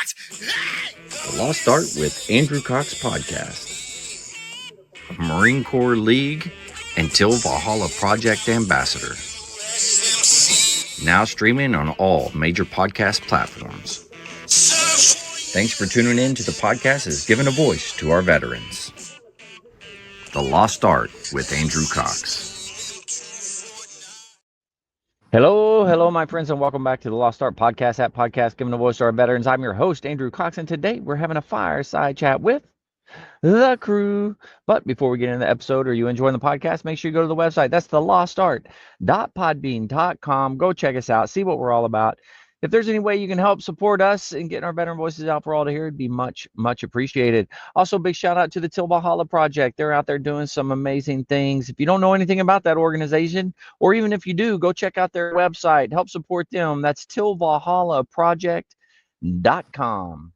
The Lost Art with Andrew Cox podcast. Marine Corps League and Till Valhalla Project Ambassador. Now streaming on all major podcast platforms. Thanks for tuning in to the podcast that's given a voice to our veterans. The Lost Art with Andrew Cox. Hello, my friends, and welcome back to the Lost Art Podcast, that podcast giving a voice to our veterans. I'm your host, Andrew Cox, and today we're having a fireside chat with the crew. But before we get into the episode, are you enjoying the podcast? Make sure you go to the website. That's thelostart.podbean.com. Go check us out, see what we're all about. If there's any way you can help support us and getting our veteran voices out for all to hear, it'd be much, much appreciated. Also, big shout out to the Till Valhalla Project. They're out there doing some amazing things. If you don't know anything about that organization, or even if you do, go check out their website. Help support them. That's tillvalhallaproject.com.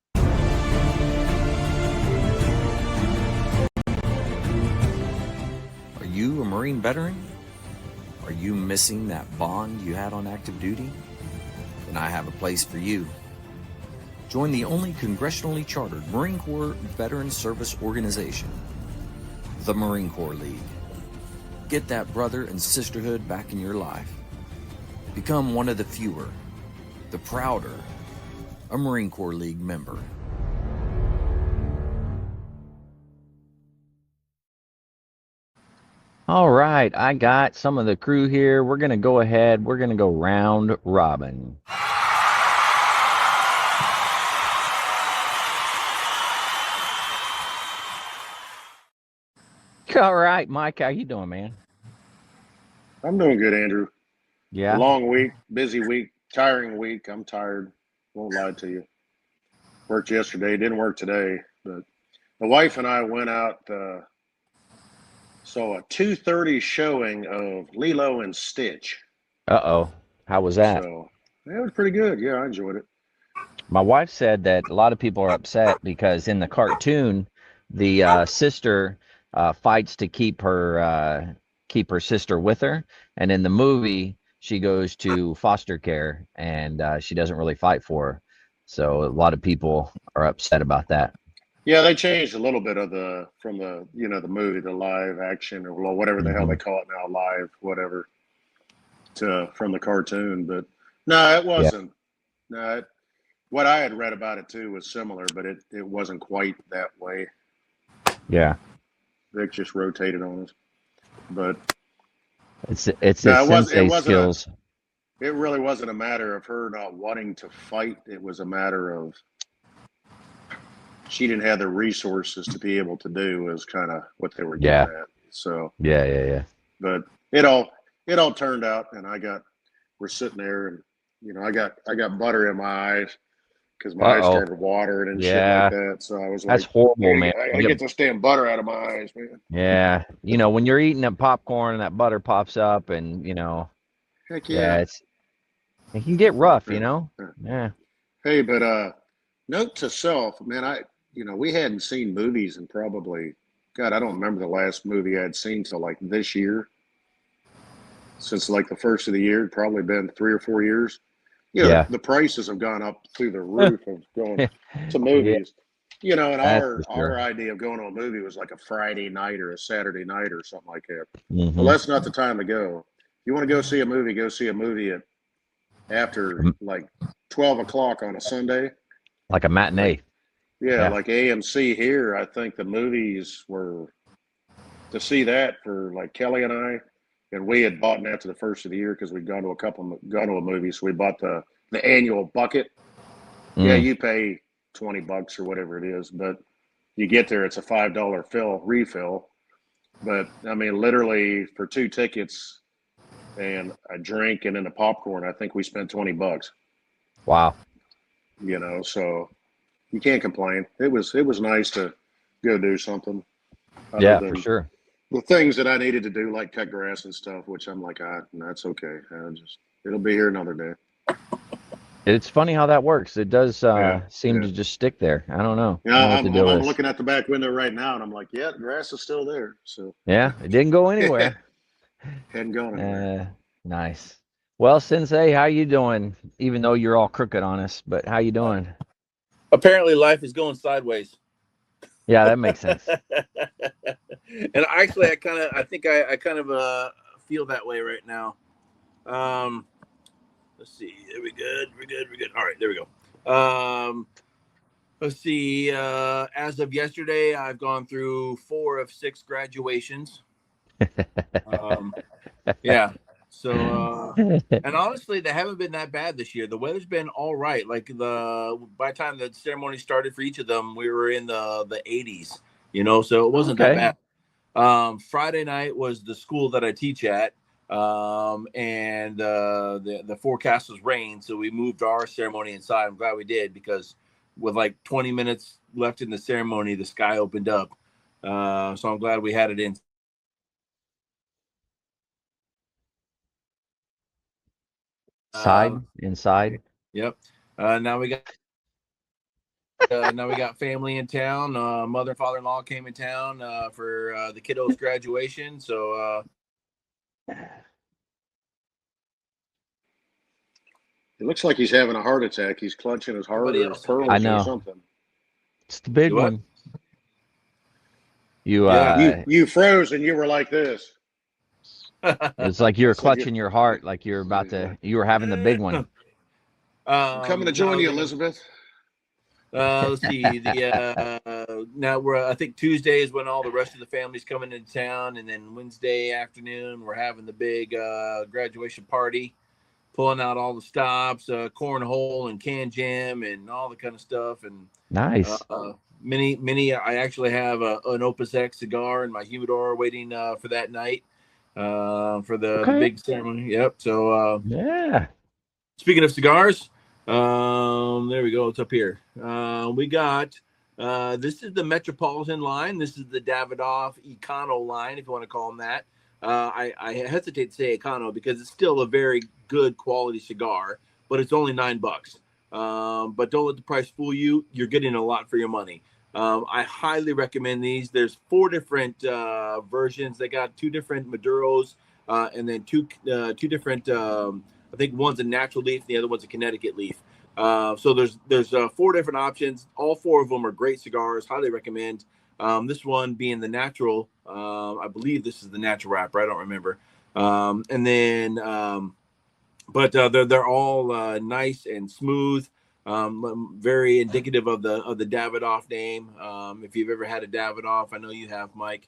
Are you a Marine veteran? Are you missing that bond you had on active duty? Then I have a place for you. Join the only congressionally chartered Marine Corps veteran service organization, the Marine Corps League. Get that brother and sisterhood back in your life. Become one of the fewer, the prouder, a Marine Corps League member. All right, I got some of the crew here. We're going to go ahead. We're going to go round robin. All right, Mike, how you doing, man? I'm doing good, Andrew. Yeah. A long week, busy week, tiring week. I'm tired. Won't lie to you. Worked yesterday, didn't work today. But the wife and I went out, saw a 2:30 showing of Lilo and Stitch. Uh-oh. How was that? So it was pretty good. Yeah, I enjoyed it. My wife said that a lot of people are upset because in the cartoon, the sister fights to keep her sister with her, and in the movie, she goes to foster care and she doesn't really fight for her. So a lot of people are upset about that. Yeah, they changed a little bit of from the movie, the live action or whatever the hell they call it now, live whatever, from the cartoon. But no, it wasn't. No, what I had read about it too was similar, but it wasn't quite that way. Yeah. Vic just rotated on us, but it's sensei skills. It really wasn't a matter of her not wanting to fight. It was a matter of she didn't have the resources to be able to do is kind of what they were getting at. So yeah. But it all turned out, and we're sitting there, and I got butter in my eyes because my eyes started watering and shit like that. So I was like, that's horrible, man. I get this damn butter out of my eyes, man. Yeah, when you're eating that popcorn and that butter pops up, and heck yeah, it can get rough, Yeah. Hey, but note to self, man. We hadn't seen movies in probably, God, I don't remember the last movie I'd seen till like this year. Since like the first of the year, it'd probably been 3 or 4 years. The prices have gone up through the roof of going to movies. And our idea of going to a movie was like a Friday night or a Saturday night or something like that. Mm-hmm. Well, that's not the time to go. If you want to go see a movie, go see a movie after like 12 o'clock on a Sunday. Like a matinee. Like AMC here, I think the movies were to see that for like Kelly and I, and we had bought after the first of the year because we'd gone to a movie, so we bought the annual bucket. Yeah, you pay $20 or whatever it is, but you get there, it's a $5 refill. But I mean, literally for 2 tickets and a drink and then the popcorn, I think we spent $20. Wow. So you can't complain. It was nice to go do something. Yeah, for sure. The things that I needed to do, like cut grass and stuff, which I'm like, that's okay. It'll be here another day. It's funny how that works. It does seem to just stick there. I don't know. I'm looking at the back window right now, and I'm like, the grass is still there. So yeah, it didn't go anywhere. Hadn't gone anywhere. Nice. Well, Sensei, how you doing? Even though you're all crooked on us, but how you doing? Apparently, life is going sideways. Yeah, that makes sense. And actually, I think I kind of feel that way right now. Um, let's see. Are we good? We're good. We're good. All right, there we go. Let's see. As of yesterday, I've gone through 4 of 6 graduations. Um, yeah. So, and honestly, they haven't been that bad this year. The weather's been all right. Like by the time the ceremony started for each of them, we were in the 80s. So it wasn't that Okay. bad. Friday night was the school that I teach at, and the forecast was rain, so we moved our ceremony inside. I'm glad we did because with like 20 minutes left in the ceremony, the sky opened up. So I'm glad we had it in. Inside. Yep. Now we got family in town. Mother and father-in-law came in town for the kiddos' graduation. So It looks like he's having a heart attack. He's clutching his heart everybody or his else in here. I pearls or know. something. It's the big Do what? one. You Yeah. You froze and you were like this. it's like you were It's like clutching your heart, like you're about to. You were having the big one. I'm coming to join you, Elizabeth. Let's see. Now I think Tuesday is when all the rest of the family's coming into town, and then Wednesday afternoon we're having the big graduation party, pulling out all the stops, cornhole and can jam and all the kind of stuff. And Nice. many. I actually have an Opus X cigar in my humidor waiting for that night for the big ceremony. Yep. So Yeah. speaking of cigars, there we go. It's up here. We got this is the Metropolitan line. This is the Davidoff Econo line, if you want to call them that. I hesitate to say Econo because it's still a very good quality cigar, but it's only $9. But don't let the price fool you. You're getting a lot for your money. I highly recommend these. There's 4 different versions. They got 2 different Maduros, and then two different. I think one's a natural leaf, and the other one's a Connecticut leaf. So there's 4 different options. All 4 of them are great cigars. Highly recommend. This one being the natural. I believe this is the natural wrapper. I don't remember. And then, but they're all nice and smooth. Very indicative of the Davidoff name. If you've ever had a Davidoff, I know you have, Mike.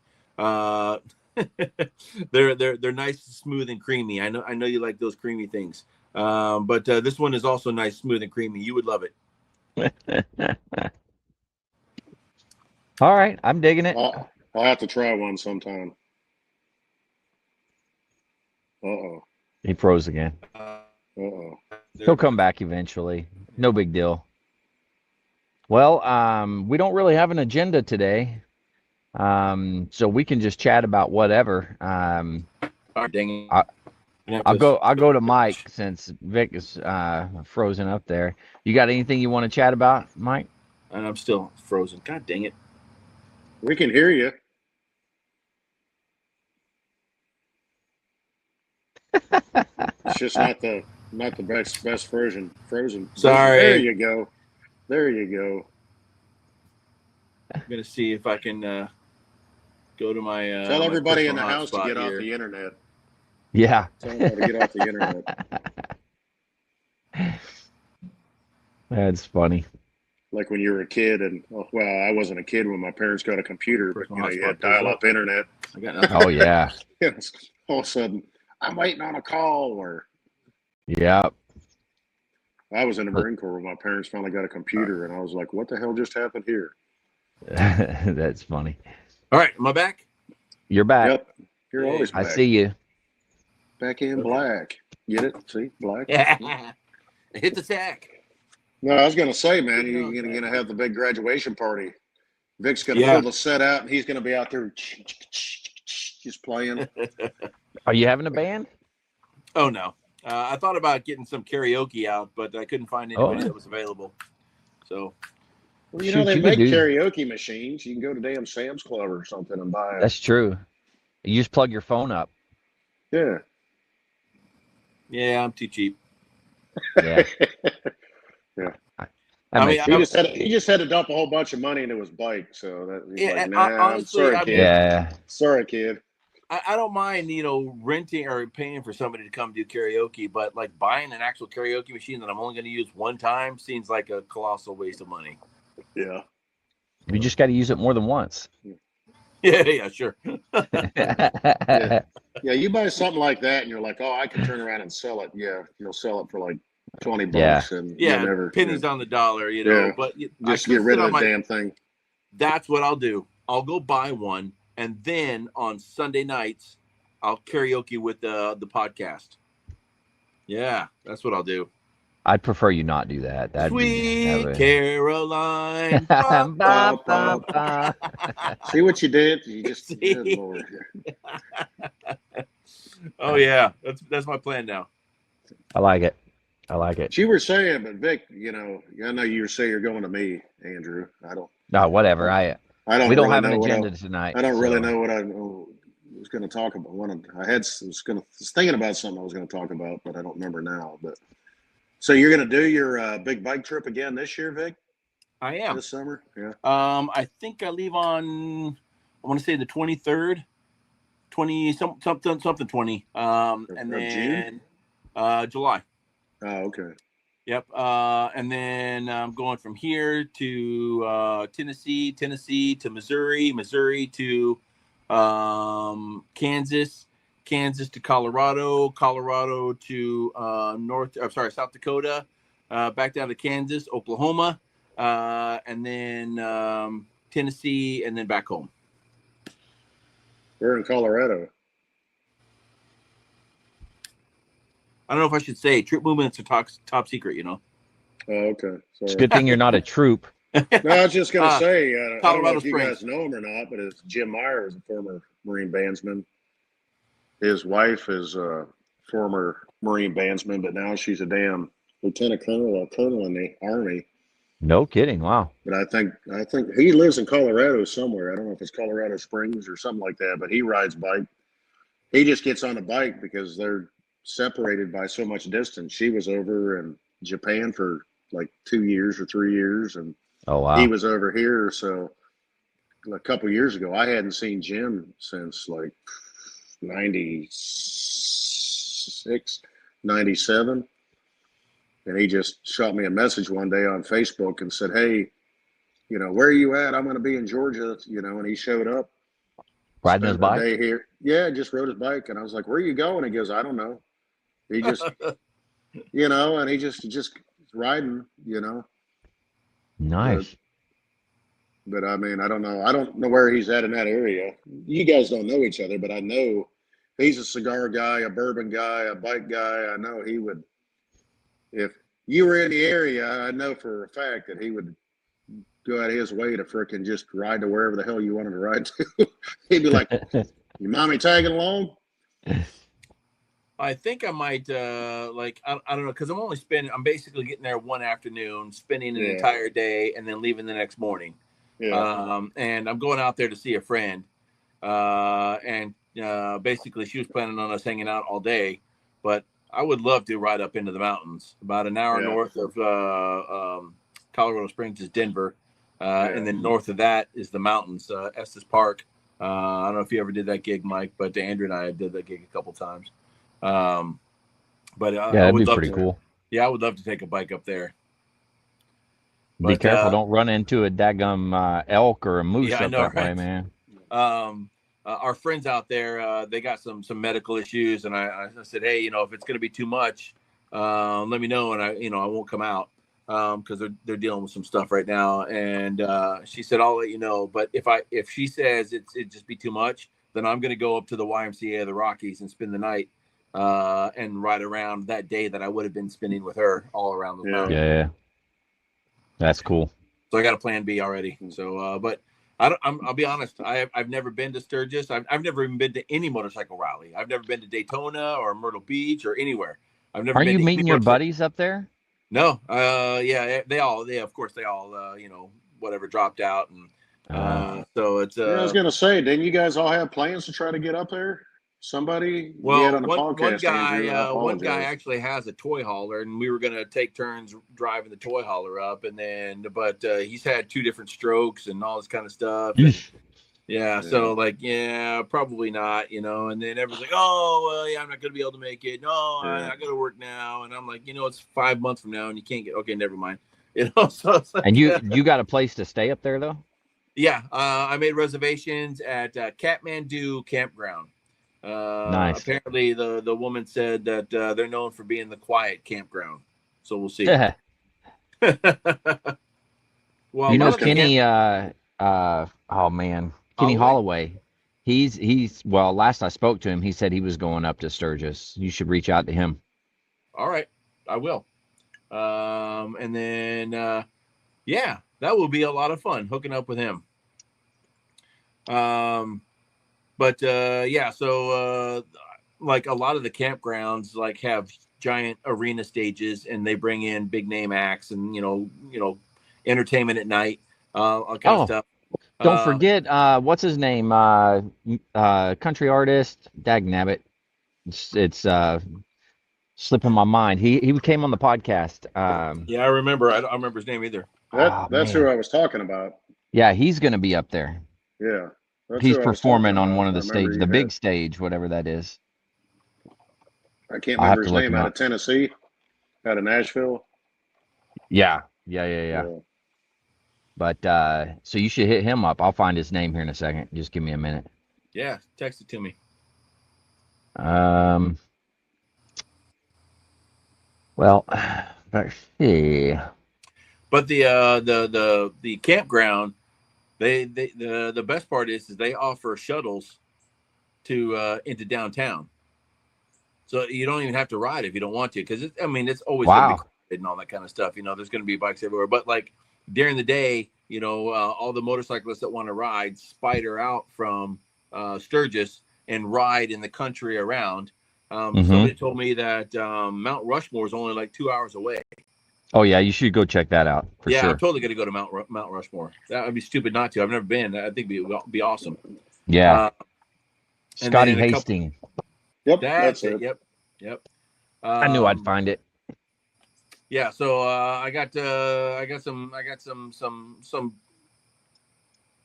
They're nice, smooth, and creamy. I know you like those creamy things. But this one is also nice, smooth, and creamy. You would love it. All right, I'm digging it. I'll have to try one sometime. Uh-oh. He froze again. Uh-oh. He'll come back eventually. No big deal. Well, we don't really have an agenda today, so we can just chat about whatever. Dang it. I'll go to Mike since Vic is frozen up there. You got anything you want to chat about, Mike? And I'm still frozen. God dang it! We can hear you. It's just not the best version. Frozen. Sorry. There you go. There you go. I'm gonna see if I can go to my. Tell everybody in the house to get here. off the internet. Yeah. Tell them to get off the internet. That's funny. Like when you were a kid, and well, I wasn't a kid when my parents got a computer, but you had dial-up internet. I got nothing. Oh yeah. All of a sudden, I'm waiting on a call. Or yeah. I was in the Marine Corps when my parents finally got a computer, and I was like, "What the hell just happened here?" That's funny. All right, am I back? You're back. Yep, you're always back. I see you. Back in black. Get it? See, black. Hit the sack. No, I was gonna say, man, you're gonna have the big graduation party. Vic's gonna pull the set out, and he's gonna be out there just playing. Are you having a band? Oh no, I thought about getting some karaoke out, but I couldn't find anybody that was available. So, well, you know they make karaoke machines. You can go to damn Sam's Club or something and buy it. That's true. You just plug your phone up. Yeah. Yeah, I'm too cheap. Yeah. Yeah. That makes sense. He just had to dump a whole bunch of money into his bike. So that he's Yeah, like, nah, I'm honestly, sorry, I mean, kid. Yeah. Sorry, kid. I don't mind, renting or paying for somebody to come do karaoke, but like buying an actual karaoke machine that I'm only going to use one time seems like a colossal waste of money. Yeah. You just got to use it more than once. Yeah, sure. Yeah. Yeah, you buy something like that and you're like, oh, I can turn around and sell it. Yeah, you'll sell it for like $20 Yeah. and Yeah, you'll never pennies on the dollar, Yeah. but just get rid of the damn thing. That's what I'll do. I'll go buy one, and then on Sunday nights, I'll karaoke with the podcast. Yeah, that's what I'll do. I'd prefer you not do that. That'd Sweet Caroline. Ba, ba, ba. See what you did? You just See? good Lord. Oh yeah, that's my plan now. I like it. I like it. You were saying, but Vic, I know you were saying you're going to me, Andrew. I don't. No, whatever. I don't. We don't really have an know agenda tonight. I don't really know what I was going to talk about. Was thinking about something I was going to talk about, but I don't remember now. But so you're going to do your big bike trip again this year, Vic? I am this summer. Yeah. I think I leave on. I want to say the 23rd, something 20. And then July. Oh, okay. Yep. And then I'm going from here to Tennessee to Missouri to Kansas to Colorado to South Dakota, back down to Kansas, Oklahoma, and then Tennessee, and then back home. We're in Colorado. I don't know if I should say troop movements are top secret, Oh, okay. Sorry. It's a good thing you're not a troop. No, I was just going to say, I don't know if you Springs. guys know him or not, but Jim Meyer is a former Marine bandsman. His wife is a former Marine bandsman, but now she's a damn lieutenant colonel or colonel in the Army. No kidding. Wow. But I think he lives in Colorado somewhere. I don't know if it's Colorado Springs or something like that, but he rides bike. He just gets on a bike because they're separated by so much distance. She was over in Japan for like 2 years or 3 years, and Oh, wow. he was over here. So a couple years ago, I hadn't seen Jim since like 96, 97. And he just shot me a message one day on Facebook and said, hey, where are you at? I'm going to be in Georgia, and he showed up. Riding his bike? Day here. Yeah, just rode his bike. And I was like, where are you going? He goes, I don't know. He just, and he just riding, Nice. But I mean, I don't know. I don't know where he's at in that area. You guys don't know each other, but I know he's a cigar guy, a bourbon guy, a bike guy. I know he would, if you were in the area, I know for a fact that he would go out of his way to frickin' just ride to wherever the hell you wanted to ride to. He'd be like, you mind me tagging along? I think I might I don't know, because I'm basically getting there one afternoon, spending an entire day, and then leaving the next morning. Yeah. And I'm going out there to see a friend. And basically she was planning on us hanging out all day, but I would love to ride up into the mountains. About an hour north of Colorado Springs is Denver. And then north of that is the mountains, Estes Park. I don't know if you ever did that gig, Mike, but Andrew and I did that gig a couple times. But that'd be pretty cool. Yeah, I would love to take a bike up there. Be careful, don't run into a daggum elk or a moose up that way, man. Our friends out there, they got some medical issues, and I said, hey, if it's going to be too much, let me know, and I won't come out because they're dealing with some stuff right now. And she said, I'll let you know, but if she says it'd just be too much, then I'm going to go up to the YMCA of the Rockies and spend the night and ride around that day that I would have been spending with her all around the mountain. Yeah, that's cool. So I got a plan B already. So, but I'll be honest. I've never been to Sturgis. I've never even been to any motorcycle rally. I've never been to Daytona or Myrtle Beach or anywhere. I've never. Are been you to meeting your buddies up there? No. Yeah. Of course they all. Whatever dropped out, and so it's. I was gonna say, didn't you guys all have plans to try to get up there? somebody we had Well, on the podcast, Andrew. I one guy apologize. actually has a toy hauler, and we were going to take turns driving the toy hauler up, and then, but he's had 2 different strokes and all this kind of stuff, and Yeesh. yeah, so like, yeah, probably not, and then everyone's like, oh, well, yeah, I'm not going to be able to make it. No, I got to work now, and I'm like, it's 5 months from now, and you can't get. Okay, never mind. So it's like, And you got a place to stay up there though? yeah, I made reservations at Kathmandu Campground. Nice. Apparently, the woman said that they're known for being the quiet campground. So we'll see. Well, Kenny. Oh man, Kenny Holloway. He's well. Last I spoke to him, he said he was going up to Sturgis. You should reach out to him. All right, I will. And then yeah, that will be a lot of fun hooking up with him. But yeah, so like a lot of the campgrounds like have giant arena stages, and they bring in big name acts, and entertainment at night, all kind of stuff. Don't forget, what's his name? Country artist, Dagnabbit. It's slipping my mind. He came on the podcast. Yeah, I remember. I don't remember his name either. That's who I was talking about. Yeah, he's going to be up there. Yeah. He's performing on one of the stages, the big stage, whatever that is. I can't remember his name. Out of Tennessee, out of Nashville. Yeah. But so you should hit him up. I'll find his name here in a second. Just give me a minute. Yeah, text it to me. Well, let's see. But the campground, the best part is they offer shuttles to into downtown, so you don't even have to ride if you don't want to, because it's always gonna be crowded and all that kind of stuff. There's gonna be bikes everywhere, but like during the day, all the motorcyclists that want to ride spider out from Sturgis and ride in the country around. Somebody told me that Mount Rushmore is only like 2 hours away. Oh yeah, you should go check that out for sure. Yeah, I'm totally gonna go to Mount Rushmore. That would be stupid not to. I've never been. I think it would be awesome. Yeah. Scotty Hastings. Yep, that's it. Yep. I knew I'd find it. Yeah, so I got some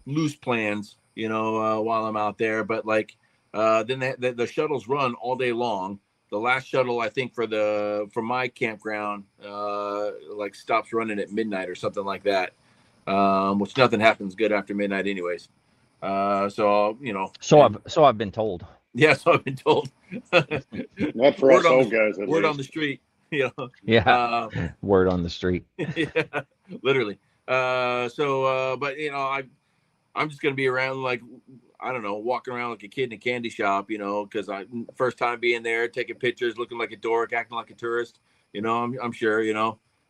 loose plans, while I'm out there, but like then the shuttles run all day long. The last shuttle, I think, for my campground, like stops running at midnight or something like that. Which nothing happens good after midnight, anyways. So I've been told. Yeah, so I've been told. Not for us old guys. Word on the street. Yeah. Word on the street. Yeah, literally. But I'm just gonna be around, like, I don't know, walking around like a kid in a candy shop, because I first time being there, taking pictures, looking like a dork, acting like a tourist. I'm sure.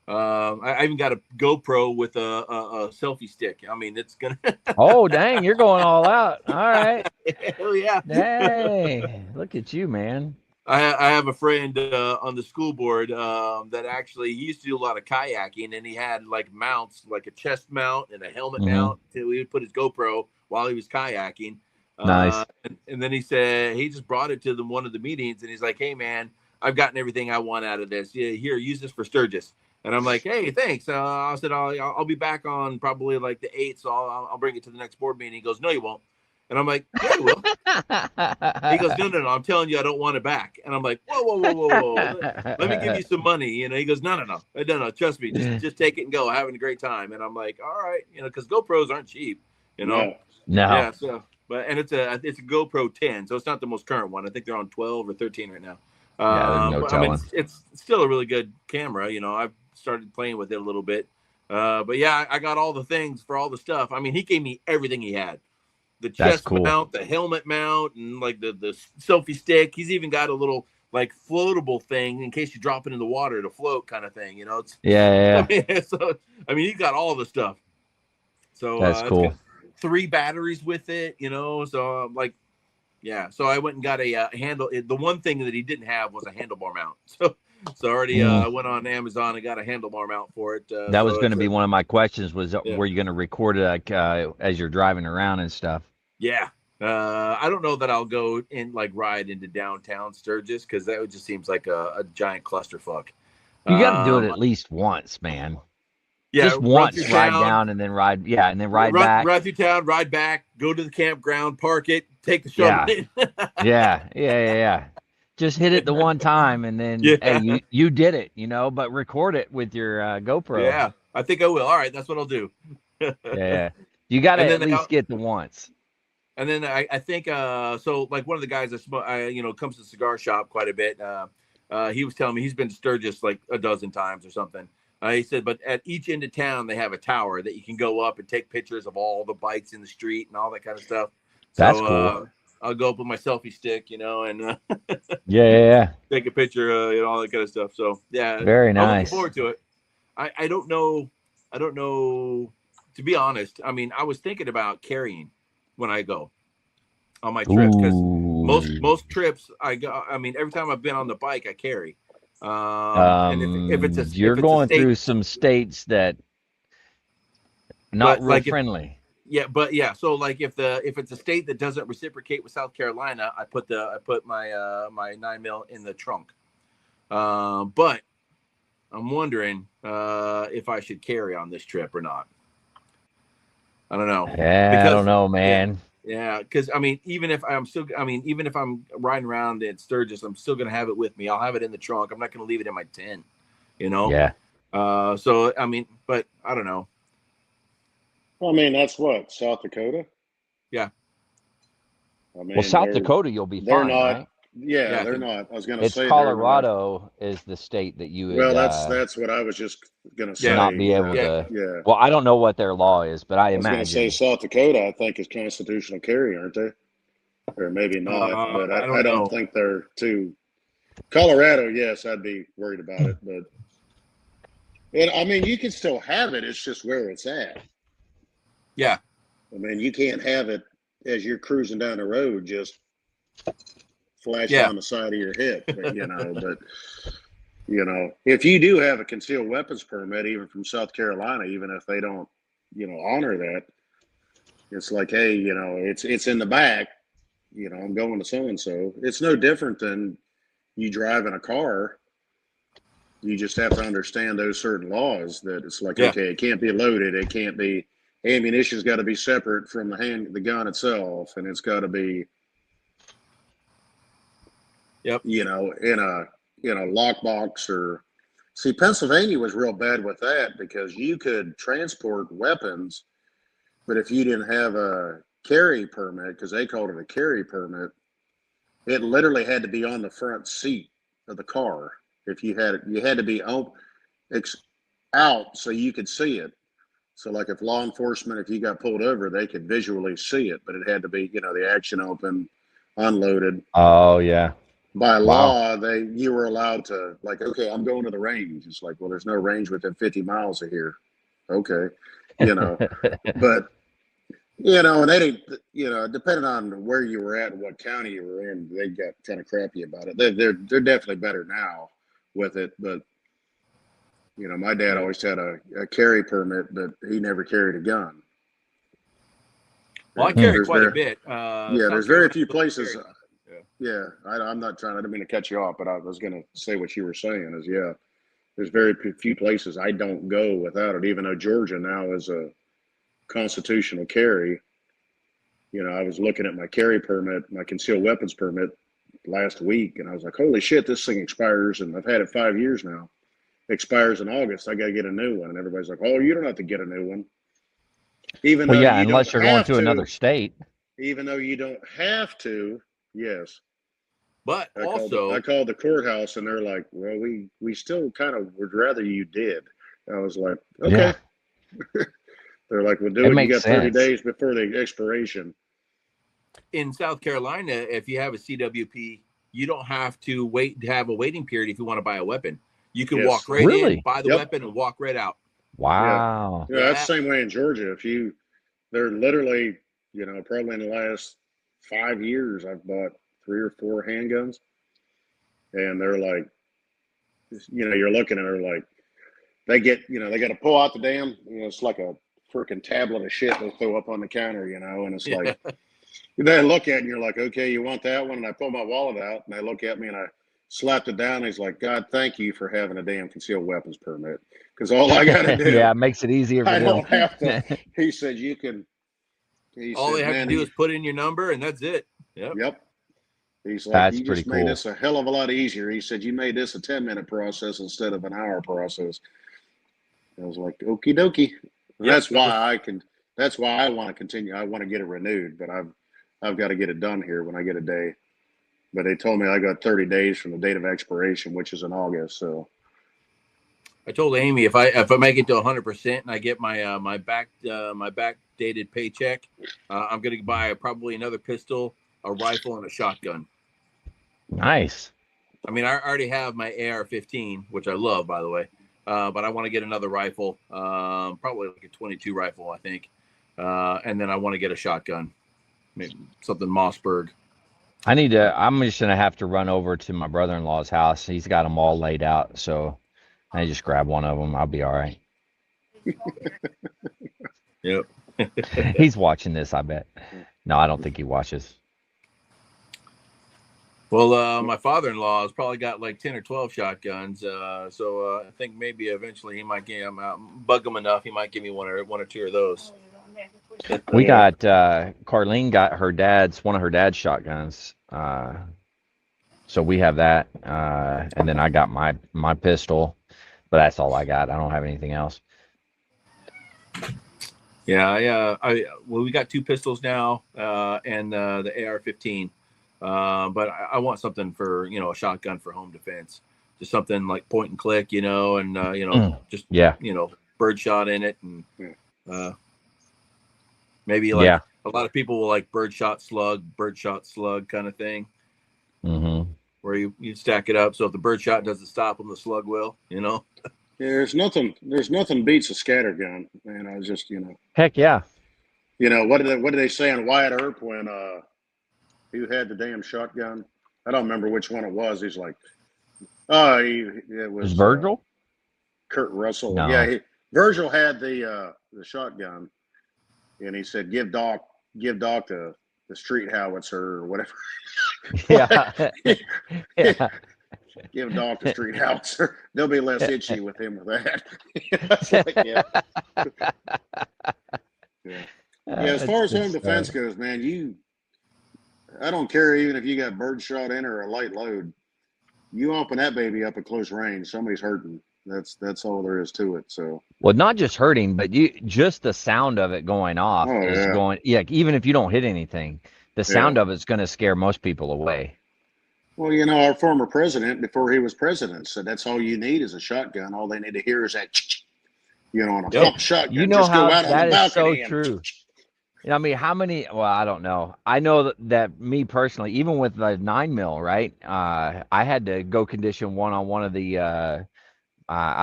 I even got a GoPro with a selfie stick. It's gonna. Oh dang, you're going all out. All right. Hell yeah. Dang, look at you, man. I have a friend on the school board that actually, he used to do a lot of kayaking, and he had like mounts, like a chest mount and a helmet mount. He would put his GoPro while he was kayaking. Nice. And then he said he just brought it to one of the meetings, and he's like, "Hey man, I've gotten everything I want out of this. Yeah, here, use this for Sturgis." And I'm like, "Hey, thanks." I said, "I'll be back on probably like the 8th, so I'll bring it to the next board meeting." He goes, "No, you won't." And I'm like, "Yeah, you will." He goes, no, I'm telling you, I don't want it back. And I'm like, whoa. Let me give you some money. He goes, no, trust me, just take it and go. Having a great time. And I'm like, all right, because GoPros aren't cheap, No. Yeah. So, and it's a GoPro 10, so it's not the most current one. I think they're on 12 or 13 right now. Yeah, there's no telling. It's still a really good camera. I've started playing with it a little bit. But yeah, I got all the things for all the stuff. He gave me everything he had. The chest mount, the helmet mount, and like the selfie stick. He's even got a little like floatable thing in case you drop it in the water to float, kind of thing. Yeah. He's got all the stuff. So that's cool. Got 3 batteries with it, So I'm like, yeah. So I went and got a handle. The one thing that he didn't have was a handlebar mount. So already I went on Amazon and got a handlebar mount for it. That was going to be one of my questions. Were you going to record it as you're driving around and stuff? Yeah. I don't know that I'll go in like ride into downtown Sturgis because that just seems like a giant clusterfuck. You got to do it at least once, man. Yeah, Just run through once, ride town, down and then ride. Yeah, and then ride run back. through town, ride back, go to the campground, park it, take the shuttle Yeah. in. Yeah. Just hit it the one time, and then hey, Yeah, you did it, but record it with your GoPro. yeah. I think I will. All right, that's what I'll do. Yeah. You got to And at then least get the once. And then I think so like one of the guys that comes to the cigar shop quite a bit. He was telling me he's been to Sturgis like a dozen times or something. He said, but at each end of town they have a tower that you can go up and take pictures of all the bikes in the street and all that kind of stuff. That's So cool. I'll go up with my selfie stick, and Yeah. take a picture, all that kind of stuff. So yeah, Very I'm looking nice. forward to it. I don't know. To be honest, I mean, I was thinking about carrying when I go on my trips because Ooh. most trips I go. I mean, every time I've been on the bike, I carry. And if You're it's a going state, through some states that not but real like friendly. so like if it's a state that doesn't reciprocate with South Carolina, I put my my 9mm in the trunk. But I'm wondering if I should carry on this trip or not. I don't know. Yeah, I don't know, man. Yeah, because I mean, even if I'm riding around in Sturgis, I'm still gonna have it with me. I'll have it in the trunk. I'm not gonna leave it in my tent, Yeah. So I mean, but I don't know. Well, I mean, that's what, South Dakota? Yeah. I mean, Well, South Dakota, you'll be they're fine, not. right? Yeah, Yeah, they're not. I was going to It's say they're not. Colorado is the state that you would Well, that's what I was just going to Yeah. say. not be able Yeah. to. Yeah. Well, I don't know what their law is, but I I was going to say imagine. South Dakota, I think, is constitutional carry, aren't they? Or maybe not, but I I don't don't know. think they're too. Colorado, yes, I'd be worried about it, but I mean, you can still have it. It's just where it's at. Yeah. I mean, you can't have it as you're cruising down the road, just flash Yeah. on the side of your hip, but if you do have a concealed weapons permit, even from South Carolina, even if they don't, honor that, it's like, hey, it's in the back, I'm going to so and so. It's no different than you driving a car. You just have to understand those certain laws that it's like, Yeah. okay, it can't be loaded, it can't be ammunition's got to be separate from the gun itself, and it's got to be Yep. in a lockbox. Or see, Pennsylvania was real bad with that because you could transport weapons, but if you didn't have a carry permit, because they called it a carry permit, it literally had to be on the front seat of the car. If you had it, you had to be out so you could see it. So, like if law enforcement, if you got pulled over, they could visually see it, but it had to be, the action open, unloaded. Oh yeah. By Wow. law, you were allowed to, like, okay, I'm going to the range. It's like, well, there's no range within 50 miles of here. Okay, but and they didn't, depending on where you were at and what county you were in, they got kind of crappy about it. They're definitely better now with it, but my dad always had a carry permit, but he never carried a gun. Well, I carry quite a bit. There's very few places. Yeah, I'm not trying. I didn't mean to cut you off, but I was going to say what you were saying is, there's very few places I don't go without it, even though Georgia now is a constitutional carry. I was looking at my carry permit, my concealed weapons permit last week, and I was like, holy shit, this thing expires, and I've had it 5 years now. Expires in August. I got to get a new one. And everybody's like, oh, you don't have to get a new one. Even though you unless don't you're going have to another state. Even though you don't have to, yes. But I called the courthouse, and they're like, well, we still kind of would rather you did. I was like, okay. Yeah. They're like, well, do it. You got 30 sense. days before the expiration. In South Carolina, if you have a CWP, you don't have to wait to have a waiting period if you want to buy a weapon. You can walk right in, buy the weapon, and walk right out. Wow. Yeah, that's the same way in Georgia. They're literally, probably in the last 5 years, I've bought 3 or 4 handguns, and they're like, you're looking at her like, they got to pull out the damn, it's like a freaking tablet of shit they throw up on the counter, and it's like, They look at you and you're like, okay, you want that one? And I pull my wallet out and they look at me and I slapped it down. And he's like, God, thank you for having a damn concealed weapons permit. Because all I got to do, Yeah, it makes it easier for I them. don't have to. He said, he All said, they have man, to do is put in your number, and that's it. Yep. yep. He's like, That's you pretty just made cool. this a hell of a lot easier. He said, you made this a 10-minute process instead of an hour process. I was like, okie dokie. And Yep, that's why I want to continue. I want to get it renewed, but I've got to get it done here when I get a day. But they told me I got 30 days from the date of expiration, which is in August. So I told Amy if I make it to 100% and I get my my backdated paycheck, I'm going to buy probably another pistol, a rifle, and a shotgun. Nice. I mean, I already have my AR-15, which I love, by the way. But I want to get another rifle, probably like a 22 rifle, I think. And then I want to get a shotgun, maybe something Mossberg. I'm just going to have to run over to my brother-in-law's house. He's got them all laid out. So I just grab one of them. I'll be all right. Yep. He's watching this, I bet. No, I don't think he watches. Well, my father-in-law has probably got like 10 or 12 shotguns. So I think maybe eventually he might bug him enough. He might give me one or two of those. We got Carlene got one of her dad's shotguns. So we have that. And then I got my pistol, but that's all I got. I don't have anything else. Yeah, we got two pistols now, and the AR-15. But I want something for, a shotgun for home defense, just something like point and click, and just birdshot in it, and maybe like a lot of people will like birdshot slug kind of thing, where you stack it up. So if the birdshot doesn't stop them, the slug will, Yeah, there's nothing beats a scatter gun, man. I was just, Heck yeah. What did they say on Wyatt Earp when who had the damn shotgun? I don't remember which one it was. He's like, it was Virgil? Kurt Russell. No. Yeah, Virgil had the shotgun, and he said, give Doc the street howitzer or whatever. Yeah. Yeah. Give Doc the street howitzer. They'll be less itchy with him with that. It's like, yeah. As far as home defense goes, man, I don't care even if you got birdshot in or a light load. You open that baby up at close range, somebody's hurting. That's all there is to it. So, well, not just hurting, but just the sound of it going off going. Yeah, even if you don't hit anything, the sound of it's going to scare most people away. Well, our former president, before he was president, said that's all you need is a shotgun. All they need to hear is that, on a shotgun. You know just how go out that on the is so balcony true. I mean, how many? Well, I don't know. I know that me personally, even with the 9mm, right? I had to go condition one on one of the, I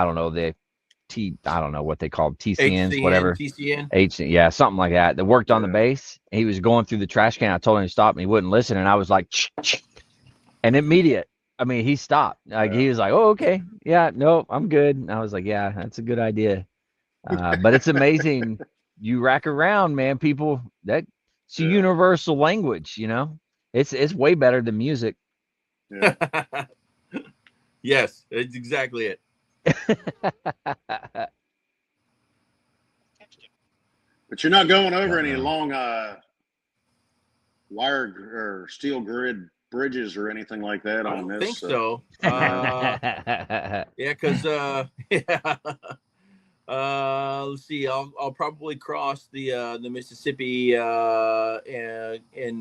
don't know, I don't know what they call them, TCNs, whatever. TCN. Yeah, something like that. That worked on the base. He was going through the trash can. I told him to stop, and he wouldn't listen. And I was like, and immediate. I mean, he stopped. Like he was like, "Oh, okay, yeah, no, I'm good." And I was like, "Yeah, that's a good idea." But it's amazing. You rack around, man. People, that's a universal language. It's way better than music. Yeah. Yes, that's exactly it. But you're not going over any long wire or steel grid bridges or anything like that on this. I think so. Yeah, because let's see. I'll probably cross the Mississippi on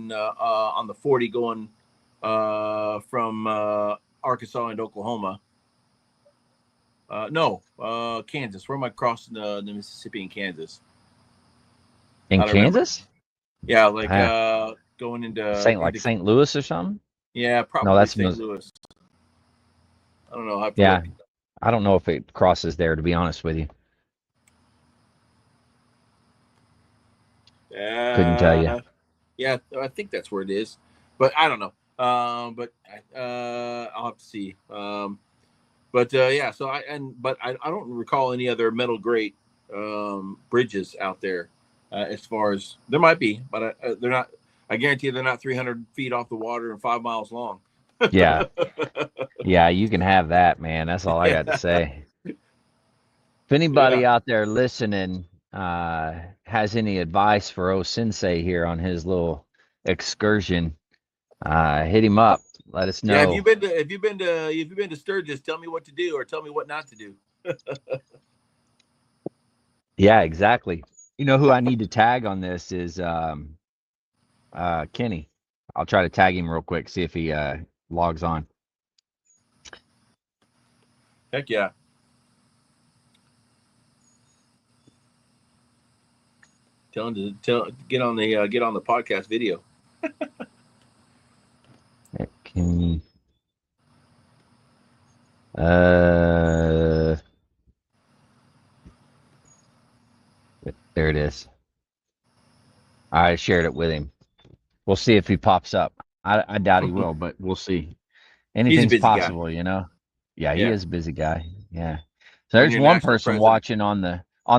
the 40 going from Arkansas into Oklahoma. Kansas. Where am I crossing the Mississippi and Kansas? In Kansas? Yeah, like going into St. Louis or something. Yeah, probably. No, that's St. Louis. I don't know. I don't know if it crosses there, to be honest with you. Couldn't tell you. Yeah, I think that's where it is, but I don't know. But I'll have to see. Yeah. So I don't recall any other metal grate bridges out there. As far as there might be, but they're not. I guarantee they're not 300 feet off the water and 5 miles long. Yeah. Yeah, you can have that, man. That's all I got to say. If anybody Yeah. out there listening has any advice for O Sensei here on his little excursion, hit him up. Let us Yeah, know. if you've been to Sturgis, tell me what to do or tell me what not to do. Yeah, exactly. You know who I need to tag on this is Kenny. I'll try to tag him real quick, see if he logs on. Heck yeah. Tell him to get on the podcast video. Kenny. There it is. I shared it with him. We'll see if he pops up. I doubt he will, but we'll see. He's a Anything's busy guy. possible, you know. Yeah, he Yeah. is a busy guy. Yeah. So When there's you're one national person president. watching on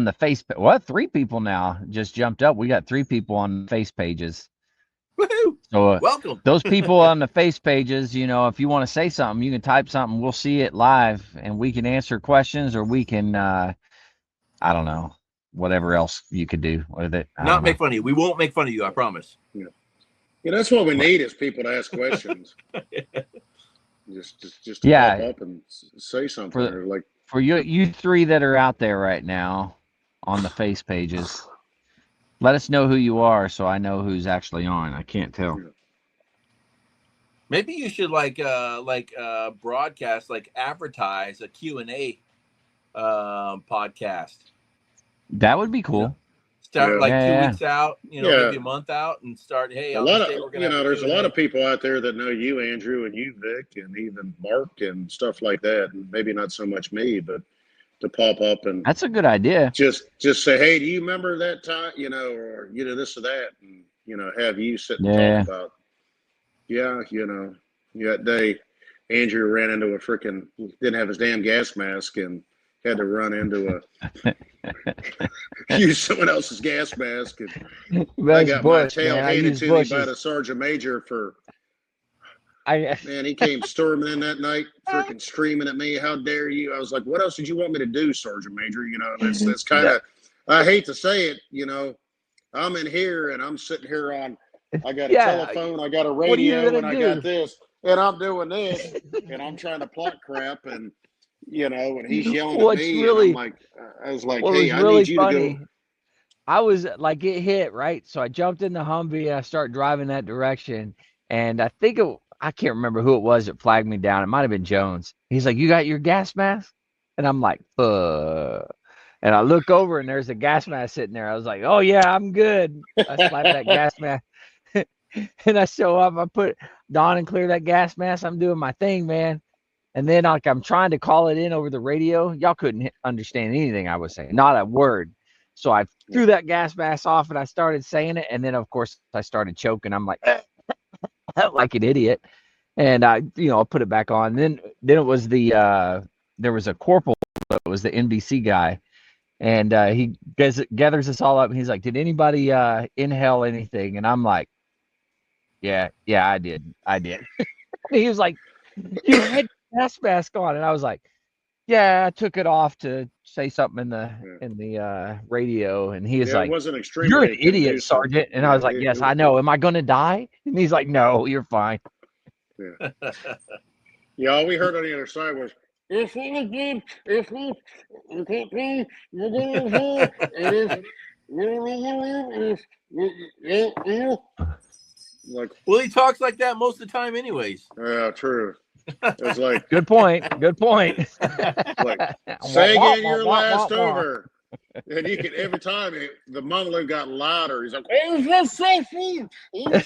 the face. What? 3 people now just jumped up. We got 3 people on face pages. Woohoo! So Welcome. those people on the face pages, you know, if you want to say something, you can type something. We'll see it live, and we can answer questions, or we can, I don't know, whatever else you could do with it. I Not don't know. make fun of you. We won't make fun of you. I promise. Yeah, that's what we need is people to ask questions. just to Yeah. pop up and say something, or like For you 3 that are out there right now on the face pages, let us know who you are so I know who's actually on. I can't tell. Maybe you should broadcast, like advertise a Q&A podcast. That would be cool. Start like 2 Yeah. weeks out, maybe a month out, and start. Hey, a on lot this of day we're gonna have there's a Q&A. lot of people out there that know you, Andrew, and you, Vic, and even Mark and stuff like that. And maybe not so much me, but to pop up and That's a good idea. just say, hey, do you remember that time, or this or that, and have you sit and talk about, that day Andrew ran into a freaking didn't have his damn gas mask and had to run into use someone else's gas mask, and I got my tail handed to me by the sergeant major for. Man, he came storming in that night, freaking screaming at me, "How dare you!" I was like, "What else did you want me to do, Sergeant Major?" That's kind of. I hate to say it, I'm in here and I'm sitting here on. I got a telephone, I got a radio, and I got this, and I'm doing this, and I'm trying to plot crap, and and he's yelling at me, and I'm like, I was like, "Hey, I need you to go." I was like, it hit right, so I jumped in the Humvee and I started driving that direction, and I think I can't remember who it was that flagged me down. It might have been Jones. He's like, "You got your gas mask?" And I'm like, "Fuck." And I look over and there's a gas mask sitting there. I was like, "Oh yeah, I'm good." I slapped that gas mask. And I show up, I put Don and clear that gas mask. I'm doing my thing, man. And then I'm trying to call it in over the radio. Y'all couldn't understand anything I was saying, not a word. So I threw that gas mask off and I started saying it. And then of course I started choking. I'm like, like an idiot. And I put it back on. Then it was there was a corporal that was the NBC guy. And he gathers us all up and he's like, "Did anybody inhale anything?" And I'm like, yeah, I did. And he was like, "You had gas mask on." And I was like, "Yeah, I took it off to say something in the radio." And he was like, it wasn't extremely "You're an idiot, conducive. Sergeant." And I was like, "Yes, I know. Am I going to die?" And he's like, "No, you're fine." Yeah, all we heard on the other side was, like, well, he talks like that most of the time, anyways. Yeah, true. It was like, good point. Like, say again your last over. And you could every time the mumbling got louder. He's like, "Oh, that's so food." And all of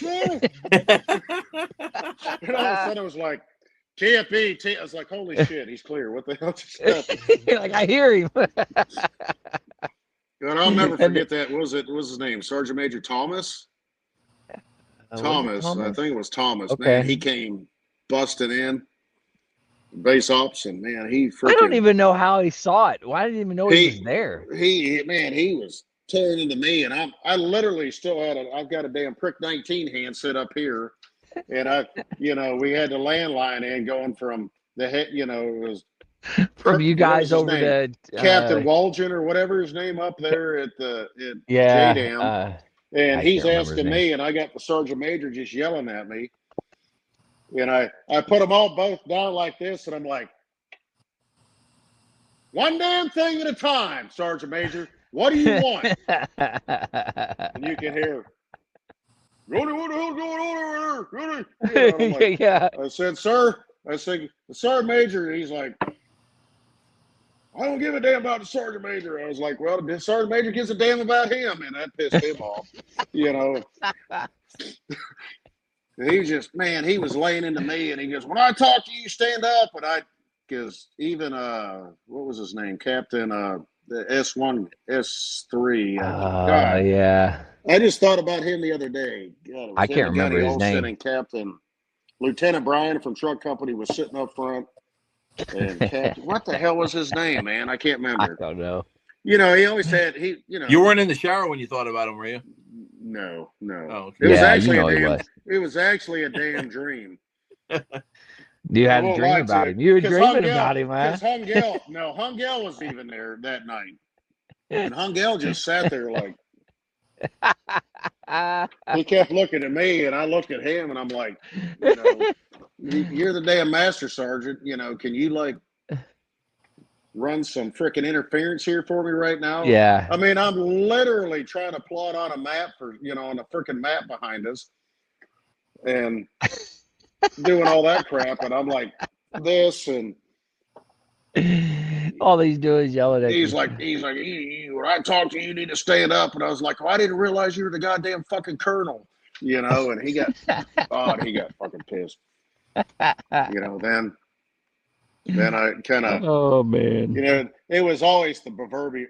a sudden it was like, TFE. I was like, holy shit, he's clear. What the hell just happened? Like, I hear him. And I'll never forget that. What was his name? Sergeant Major Thomas? Thomas. I think it was Thomas. Okay. Man, he came busting in. Base ops, and man, he freaking. I don't even know how he saw it. Well, I didn't even know he was there. He was tearing into me, and I literally still I've got a damn prick 19 hand set up here, and we had the landline in going from the head, it was From you what was guys his over name? to Captain Walgen or whatever his name up there at yeah, JDAM, and I he's can't remember his asking name. me, and I got the sergeant major just yelling at me, and I put them all both down like this, and I'm like, one damn thing at a time, Sergeant Major. What do you want? And you can hear, Rudy, what the hell's going on over there? Rudy? And I'm like, yeah. I said, sir, the Sergeant Major, and he's like, I don't give a damn about the Sergeant Major. I was like, well, the Sergeant Major gives a damn about him, and that pissed him off. He just, man, he was laying into me, and he goes, when I talk to you, stand up. And because even, what was his name? Captain, the S1, S3. God. Yeah. I just thought about him the other day. God, it was I him can't and remember Gunny his Olsen name. and Captain Lieutenant Brian from Truck Company was sitting up front. And Captain, what the hell was his name, man? I can't I remember. don't know. He always had, You weren't in the shower when you thought about him, were you? No. Oh, okay. It was Yeah, actually he it was actually a damn dream. You had I a won't dream lie about to him. You were 'cause dreaming about him, Because huh? Hungel was even there that night. And Hungel just sat there like, he kept looking at me, and I looked at him, and I'm like, you're the damn master sergeant. Can you like run some freaking interference here for me right now? Yeah. I mean, I'm literally trying to plot on a map on a freaking map behind us, and doing all that crap, and I'm like this, and All he's doing is yelling at he's you. like, when I talk to you, you need to stand up. And I was like, I didn't realize you were the goddamn fucking colonel, and he got fucking pissed. Then I kind of, Oh man. it was always the proverbial,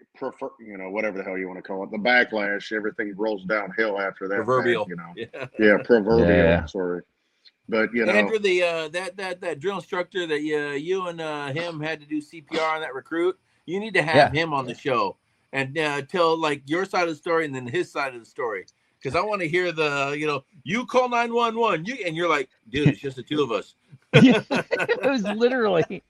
whatever the hell you want to call it, the backlash. Everything rolls downhill after that. Proverbial. Yeah, proverbial. Yeah. Sorry, but Andrew, the that drill instructor that you and him had to do CPR on that recruit, you need to have him on the show and tell like your side of the story and then his side of the story, because I want to hear you call 911, and you're like, dude, it's just the two of us. It was literally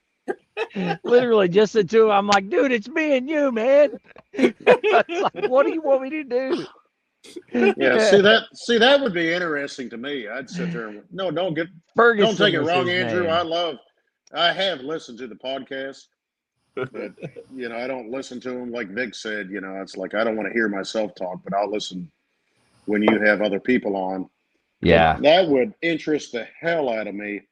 just the two. I'm like, dude, it's me and you, man. It's like, what do you want me to do? Yeah, see that would be interesting to me. I'd sit there and don't Ferguson take it was wrong, his Andrew. name. I have listened to the podcast, but I don't listen to them like Vic said. It's like I don't want to hear myself talk, but I'll listen when you have other people on. Yeah. But that would interest the hell out of me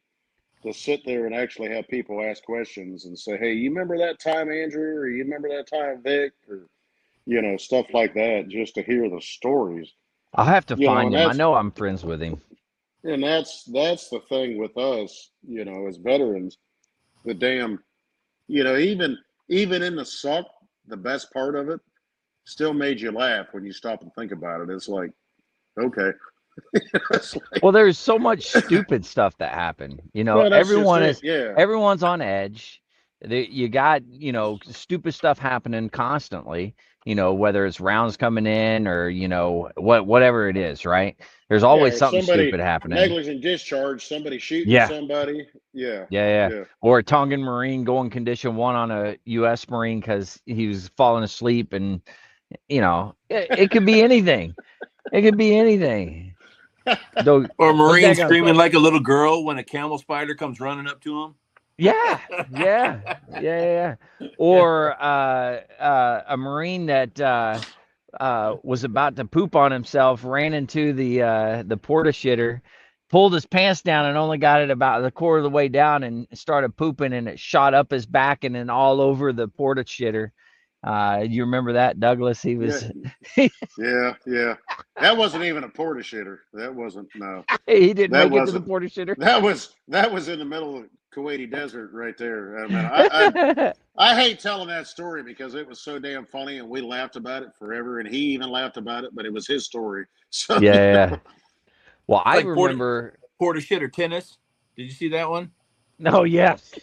to sit there and actually have people ask questions and say, "Hey, you remember that time, Andrew? Or you remember that time, Vic?" Or stuff like that, just to hear the stories. I'll have to find And him. I know I'm friends with him. and that's the thing with us, as veterans. The damn, even in the suck, the best part of it still made you laugh when you stop and think about it. It's like, okay. It's like, Well, there's so much stupid stuff that happened. well, that's Everyone just is it. Yeah. everyone's on edge. You got, stupid stuff happening constantly, whether it's rounds coming in or, whatever it is, right? There's always Or something somebody stupid happening. negligent discharge, somebody shooting Yeah. somebody. Yeah. Yeah. Or a Tongan Marine going condition 1 on a U.S. Marine because he was falling asleep, and it could be anything. It could be anything. Or a Marine screaming like a little girl when a camel spider comes running up to him. Yeah. Or a Marine that was about to poop on himself, ran into the porta shitter, pulled his pants down, and only got it about the quarter of the way down, and started pooping, and it shot up his back and then all over the porta shitter. You remember that, Douglas? He was. Yeah. That wasn't even a porta shitter. That wasn't. No. He didn't make it to the porta shitter. That was in the middle of the Kuwaiti desert right there. I mean, I hate telling that story because it was so damn funny, and we laughed about it forever, and he even laughed about it, but it was his story. So yeah. Well, I like remember porta shitter tennis. Did you see that one? No, yes.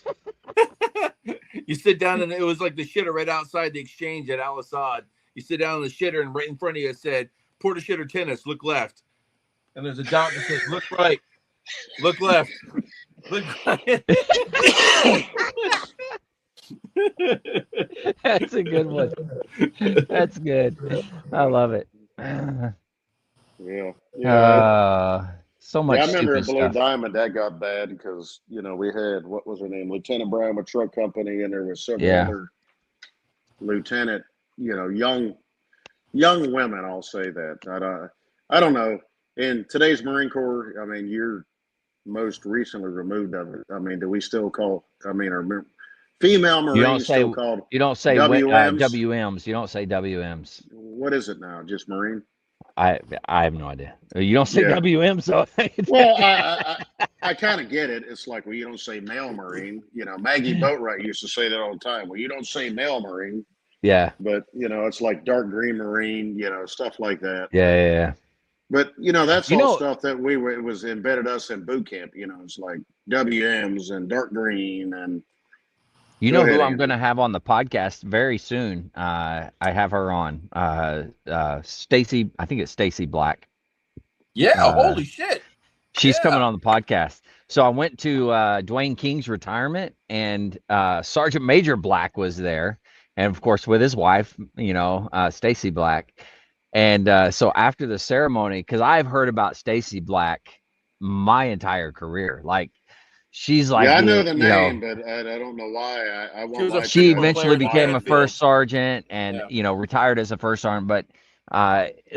You sit down and it was like the shitter right outside the exchange at Al Assad, You sit down in the shitter, and right in front of you it said Porta Shitter Tennis. Look left, and there's a dot that says look right, look left, look right. That's a good one. That's good. I love it. Yeah. So Yeah, much I remember stupid at Blue stuff. Diamond that got bad because we had, what was her name, Lieutenant Brown with Truck Company, and there was several Yeah. other lieutenant, young women. I'll say that. I don't know. In today's Marine Corps, I mean, you're most recently removed of it. I mean, do we still call? I mean, are female You don't Marines say still called WMs? WMs. You don't say WMs. What is it now? Just Marine? I have no idea. You don't say Yeah. WM, so Well, I kind of get it. It's like, well, you don't say male Marine. Maggie Boatwright used to say that all the time. Well, you don't say male Marine, yeah. but it's like dark green Marine, stuff like that. Yeah. But that's You all know, stuff that it was embedded us in boot camp. It's like WMs and dark green and. you Go know who ahead, I'm Andy. going to have on the podcast very soon. I have her on. Stacy, I think it's Stacy Black. Yeah, holy shit. She's coming Yeah. on the podcast. So I went to Dwayne King's retirement, and Sergeant Major Black was there, and of course with his wife, Stacy Black. And so after the ceremony, because I've heard about Stacy Black my entire career, like she's like Yeah, I know the, the name, but I don't know why. I She won't was a lie to she you. football I don't player eventually know in the why. became a Fayetteville. first sergeant, and Yeah. retired as a first sergeant. But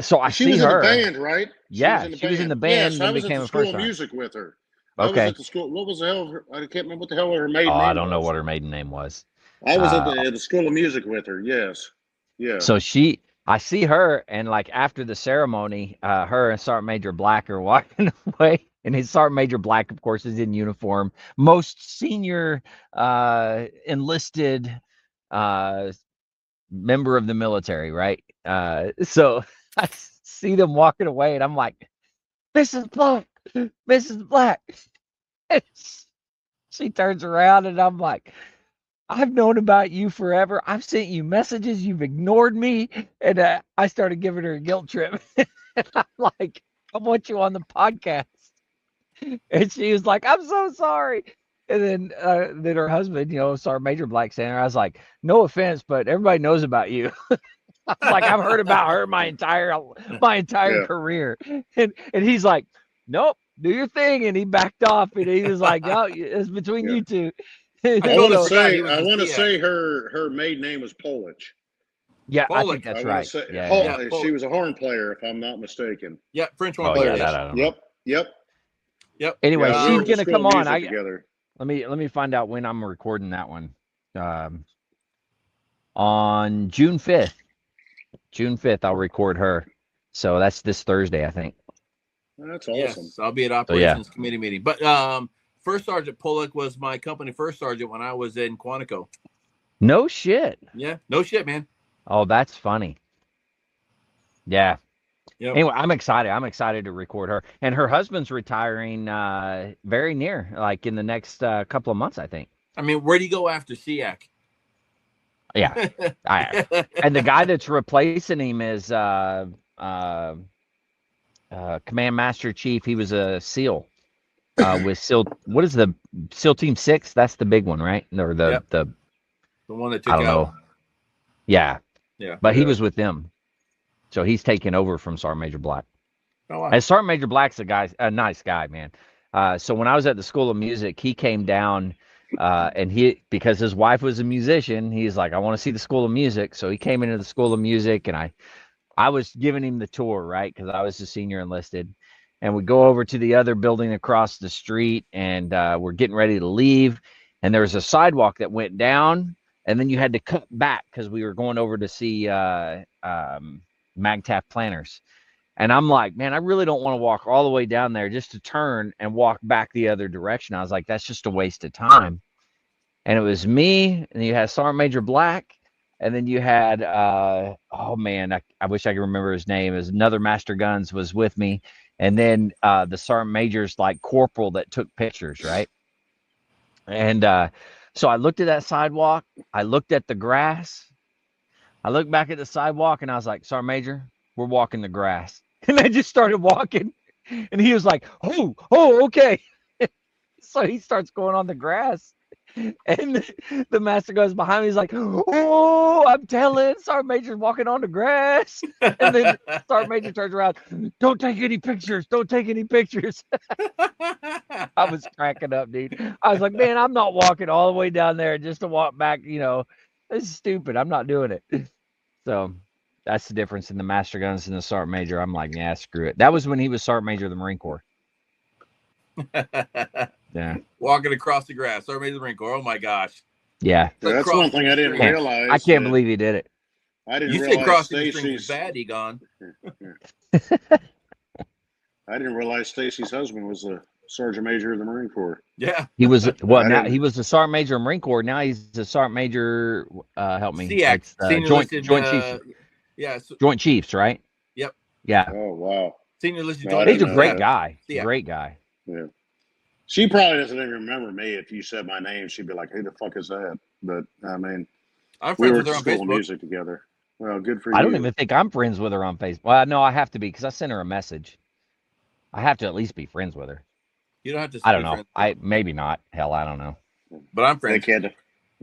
so I She see was in the her. band, right? She was Yeah, in the she was in band. the Yes, band, I then was at became the a School first of sergeant. Music with her. I was Okay. at the school. What was the hell? I can't remember what the hell her maiden Oh, I name don't know was. what her maiden name was. I was at Uh, the School of Music with her. Yes. Yeah. so I see her, and like after the ceremony, her and Sergeant Major Black are walking away, and his Sergeant Major Black, of course, is in uniform, most senior enlisted member of the military, right? So I see them walking away, and I'm like, Mrs. Black, Mrs. Black. And she turns around, and I'm like, I've known about you forever. I've sent you messages. You've ignored me. And I started giving her a guilt trip. And I'm like, I want you on the podcast. And she was like, I'm so sorry. And then her husband, Sergeant Major Black Center, I was like, no offense, but everybody knows about you. I'm like, I've heard about her my entire Yeah. career. And he's like, nope, do your thing. And he backed off, and he was like, oh, it's between Yeah. you two. I I totally want to forgot he say. was I a want to SEAC. say her maiden name was Polish. Yeah, I think Polish. that's I want right. to say Yeah. she was a horn player, if I'm not mistaken. Yeah, French Oh horn yeah, player. that Yes. I don't know. Yep. Anyway, Yeah, we she's were at the gonna School come of on. Music together. Let me find out when I'm recording that one. On June 5th. June 5th, I'll record her. So that's this Thursday, I think. That's awesome. Yes, I'll be at operations committee meeting. But First Sergeant Pollock was my company first sergeant when I was in Quantico. No shit. Yeah, no shit, man. Oh, that's funny. Yeah. Yep. Anyway, I'm excited. I'm excited to record her. And her husband's retiring very near, like in the next couple of months, I think. I mean, where do you go after SEAC? Yeah. And the guy that's replacing him is Command Master Chief. He was a SEAL with SEAL. What is the SEAL Team 6? That's the big one, right? Or the one that took I don't know. Yeah. Yeah. But he was with them. So he's taking over from Sergeant Major Black. Oh, wow. And Sergeant Major Black's a nice guy, man. So when I was at the School of Music, he came down and because his wife was a musician, he's like, I want to see the School of Music. So he came into the School of Music, and I was giving him the tour, right? Because I was a senior enlisted. And we go over to the other building across the street, and we're getting ready to leave. And there was a sidewalk that went down, and then you had to cut back because we were going over to see MagTaf planners. And I'm like, man, I really don't want to walk all the way down there just to turn and walk back the other direction. I was like, that's just a waste of time. And it was me, and you had Sergeant Major Black, and then you had, oh man, I wish I could remember his name. It was another Master Guns was with me. And then the Sergeant Major's like corporal that took pictures, right? And so I looked at that sidewalk. I looked at the grass. I looked back at the sidewalk and I was like, Sergeant Major, we're walking the grass. And I just started walking. And he was like, oh, okay. So he starts going on the grass. And the master goes behind me. He's like, oh, I'm telling. Sergeant Major's walking on the grass. And then Sergeant Major turns around. Don't take any pictures. Don't take any pictures. I was cracking up, dude. I was like, man, I'm not walking all the way down there just to walk back. This is stupid. I'm not doing it. So that's the difference in the Master Guns and the Sergeant Major. I'm like, yeah, screw it. That was when he was Sergeant Major of the Marine Corps. Yeah. Walking across the grass. Sergeant Major of the Marine Corps. Oh my gosh. Yeah. That's one thing I didn't realize. I can't believe he did it. I didn't You realize said crossing the streams Stacy's is bad, Egon. I didn't realize Stacy's husband was a Sergeant Major of the Marine Corps. Yeah. He was now he was the Sergeant Major of Marine Corps. Now he's the Sergeant Major. Help me. SEAC, Joint Chiefs. Yeah. Joint Chiefs, right? Yep. Yeah. Oh wow. Senior listed No, I joint. He's a didn't know great that. guy. Yeah. Great guy. Yeah. She probably doesn't even remember me. If you said my name, she'd be like, "Who the fuck is that?" But I mean, I'm we friends were with her at on school of Facebook. music together. Well, good for you. I don't even think I'm friends with her on Facebook. Well, no, I have to be because I sent her a message. I have to at least be friends with her. You don't have to. I don't be know. friends with her. Maybe not. Hell, I don't know. But I'm friends.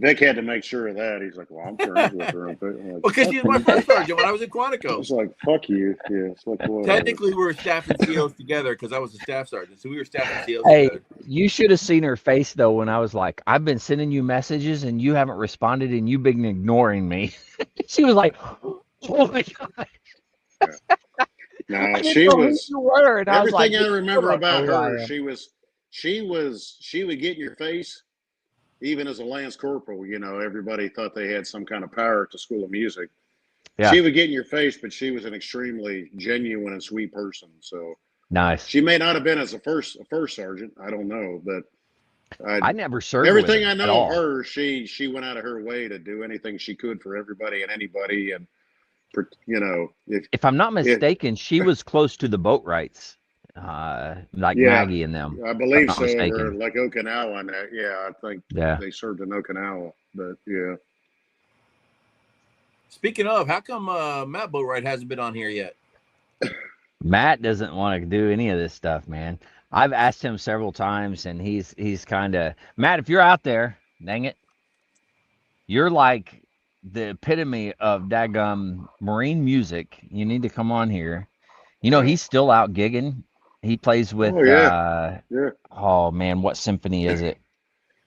Vic had to make sure of that. He's like, "Well, I'm friends with her." Like, Because she's my first sergeant when I was in Quantico. It's like, "Fuck you." Yeah, it's like, whatever. Technically, we were staff and COs together because I was a staff sergeant. So we were staff and COs Hey, together. you should have seen her face though when I was like, I've been sending you messages and you haven't responded and you've been ignoring me. She was like, oh my God. No, I didn't she know who was. you were. And I was Everything like, I remember "You don't about know who I her, am." she would get in your face. Even as a Lance Corporal, everybody thought they had some kind of power at the School of Music. Yeah. She would get in your face, but she was an extremely genuine and sweet person. So Nice. she may not have been as a first sergeant. I don't know, but I never served everything with her I at know all. of her, she went out of her way to do anything she could for everybody and anybody. And If I'm not mistaken, she was close to the boat rights, like Yeah, Maggie and them. I believe not so. Or mistaken. like Okinawa, and that. Yeah, I think they served in Okinawa. But yeah, Speaking of, how come Matt Boatwright hasn't been on here yet? Matt doesn't want to do any of this stuff, man. I've asked him several times, and he's kind of Matt. If you're out there, dang it, you're like the epitome of daggum Marine music. You need to come on here. He's still out gigging. He plays with yeah. oh man, what symphony is it?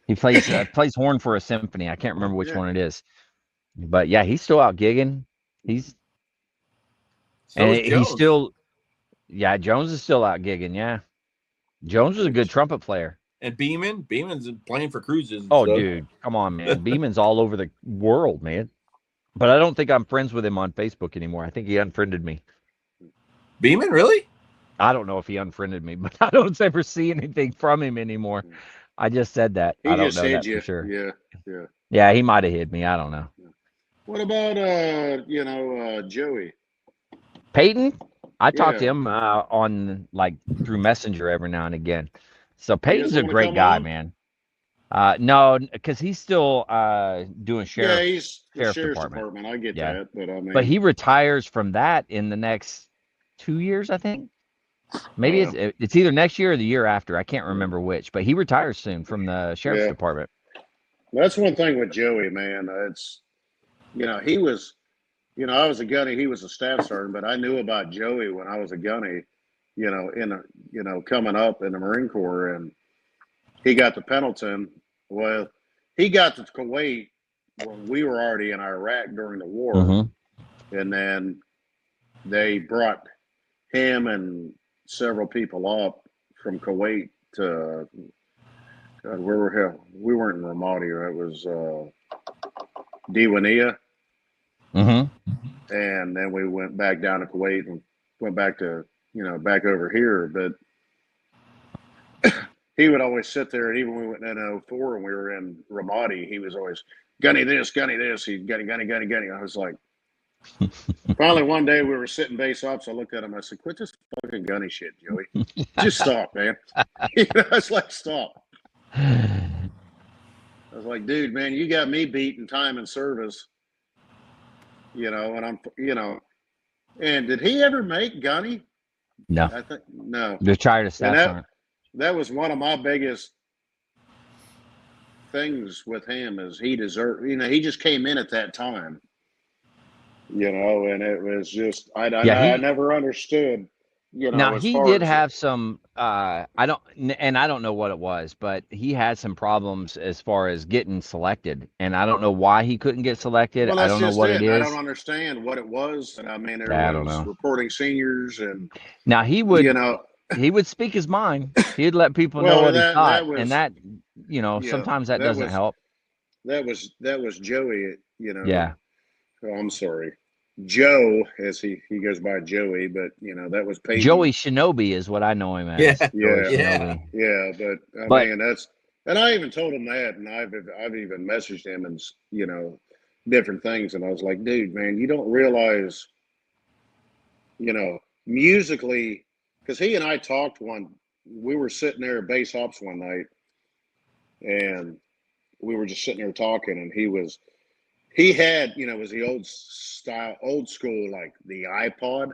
He plays horn for a symphony. I can't remember which one it is. But yeah, he's still out gigging. He's still Jones is still out gigging, yeah. Jones was a good trumpet player. And Beeman's playing for cruises. Oh, dude, come on, man. Beeman's all over the world, man. But I don't think I'm friends with him on Facebook anymore. I think he unfriended me. Beeman, really? I don't know if he unfriended me, but I don't ever see anything from him anymore. I just said that. I don't know that for sure. Yeah. Yeah, he might have hid me. I don't know. What about Joey Peyton? I talk to him on through Messenger every now and again. So Peyton's a great guy, man. No, because he's still doing sheriff. Yeah, he's the sheriff's department. I get that, but he retires from that in the next 2 years, I think. Maybe it's either next year or the year after. I can't remember which, but he retires soon from the sheriff's department. That's one thing with Joey, man. It's he was, I was a gunny. He was a staff sergeant, but I knew about Joey when I was a gunny. Coming up in the Marine Corps, and he got to Pendleton. Well, he got to Kuwait when we were already in Iraq during the war, and then they brought him and several people up from Kuwait to we weren't in Ramadi. It was Diwania. And then we went back down to Kuwait and went back to back over here. But he would always sit there, and even when we went in 04 and we were in Ramadi, he was always gunny this. He'd gunny. I was like, finally one day we were sitting base ops. I looked at him. I said, "Quit this fucking gunny shit, Joey. Just stop, man." It's like, stop. I was like, dude, man, you got me beat in time and service. And and did he ever make Gunny? No, I think no. the Charter And Staff Sergeant. that was one of my biggest things with him is he deserved. He just came in at that time. And it was just I Yeah, never understood. now As he far did as have some I don't know what it was, but he had some problems as far as getting selected, and I don't know why he couldn't get selected. well, I that's don't know just what it. it And I don't is. understand what it was. And I mean, there I don't was know. reporting seniors, and Now you know, he would speak his mind. He'd let people know well, what he that thought, that and was that yeah, sometimes that that doesn't was help. that was Joey. Yeah, Oh, I'm sorry, Joe, as he goes by Joey, but that was Peyton. Joey Shinobi is what I know him Yeah. as. Joey Yeah, Yeah. Shinobi. yeah, but I But mean and I even told him that, and I've even messaged him and different things, and I was like, dude, man, you don't realize, musically, because he and I talked we were sitting there at base ops one night, and we were just sitting there talking, and he had, it was the old school, like the iPod.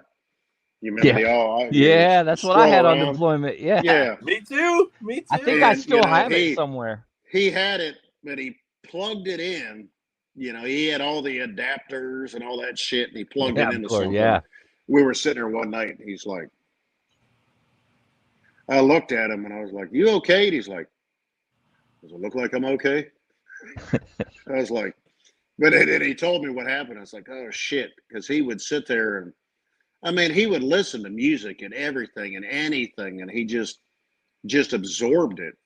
You remember yeah, the all you yeah, that's what I scroll had on around? deployment. Yeah, Yeah, Me too. Me I think too. I and still have it somewhere. he had it, but he plugged it in. He had all the adapters and all that shit, and he plugged Yeah, it of into course. something. Yeah. We were sitting there one night, and he's like, I looked at him, and I was like, "You okay?" And he's like, "Does it look like I'm okay?" I was like, but and he told me what happened. I was like, "Oh shit," because he would sit there and I mean, he would listen to music and everything and anything, and he just absorbed it,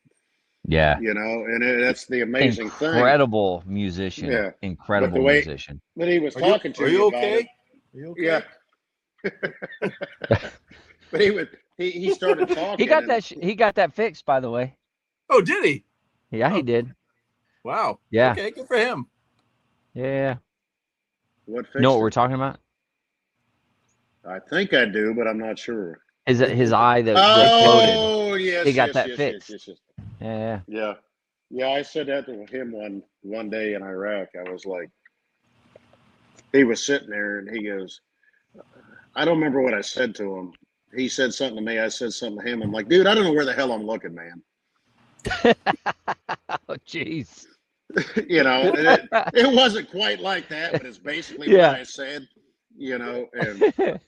Yeah. And that's the amazing thing. Incredible musician. Yeah, but the Incredible way musician. that he was Are you talking to are me you about it, okay? Are you yeah. okay? But he started He talking, got and that fixed, by the way. Oh, did he? Yeah, he Oh, did. wow. Yeah. Okay, good for him. Yeah. what You know what fixed we're it? talking about? I think I do, but I'm not sure. His eye that floated. Oh He yes, got yes, that yes, yes, fixed. yes, yes. Yeah. Yeah, yeah. I said that to him one day in Iraq. I was like, he was sitting there, and he goes, I don't remember what I said to him. He said something to me. I said something to him. I'm like, dude, I don't know where the hell I'm looking, man. Oh, jeez. And it wasn't quite like that, but it's basically what Yeah. I said. And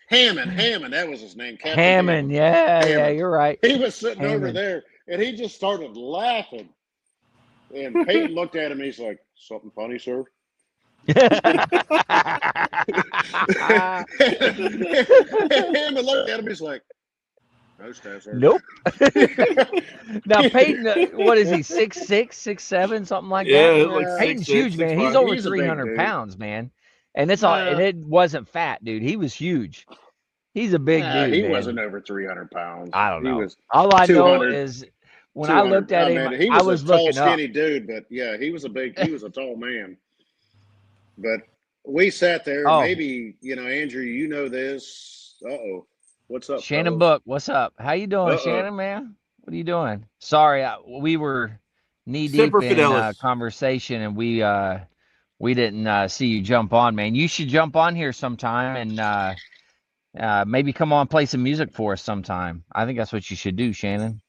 Hammond, that was his name, Captain Hammond. Hammond. Yeah, yeah, Hammond. you're right. He was sitting over Hammond. there, and he just started laughing. And Peyton looked at him. And he's like, "Something funny, sir?" Hammond looked at him. He's like, "No, Staff Sergeant." Nope. Now Peyton, what is he? 6'6", 6'7", something like that. Yeah, like Yeah, six Peyton's six, huge, six man. He's five. over he's a big 300 dude. pounds, man. And and Nah, it wasn't fat, dude. He was huge. He's a big dude, he man. wasn't over 300 pounds. I don't He know. was All I know 200, is when I 200. looked at I him, mean, he I was a was tall, looking up. skinny dude, but yeah, he was a tall man. But we sat there, Oh, maybe, Andrew, this. Uh-oh. What's up, Shannon fellas? Book, what's up? How you doing, Uh-oh. Shannon, man? What are you doing? Sorry, we were knee deep Semper in Fidelis. conversation, and we didn't see you jump on, man. You should jump on here sometime and maybe come on play some music for us sometime. I think that's what you should do, Shannon.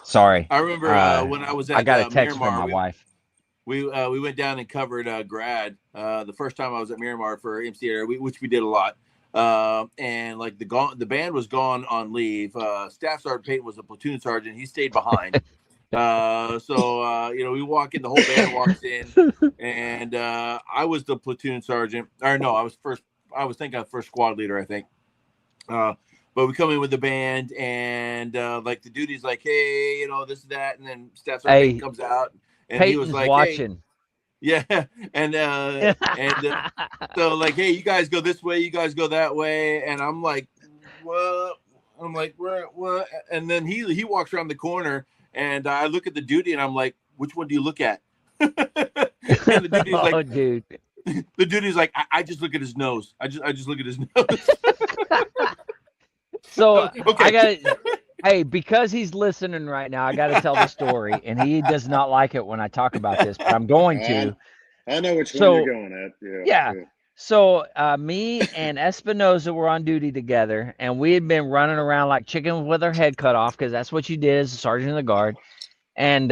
Sorry, I remember when I was I at got a text from Miramar. my wife. We went down and covered grad the first time I was at Miramar for MC Air, which we did a lot. And like the band was gone on leave. Staff Sergeant Peyton was a platoon sergeant. He stayed behind. So we walk in, the whole band walks in, and I was the platoon sergeant. Or no, I was thinking of first squad leader, I think. But we come in with the band, and like the duty's like, hey, this and that, and then Staff Sergeant Peyton comes out, and Peyton's he was like, watching. Hey, yeah, and so like, hey, you guys go this way, you guys go that way, and I'm like, what? I'm like, what? And then he walks around the corner, and I look at the duty, and I'm like, which one do you look at? And the duty's like, oh, dude. The duty's like, I just look at his nose. I just look at his nose. So Okay. I got it. Hey, because he's listening right now, I got to tell the story, and he does not like it when I talk about this, but I'm going to. I know which one you're So going at. Yeah, yeah. yeah. So me and Espinoza were on duty together, and we had been running around like chickens with our head cut off, because that's what you did as a sergeant of the guard. And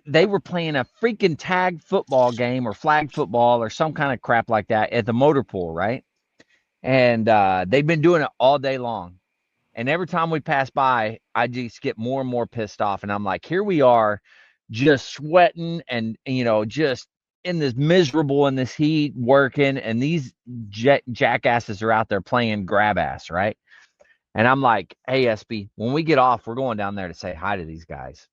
they were playing a freaking tag football game or flag football or some kind of crap like that at the motor pool, right? And they've been doing it all day long. And every time we pass by, I just get more and more pissed off. And I'm like, here we are, just sweating and, just in this miserable in this heat working. And these jackasses are out there playing grab ass, right? And I'm like, hey, SB, when we get off, we're going down there to say hi to these guys.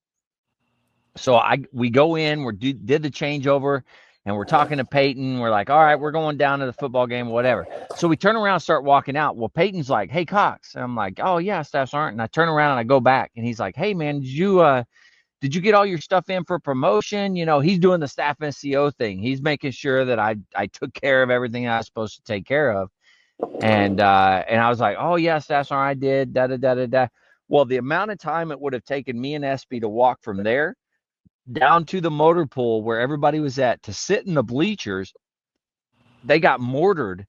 So we go in, did the changeover, and we're talking to Peyton. We're like, all right, we're going down to the football game, whatever. So we turn around and start walking out. Well, Peyton's like, hey, Cox. And I'm like, oh, yeah, Staff Sergeant. And I turn around and I go back, and he's like, hey, man, did you get all your stuff in for promotion? He's doing the staff SCO thing. He's making sure that I took care of everything I was supposed to take care of. And I was like, oh, yeah, Staff Sergeant, I did, da-da-da-da-da. Well, the amount of time it would have taken me and SB to walk from there down to the motor pool where everybody was at to sit in the bleachers, they got mortared,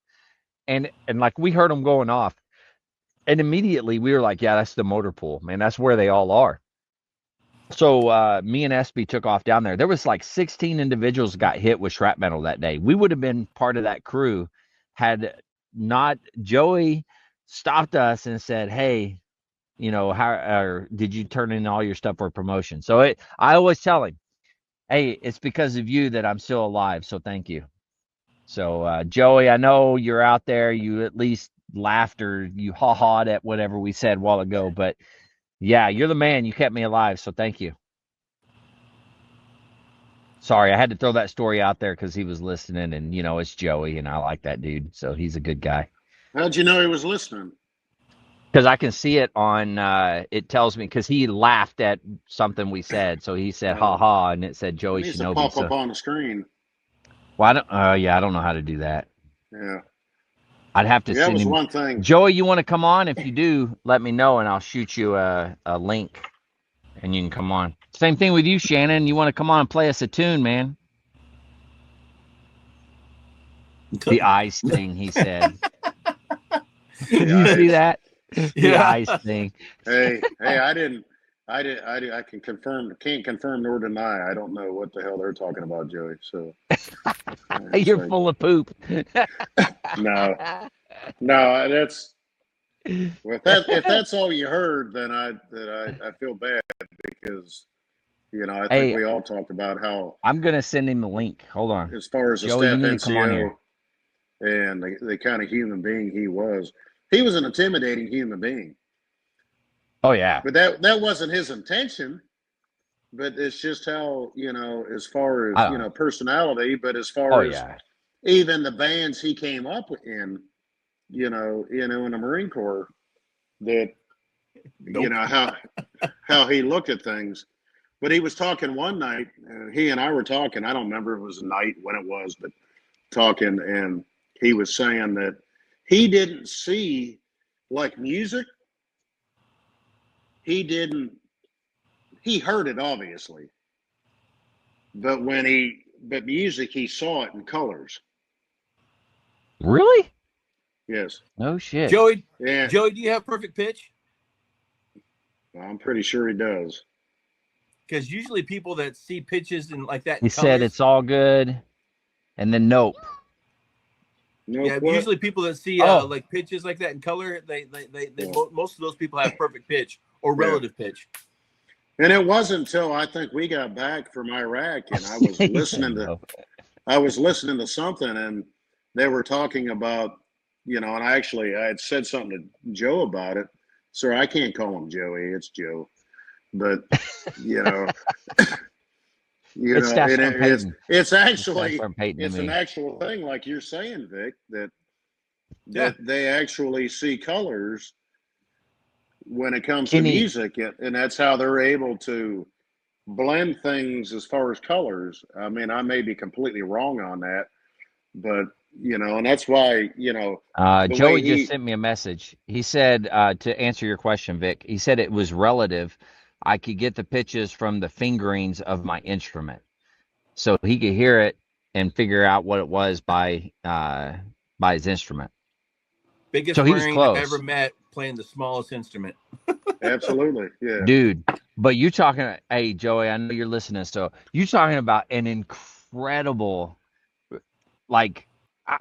and like we heard them going off, and immediately we were like, yeah, that's the motor pool, man, that's where they all are. So me and SB took off down there. There was like 16 individuals got hit with shrapnel that day. We would have been part of that crew had not Joey stopped us and said, hey, how did you turn in all your stuff for promotion? So I always tell him, hey, it's because of you that I'm still alive, so thank you. So, Joey, I know you're out there. You at least laughed or you ha-ha'd at whatever we said a while ago, but yeah, you're the man. You kept me alive, so thank you. Sorry, I had to throw that story out there because he was listening, and, it's Joey, and I like that dude, so he's a good guy. How'd you know he was listening? Because I can see it on, it tells me, because he laughed at something we said, so he said ha-ha, and it said Joey It needs to Shinobi. pop up on the screen. Well, I don't know how to do that. Yeah. I'd have to That send was him. one thing. Joey, you want to come on? If you do, let me know, and I'll shoot you a link, and you can come on. Same thing with you, Shannon. You want to come on and play us a tune, man? The eyes thing, he said. Did you see that? The eyes thing. Hey, I can confirm, can't confirm nor deny. I don't know what the hell they're talking about, Joey. So you're full of poop. No, that's if that's all you heard, then I feel bad because I think we all talked about how I'm gonna send him the link. Hold on. As far as the Joey, staff NCO and the kind of human being he was an intimidating human being. Oh yeah. But that wasn't his intention. But it's just how, as far as, personality, but as far as even the bands he came up in, in the Marine Corps, that, how he looked at things. But he was talking one night, he and I were talking, I don't remember if it was a night when it was, but talking, and he was saying that he didn't see, like, music. He heard it, obviously. But music, he saw it in colors. Really? Yes. No shit. Joey, Joey, do you have perfect pitch? I'm pretty sure he does. Because usually people that see pitches and like that, he said it's all good, and then nope. Yeah, usually people that see like pitches like that in color, they most of those people have perfect pitch or relative pitch. And it wasn't until I think we got back from Iraq, and I was listening to something, and they were talking about, and I had said something to Joe about it. Sir, I can't call him Joey; it's Joe. But it's actually an actual thing, like you're saying, Vic, that they actually see colors when it comes to music, and that's how they're able to blend things as far as colors. I mean, I may be completely wrong on that, but and that's why Joey just sent me a message. He said, to answer your question, Vic, he said it was relative. I could get the pitches from the fingerings of my instrument, so he could hear it and figure out what it was by his instrument. Biggest So he was Marine I close. ever met playing the smallest instrument. Absolutely. Yeah. Dude, but you talking, hey Joey, I know you're listening, so you talking about an incredible, like,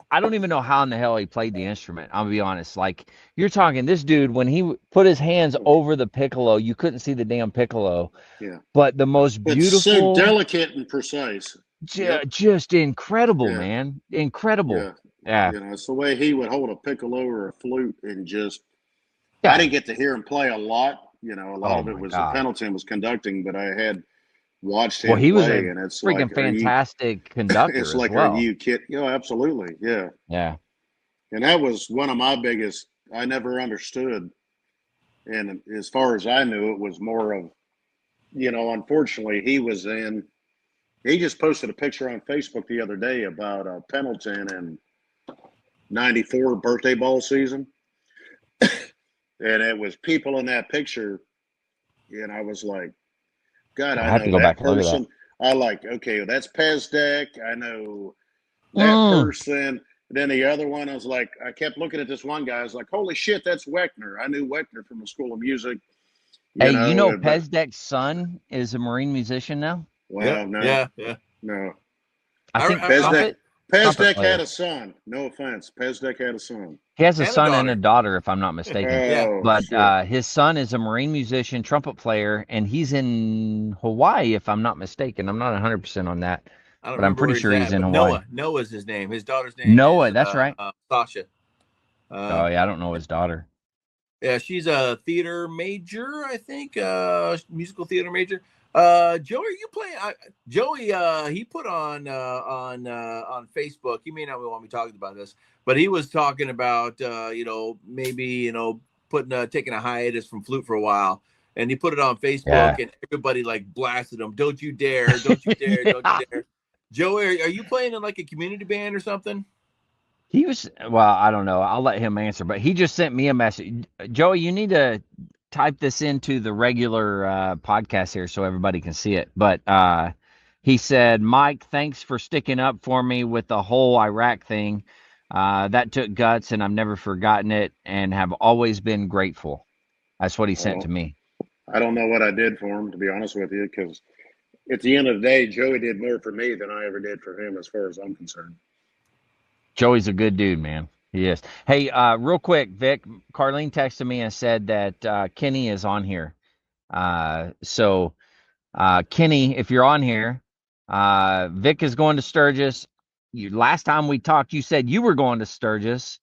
I don't even know how in the hell he played the instrument. I'll be honest. Like, you're talking this dude, when he put his hands over the piccolo, you couldn't see the damn piccolo. Yeah. But the most But so beautiful, delicate and precise. Yep. just incredible, Yeah. man. Incredible. Yeah. Yeah. You know, it's the way he would hold a piccolo or a flute and just. Yeah. I didn't get to hear him play a lot. You know, a lot Oh of it my was God. Pendleton was conducting, but I had watched Well, him he was play, a and it's freaking like, are you? fantastic conductor It's as like, are well. you kidding? You know, absolutely, yeah. Yeah. And that was one of my biggest. I never understood, and as far as I knew, it was more of, you know, unfortunately, he was in. He just posted a picture on Facebook the other day about Pendleton and '94 birthday ball season, and it was people in that picture, and I was like, God, I I have to know go back that and look at that. person. I like, okay, that's Pezdek. I know that Mm. person. Then the other one, I was like, I kept looking at this one guy. I was like, holy shit, that's Weckner. I knew Weckner from the School of Music, Hey, you you know know, but Pezdek's son is a Marine musician now? Yep. wow, no, Yeah. no. I think Pezdek, trumpet Pezdek had player. a son. No offense. Pezdek had a son. He has a And a son and a daughter. daughter, if I'm not mistaken. Yeah. Oh, But shit. his son is a Marine musician, trumpet player, and he's in Hawaii, if I'm not mistaken. I'm not 100% on that, I don't but I'm remember pretty where he's sure he's at, in but Hawaii. Noah's his name. His daughter's name Noah, is that's right. Sasha. Oh, yeah, I don't know his daughter. Yeah, she's a theater major, I think, musical theater major. Joey, are you playing? Joey, he put on Facebook. He may not want me talking about this, but he was talking about maybe putting taking a hiatus from flute for a while, and he put it on Facebook, Yeah. and everybody like blasted him. Don't you dare! Don't you dare! Don't you dare! Joey, are you playing in like a community band or something? He was, well, I don't know. I'll let him answer, but he just sent me a message. Joey, you need to type this into the regular podcast here so everybody can see it. But he said, Mike, thanks for sticking up for me with the whole Iraq thing. That took guts, and I've never forgotten it and have always been grateful. That's what he sent to Well, me. I don't know what I did for him, to be honest with you, because at the end of the day, Joey did more for me than I ever did for him, as far as I'm concerned. Joey's a good dude, man. He is. Hey, real quick, Vic, Carlene texted me and said that Kenny is on here. So Kenny, if you're on here, Vic is going to Sturgis. Last time we talked, you said you were going to Sturgis,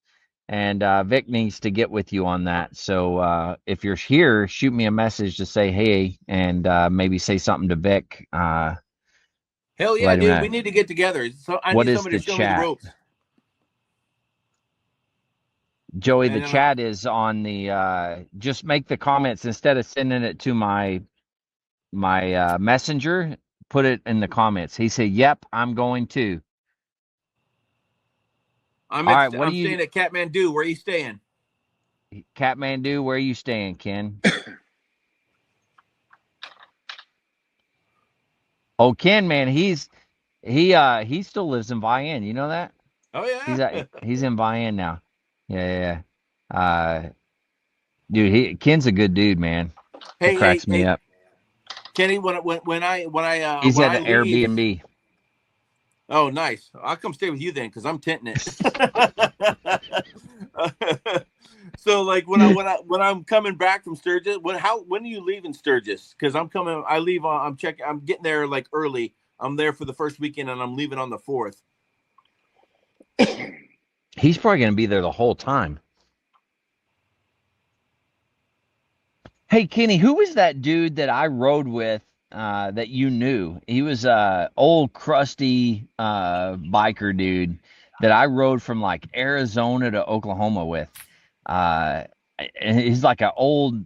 and Vic needs to get with you on that. So if you're here, shoot me a message to say hey, and maybe say something to Vic. Hell yeah, Let him dude! know. We need to get together. So I What need is somebody the to show me the chat? ropes. Joey, the And chat is on the. Just make the comments instead of sending it to my messenger. Put it in the comments. He said, "Yep, I'm going to." I'm All right, what do I'm you, staying at Kathmandu. Where are you staying? Kathmandu? Where are you staying, Ken? Oh, Ken, man, he still lives in Vian. You know that? Oh yeah. He's in Vian now. Yeah. Dude, Ken's a good dude, man. He cracks me Hey, up. Kenny. When I He's when at I an leave. Airbnb. Oh, nice. I'll come stay with you then, because I'm tenting it. So, like when I'm coming back from Sturgis, when are you leaving Sturgis? Because I'm coming. I leave on. I'm getting there like early. I'm there for the first weekend, and I'm leaving on the 4th. He's probably going to be there the whole time. Hey, Kenny, who was that dude that I rode with that you knew? He was a old crusty biker dude that I rode from like Arizona to Oklahoma with. Uh, and he's like an old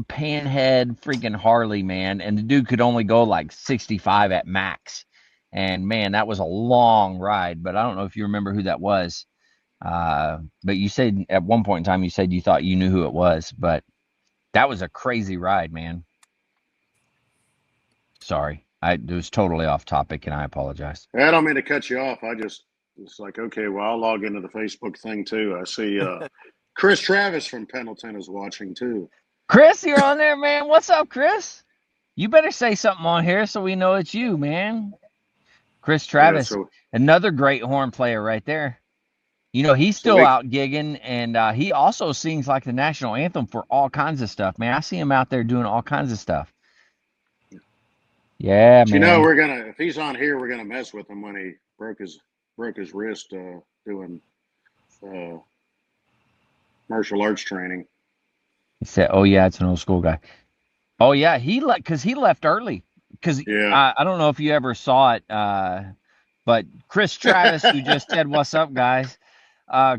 panhead freaking Harley, man, and the dude could only go like 65 at max. And man, that was a long ride, but I don't know if you remember who that was. But you said at one point in time you said you thought you knew who it was, but that was a crazy ride, man. Sorry. It was totally off topic, and I apologize. I don't mean to cut you off. It's like, okay, well, I'll log into the Facebook thing too. I see Chris Travis from Pendleton is watching too. Chris, you're on there, man. What's up, Chris? You better say something on here so we know it's you, man. Chris Travis, so another great horn player right there. He's still out gigging, and he also sings like the national anthem for all kinds of stuff, man. I see him out there doing all kinds of stuff. Yeah, man. we're gonna, if he's on here, we're gonna mess with him when he broke his wrist doing martial arts training. He said, "Oh yeah, it's an old school guy." Oh yeah, he left early because I don't know if you ever saw it, but Chris Travis, who just said, "What's up, guys?"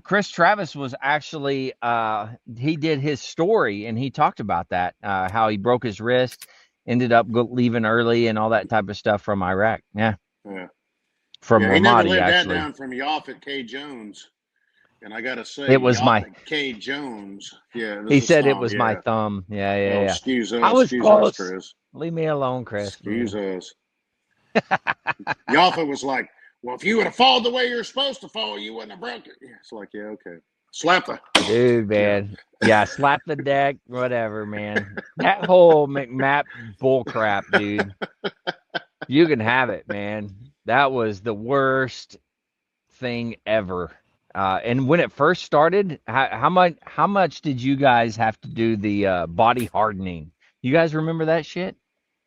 Chris Travis was actually he did his story and he talked about that, how he broke his wrist, ended up leaving early and all that type of stuff from Iraq. Yeah. From he Ramadi, never lived actually. that down from Yaphet K. Jones. And I gotta say, it was my K. Jones. Yeah, he said it was my thumb. Yeah. Excuse us. I was close. Us, Chris. Leave me alone, Chris. Excuse us. Yaphet was like, well, if you would have fallen the way you're supposed to fall, you wouldn't have broke it. Yeah, it's like, yeah, okay. Slap the dude, man. Yeah, slap the deck, whatever, man. That whole McMap bullcrap, dude. You can have it, man. That was the worst thing ever. And when it first started, how much did you guys have to do the body hardening? You guys remember that shit?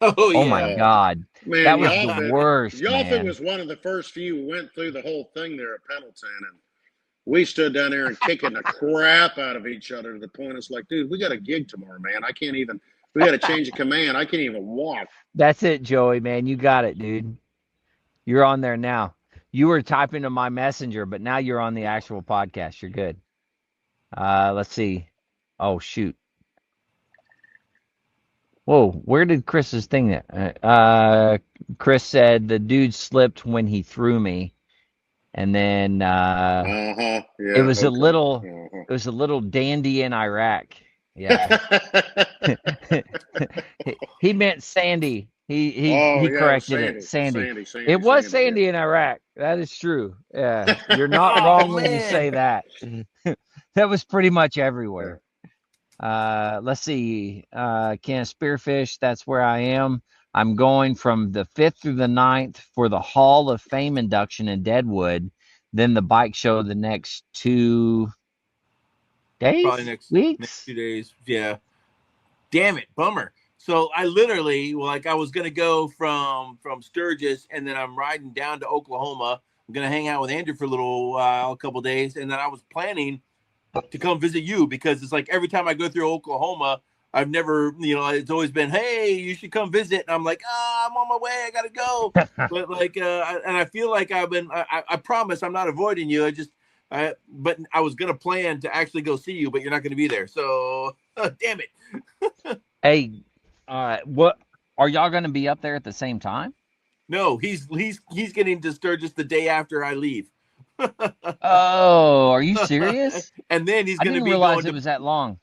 Oh yeah. Oh my God. Man, that was the worst. Yaphet was one of the first few who went through the whole thing there at Pendleton, and we stood down there and kicking the crap out of each other to the point it's like, dude, we got a gig tomorrow, man. I can't even. We got to change a command. I can't even walk. That's it, Joey, man. You got it, dude. You're on there now. You were typing to my messenger, but now you're on the actual podcast. You're good. Let's see. Oh, shoot. Whoa, where did Chris's thing? Chris said the dude slipped when he threw me, and then it was a little dandy in Iraq. Yeah, he meant Sandy. He corrected Sandy. it. Sandy. It was Sandy in Iraq. That is true. Yeah, you're not wrong when you say that. That was pretty much everywhere. Let's see. Can Spearfish, that's where I am. I'm going from the 5th through the 9th for the Hall of Fame induction in Deadwood. Then the bike show the next 2 days? Probably weeks? Next 2 days. Yeah. Damn it. Bummer. So I literally, I was going to go from Sturgis, and then I'm riding down to Oklahoma. I'm going to hang out with Andrew for a little while, a couple days. And then I was planning to come visit you because it's like every time I go through Oklahoma, I've never, it's always been, hey, you should come visit. And I'm like, I'm on my way. I got to go. But and I feel like I promise I'm not avoiding you. But I was going to plan to actually go see you, but you're not going to be there. So damn it. Hey, what are y'all going to be up there at the same time? No, he's getting to Sturgis the day after I leave. Oh, are you serious? And then he's going to be realize it was that long.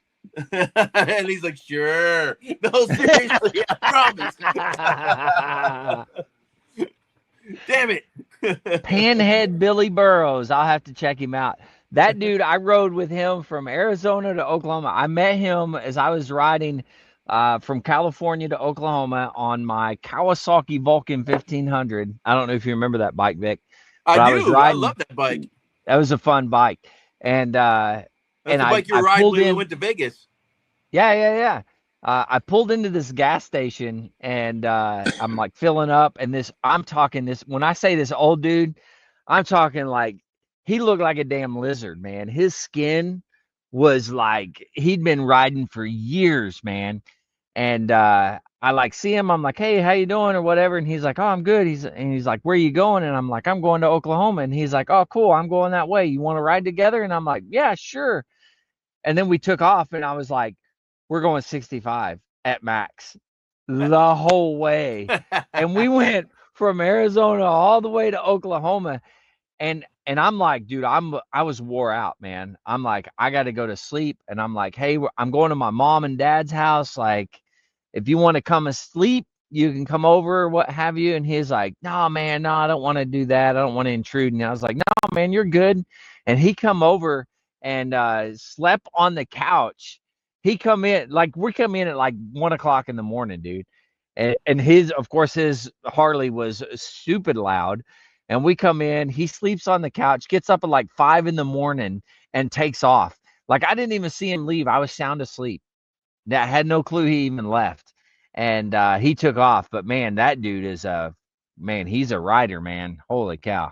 And he's like, sure. No, seriously, I promise. Damn it. Panhead Billy Burrows. I'll have to check him out. That dude, I rode with him from Arizona to Oklahoma. I met him as I was riding from California to Oklahoma on my Kawasaki Vulcan 1500. I don't know if you remember that bike, Vic. I do. I love that bike. That was a fun bike. And that's the bike you ride when we went to Vegas. Yeah. I pulled into this gas station and I'm like filling up, and when I say this old dude, I'm talking like he looked like a damn lizard, man. His skin was like he'd been riding for years, man. And I see him. I'm like, hey, how you doing or whatever? And he's like, oh, I'm good. He's like, where are you going? And I'm like, I'm going to Oklahoma. And he's like, oh, cool. I'm going that way. You want to ride together? And I'm like, yeah, sure. And then we took off, and I was like, we're going 65 at max the whole way. And we went from Arizona all the way to Oklahoma. And I'm like, dude, I was wore out, man. I'm like, I got to go to sleep. And I'm like, hey, I'm going to my mom and dad's house. Like, if you want to come and sleep, You can come over, what have you. And he's like, no, man, no, I don't want to do that. I don't want to intrude. And I was like, no, man, you're good. And he come over and slept on the couch. He come in, like, we come in at like 1 o'clock in the morning, dude. And his, of course, his Harley was stupid loud. And we come in, he sleeps on the couch, gets up at like 5 in the morning and takes off. Like, I didn't even see him leave. I was sound asleep. I had no clue he even left. And he took off. But man, that dude is man, he's a rider, man. Holy cow.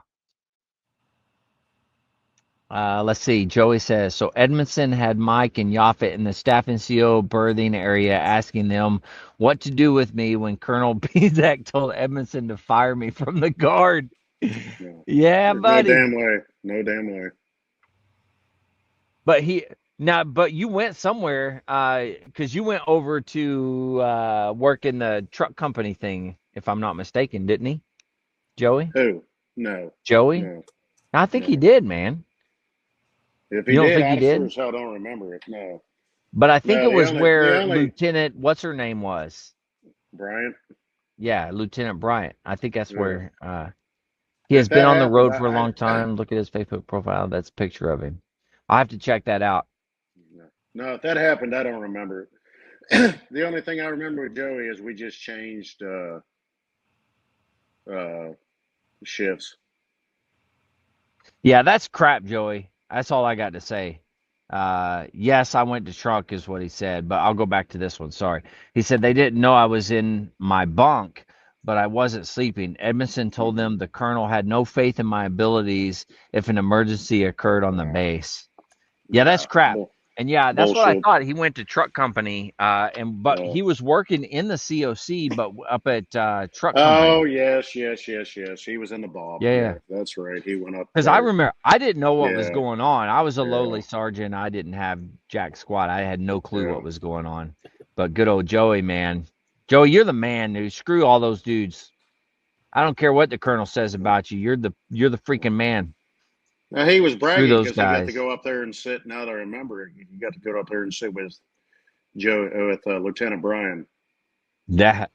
Let's see. Joey says, so Edmondson had Mike and Yaphet in the staff NCO berthing area asking them what to do with me when Colonel Bezak told Edmondson to fire me from the guard. Yeah, buddy. No damn way. No damn way. But you went somewhere because you went over to work in the truck company thing, if I'm not mistaken, didn't he? Joey? Who? No. Joey? No. I think No. he did, man. If he You don't did, think he I did? sure as hell don't remember it. No. But I think No, it was the where only Lieutenant, what's her name was? Bryant. Yeah, Lieutenant Bryant. I think that's Yeah. where he has If been that on the happened, road for a long time. Look at his Facebook profile. That's a picture of him. I'll have to check that out. No, if that happened, I don't remember it. The only thing I remember with Joey is we just changed shifts. Yeah, that's crap, Joey. That's all I got to say. Yes, I went to trunk is what he said, but I'll go back to this one. Sorry. He said they didn't know I was in my bunk, but I wasn't sleeping. Edmondson told them the colonel had no faith in my abilities if an emergency occurred on the base. Yeah, that's crap. And yeah, that's what I thought. He went to truck company, but he was working in the COC, but up at truck company. Oh yes. He was in the Bob. Yeah. That's right. He went up because I remember I didn't know what was Yeah. going on. I was a Yeah. lowly sergeant. I didn't have jack squat. I had no clue Yeah. what was going on. But good old Joey, man. Joey, you're the man, dude. Screw all those dudes. I don't care what the colonel says about you. You're the freaking man. Now, he was bragging those because he got to guys. go up there and sit. Now that I remember it, you got to go up there and sit with Lieutenant Brian. Yeah,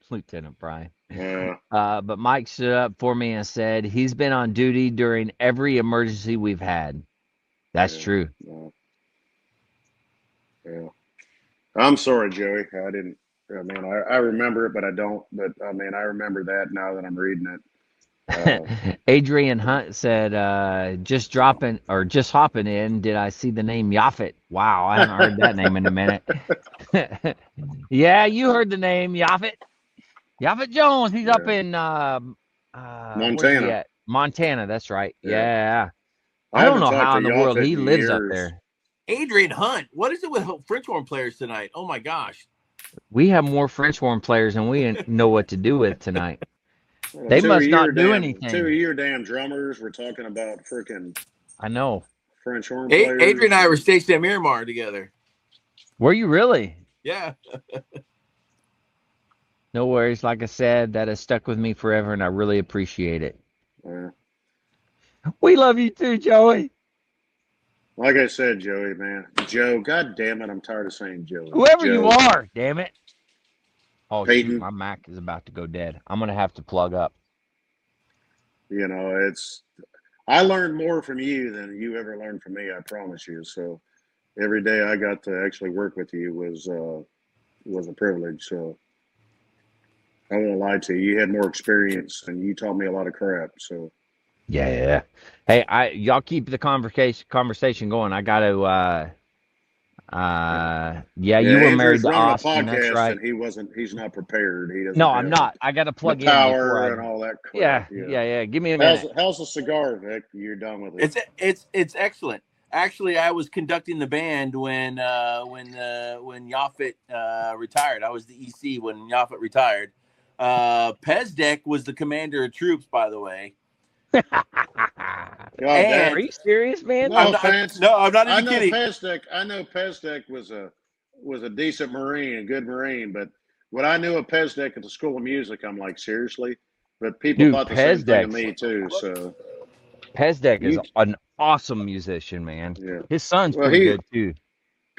Lieutenant Brian. Yeah. But Mike stood up for me and said he's been on duty during every emergency we've had. That's true. Yeah. I'm sorry, Joey. I remember it, but I don't. But I remember that now that I'm reading it. Adrian Hunt said, just hopping in. Did I see the name Yaphet? Wow, I haven't heard that name in a minute. Yeah, you heard the name Yaphet. Yaphet Jones. He's up in Montana. Montana, that's right. Yeah. Yeah. I don't know how in the world he lives up there. Adrian Hunt. What is it with French horn players tonight? Oh my gosh. We have more French horn players than we know what to do with tonight. They must not do anything. 2 of your damn drummers. We're talking about freaking. I know. French horn players. Adrian and I were stationed at Miramar together. Were you really? Yeah. No worries. Like I said, that has stuck with me forever, and I really appreciate it. Yeah. We love you too, Joey. Like I said, Joey, man. Joe, God damn it, I'm tired of saying Joey. Whoever Joe. you are, damn it. Oh, Peyton. shoot, my Mac is about to go dead. I'm going to have to plug up. You know, I learned more from you than you ever learned from me, I promise you. So every day I got to actually work with you was a privilege. So I won't lie to you. You had more experience and you taught me a lot of crap. So yeah. Hey, y'all keep the conversation going. I got to you were married to Austin, that's right. And he's not prepared. He doesn't. No, I'm not. I got to plug the in power and all that crap. Yeah. Give me a minute. How's the cigar, Vic? You're done with it. It's excellent. Actually, I was conducting the band when Yaphet retired. I was the EC when Yaphet retired. Pezdek was the commander of troops, by the way. Are you serious, man? No offense. I'm not even kidding. I know Pezdek was a decent Marine, a good Marine, but what I knew of Pezdek at the School of Music, I'm like, seriously? But people thought the same thing of me too. So Pezdek is an awesome musician, man. Yeah. His son's pretty good too.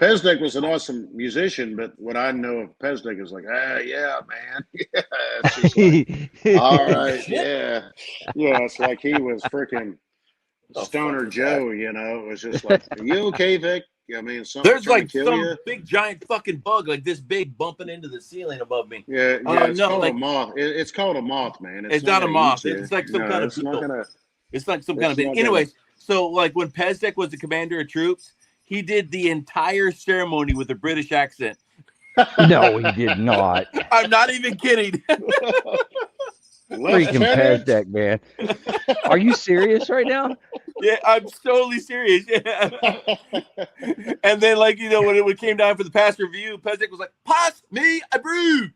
Pesnick was an awesome musician, but what I know of Pesnick is like, yeah, man, yeah. It's just like, all right, yeah, it's like he was freaking Stoner Joe. It was just like, are you okay, Vic? I mean, something There's trying to like kill some you. big giant fucking bug like this big bumping into the ceiling above me. Yeah, it's No, called like a moth. It's called a moth, man. it's not not a gonna eat moth. you. It's like some No, kind of it's not beetle. gonna. It's like some kind It's of beetle. not gonna. Anyways, so like when Pesek was the commander of troops, he did the entire ceremony with a British accent. No, he did not. I'm not even kidding. Freaking Pesnick, man. Are you serious right now? Yeah, I'm totally serious. Yeah. And then, like, when it came down for the pass review, Pesek was like, "Pass me a brew."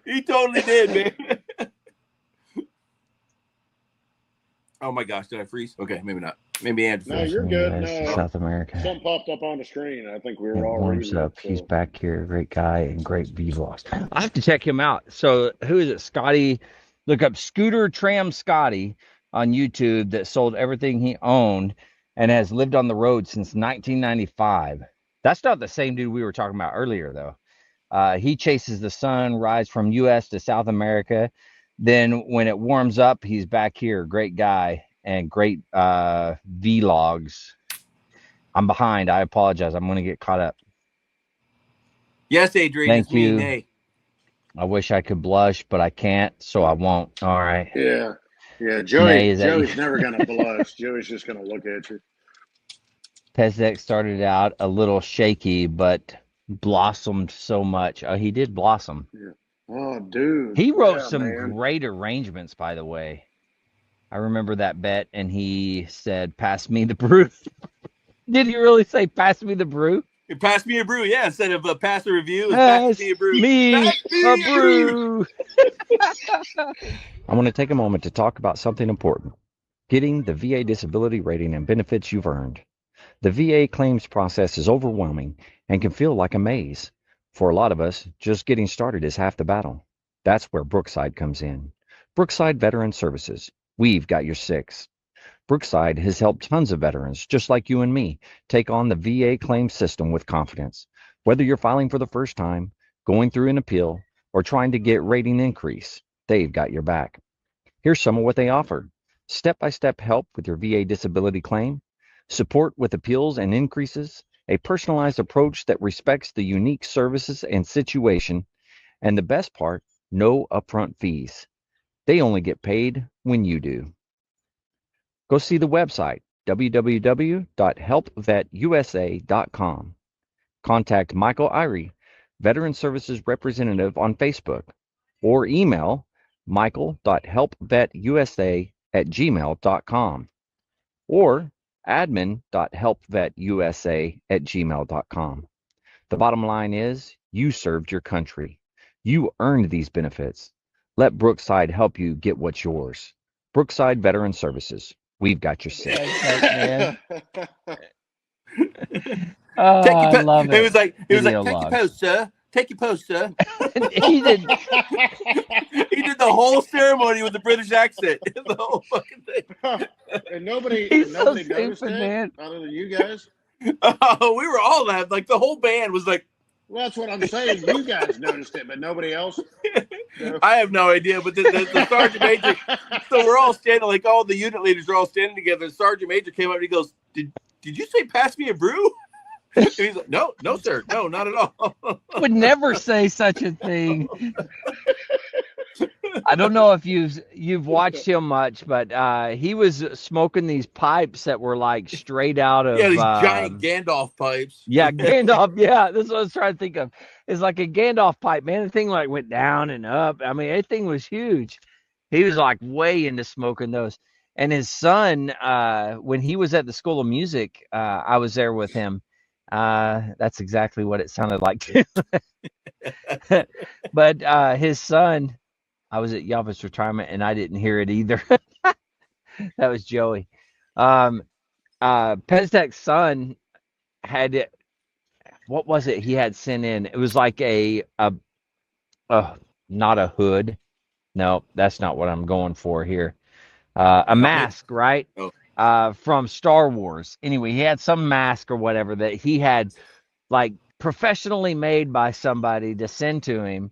He totally did, man. Oh my gosh, did I freeze? Okay, maybe not. Maybe Andrew. No, you're good. No. South America. Something popped up on the screen. I think we were all warms reading up. it, so. He's back here. Great guy and great vlogs. I have to check him out. So who is it? Scotty. Look up Scooter Tram Scotty on YouTube that sold everything he owned and has lived on the road since 1995. That's not the same dude we were talking about earlier, though. He chases the sun, rides from U.S. to South America. Then when it warms up, he's back here. Great guy and great vlogs. I'm behind. I apologize. I'm going to get caught up. Yes, Adrian. Thank you. Hey. I wish I could blush, but I can't, so I won't. All right. Yeah. Joey's never going to blush. Joey's just going to look at you. Pesnick started out a little shaky, but blossomed so much. He did blossom. Yeah. Oh, dude. He wrote some great arrangements, by the way. I remember that bet, and he said, "Pass me the brew." Did he really say, "Pass me the brew"? Pass me a brew, yeah. Instead of pass a review, pass me a brew. Pass me a brew. I want to take a moment to talk about something important. Getting the VA disability rating and benefits you've earned. The VA claims process is overwhelming and can feel like a maze. For a lot of us, just getting started is half the battle. That's where Brookside comes in. Brookside Veteran Services. We've got your six. Brookside has helped tons of veterans, just like you and me, take on the VA claim system with confidence. Whether you're filing for the first time, going through an appeal, or trying to get rating increase, they've got your back. Here's some of what they offer. Step-by-step help with your VA disability claim, support with appeals and increases, a personalized approach that respects the unique services and situation, and the best part, no upfront fees. They only get paid when you do. Go see the website, www.helpvetusa.com. Contact Michael Irie, Veteran Services Representative on Facebook, or email michael.helpvetusa@gmail.com or admin.helpvetusa@gmail.com. The bottom line is, you served your country. You earned these benefits. Let Brookside help you get what's yours. Brookside Veteran Services. We've got your six. man. I love it. It was like, take your post, sir. Take your post, sir. He did. He did the whole ceremony with the British accent. The whole fucking thing. And nobody He's so noticed stupid, it, man. other than you guys. Oh, we were all laughing. Like the whole band was like. Well, that's what I'm saying. You guys noticed it, but nobody else. No. I have no idea, but the sergeant major. So we're all standing, like all the unit leaders are all standing together. The sergeant major came up and he goes, "Did you say pass me a brew?" And he's like, "No, sir, no, not at all." Would never say such a thing. I don't know if you've watched him much, but he was smoking these pipes that were like straight out of these giant Gandalf pipes. Yeah, Gandalf. Yeah, that's what I was trying to think of. It's like a Gandalf pipe, man. The thing like went down and up. I mean, everything was huge. He was like way into smoking those. And his son, when he was at the School of Music, I was there with him. That's exactly what it sounded like too. But his son, I was at Yava's retirement and I didn't hear it either. That was Joey. Pestek's son had it. What was it he had sent in? It was like a not a hood. No, that's not what I'm going for here. A mask, right? Oh. from Star Wars. Anyway, he had some mask or whatever that he had like professionally made by somebody to send to him,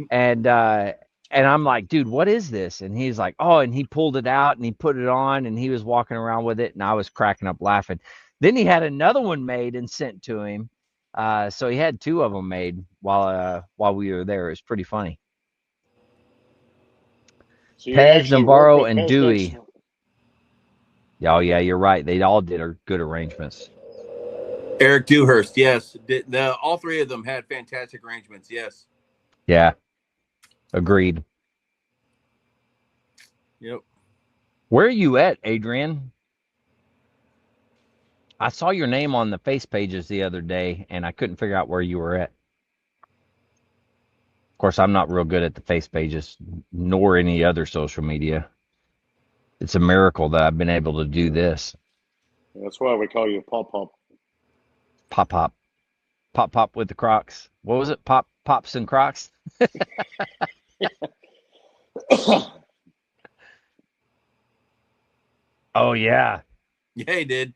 and I'm like, dude, what is this? And he's like, oh, and he pulled it out and he put it on and he was walking around with it, and I was cracking up laughing. Then he had another one made and sent to him. So he had two of them made while we were there. It was pretty funny. So you Pez, actually worked Navarro, with and Pez Dewey. Oh yeah, you're right. They all did good arrangements. Eric Dewhurst, yes. All three of them had fantastic arrangements, yes. Yeah. Agreed. Yep. Where are you at, Adrian? I saw your name on the face pages the other day, and I couldn't figure out where you were at. Of course, I'm not real good at the face pages, nor any other social media. It's a miracle that I've been able to do this. That's why we call you Pop Pop. Pop, pop. Pop, pop with the Crocs. What was it? Pops and Crocs? Oh, yeah. Yeah, he did.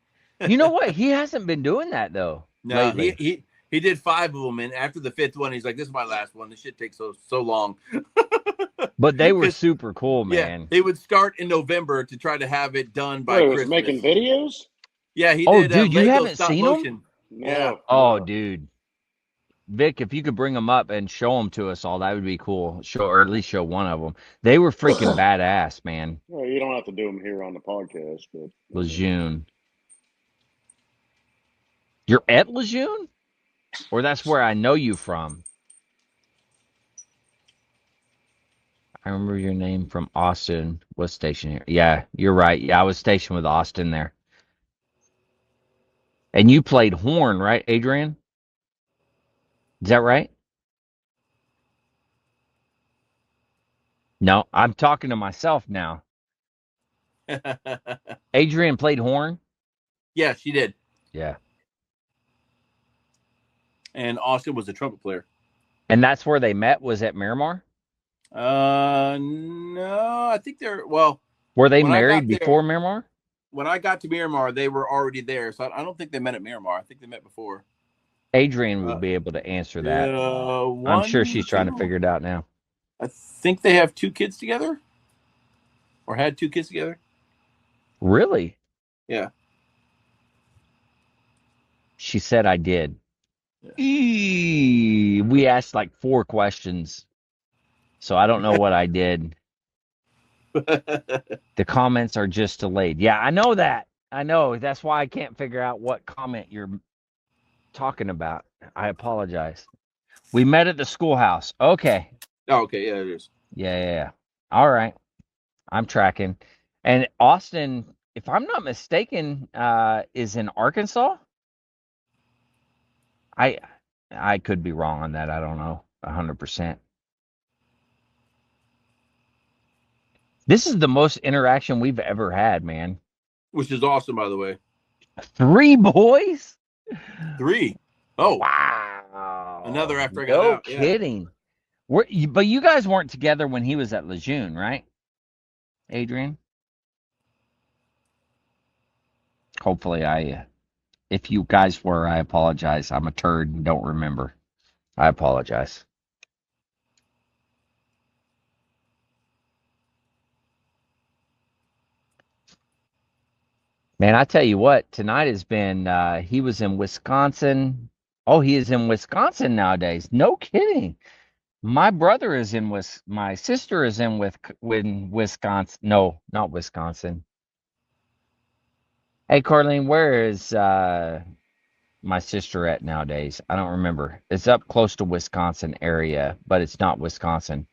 You know what? He hasn't been doing that, though, No, lately. he did 5 of them, and after the 5th one, he's like, "This is my last one. This shit takes so long." But they were super cool, man. Yeah, they would start in November to try to have it done by He was Christmas. making videos? Yeah, he Oh, did. dude, you Lego haven't stop seen motion. them? No. Yeah. Oh, no. dude. Vic, if you could bring them up and show them to us all, that would be cool. Or at least show one of them. They were freaking badass, man. Well, you don't have to do them here on the podcast, but Lejeune. You're at Lejeune? Or that's where I know you from? I remember your name from Austin. What station here? Yeah, you're right. Yeah, I was stationed with Austin there. And you played horn, right, Adrian? Is that right? No, I'm talking to myself now. Adrian played horn? Yeah, she did. Yeah. And Austin was a trumpet player. And that's where they met, was at Miramar? No, I think Were they married before Miramar? When I got to Miramar, they were already there. So I don't think they met at Miramar. I think they met before. Adrian would be able to answer that. I'm sure she's trying to figure it out now. I think they have 2 kids together. Or had 2 kids together. Really? Yeah. She said I did. Yeah. We asked like 4 questions. So I don't know what I did. The comments are just delayed. Yeah, I know that. I know. That's why I can't figure out what comment you're talking about. I apologize. We met at the schoolhouse. Okay. Oh, okay. Yeah, it is. Yeah. All right. I'm tracking. And Austin, if I'm not mistaken, is in Arkansas. I could be wrong on that. I don't know 100%. This is the most interaction we've ever had, man. Which is awesome, by the way. 3 boys? 3. Oh, wow. Another after I got out. No kidding. Yeah. But you guys weren't together when he was at Lejeune, right? Adrian? Hopefully if you guys were, I apologize. I'm a turd and don't remember. I apologize. Man, I tell you what, tonight has been, he was in Wisconsin. Oh, he is in Wisconsin nowadays. No kidding. My brother is my sister is in Wisconsin. No, not Wisconsin. Hey, Carlene, where is my sister at nowadays? I don't remember. It's up close to Wisconsin area, but it's not Wisconsin.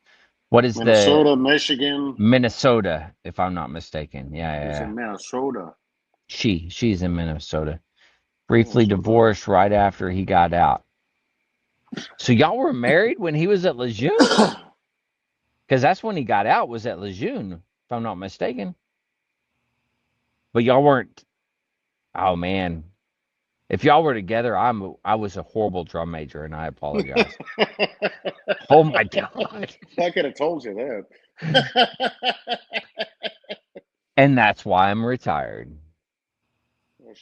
What is Minnesota, Michigan? Minnesota, if I'm not mistaken. Yeah. It's in Minnesota. She's in Minnesota. Briefly divorced right after he got out. So y'all were married when he was at Lejeune? Because that's when he got out, was at Lejeune, if I'm not mistaken. But y'all weren't. Oh man, if y'all were together, I was a horrible drum major, and I apologize. Oh my god! I could have told you that. And that's why I'm retired.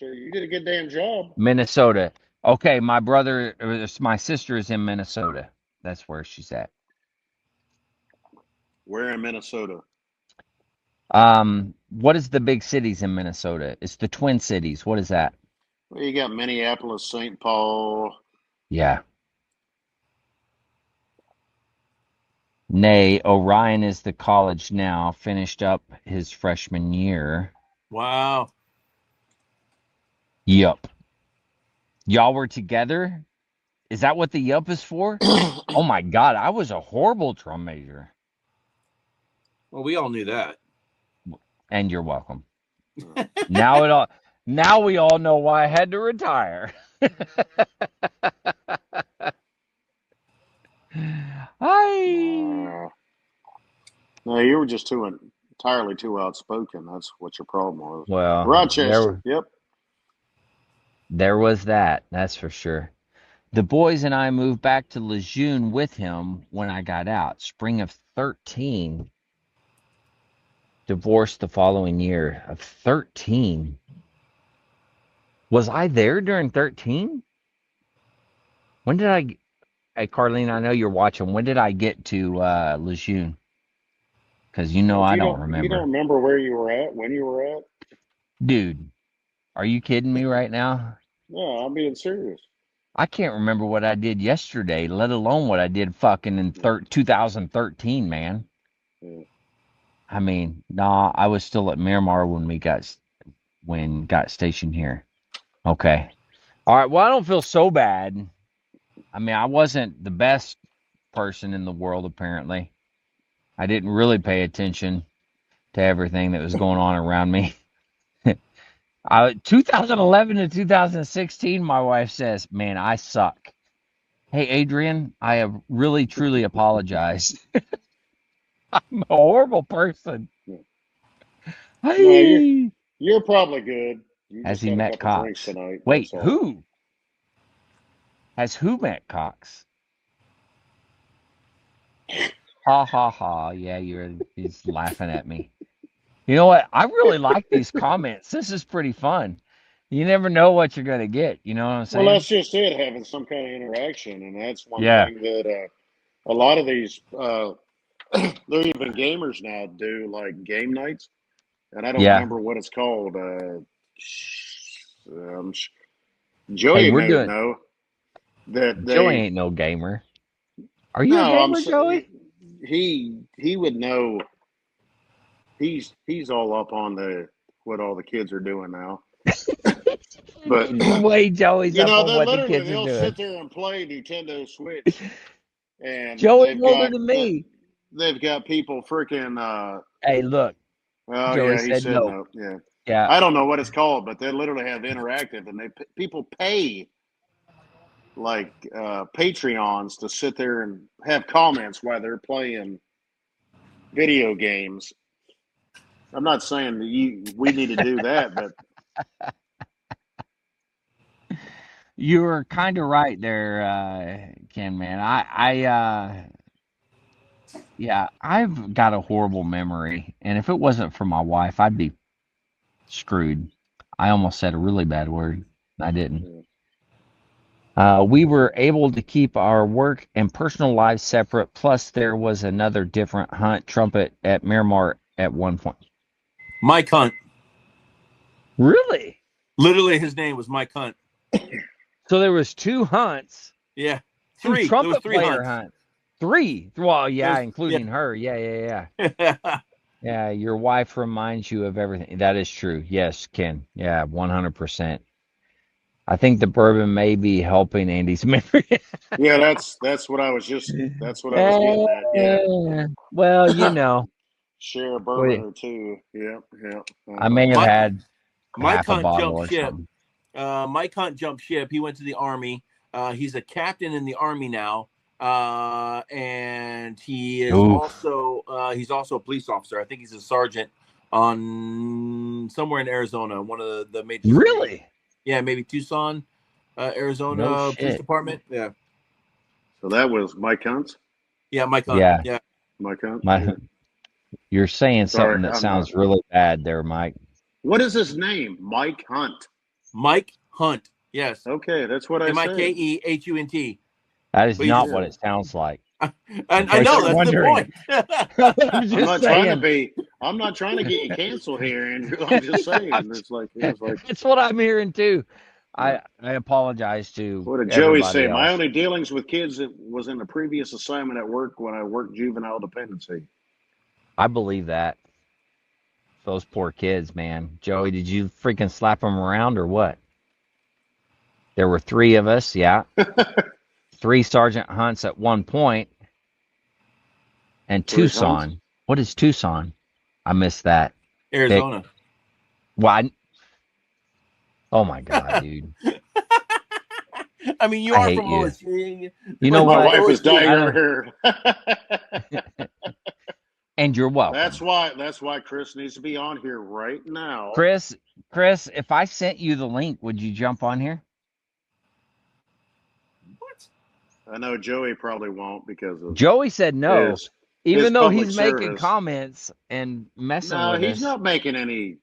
Sure, you did a good damn job. Minnesota. Okay, my sister is in Minnesota. That's where she's at. Where in Minnesota? What is the big cities in Minnesota? It's the Twin Cities. What is that? Well, you got Minneapolis, St. Paul. Yeah. Nay, Orion is the college now, finished up his freshman year. Wow. Yup. Y'all were together? Is that what the yup is for? Oh my God, I was a horrible drum major. Well, we all knew that. And you're welcome. Now we all know why I had to retire. Hi. No, you were just entirely too outspoken. That's what your problem was. Well, Rochester. Yep. there was that. That's for sure. The boys and I moved back to Lejeune with him when I got out. Spring of 13. Divorced the following year of 13. Was I there during 13? When did I? Hey, Carlene, I know you're watching. When did I get to Lejeune? Because Well, I you don't remember. You don't remember where you were at, when you were at? Dude, are you kidding me right now? No, I'm being serious. I can't remember what I did yesterday, let alone what I did fucking in 2013, man. Yeah. I mean, nah, I was still at Miramar when got stationed here. Okay. All right. Well, I don't feel so bad. I mean, I wasn't the best person in the world, apparently. I didn't really pay attention to everything that was going on around me. 2011 to 2016, my wife says, man, I suck. Hey, Adrian, I have really, truly apologized. I'm a horrible person. Yeah. Hey. No, you're probably good. You Has just he had a met couple drinks Cox? tonight. Wait, That's all. who? Has who met Cox? Ha ha ha. Yeah, he's laughing at me. You know what? I really like these comments. This is pretty fun. You never know what you're going to get. You know what I'm Well, saying? that's just it, having some kind of interaction. And that's one Yeah. thing that a lot of these, they're even gamers now do like game nights. And I don't Yeah. remember what it's called. Hey, Joey we're may doing. know that Joey they. ain't no gamer. Are you a No, gamer, Joey? he would know. He's all up on what all the kids are doing now. But The way Joey's you up know, on they what the literally kids are they'll doing. sit there and play Nintendo Switch, and Joey's older than me. they've got people freaking. Hey, look. Oh Joey yeah, he said said no. no. Yeah, Yeah. I don't know what it's called, but they literally have interactive, and people pay like Patreons to sit there and have comments while they're playing video games. I'm not saying that we need to do that, but You were kind of right there, Ken, man. Yeah, I've got a horrible memory, and if it wasn't for my wife, I'd be screwed. I almost said a really bad word. I didn't. We were able to keep our work and personal lives separate. Plus, there was another different hunt trumpet at Miramar at one point. Mike Hunt. Really? Literally, his name was Mike Hunt. So there was two hunts. Yeah, Two three. trumpet There was three player hunts. hunts. Three. Well, yeah, There's, including her. Yeah. yeah. Yeah, your wife reminds you of everything. That is true. Yes, Ken. Yeah, 100%. I think the bourbon may be helping Andy's memory. yeah, that's what I was getting at. Yeah, Well, you know, share a bourbon or two. Yeah. I may have had Mike half a Hunt bottle jumped or ship. something. Mike Hunt jumped ship. He went to the Army. He's a captain in the Army now, and he is also a police officer. I think he's a sergeant on somewhere in Arizona, one of the major. Really? Yeah, maybe Tucson, Arizona No Police shit. Department. Yeah. So that was Mike Hunt. Yeah, Mike Hunt. Yeah. Mike Hunt. You're saying Sorry, something that sounds really bad there, Mike. What is his name? Mike Hunt. Mike Hunt. Yes. Okay, that's what I said. Mikehunt. That is But you not just- what it sounds like. And I case know you're that's wondering. the point. I'm I'm just not trying to saying. be. I'm not trying to get you canceled here, Andrew. I'm just saying. It's like That's what I'm hearing too. Yeah. I apologize to What did Joey everybody say? else. My only dealings with kids was in a previous assignment at work when I worked juvenile dependency. I believe that. Those poor kids, man. Joey, did you freaking slap them around or what? There were 3 of us, yeah. 3 Sergeant Hunts at one point. And Tucson. What is Tucson? I missed that. Arizona. Well, oh my God, dude. I mean, you I are hate from you. OSU. You know My what? wife is dying I over here. And you're welcome. That's why Chris needs to be on here right now. Chris, if I sent you the link, would you jump on here? What? I know Joey probably won't because of Joey said no, his even though public he's making service. comments and messing No, with he's us. not making any.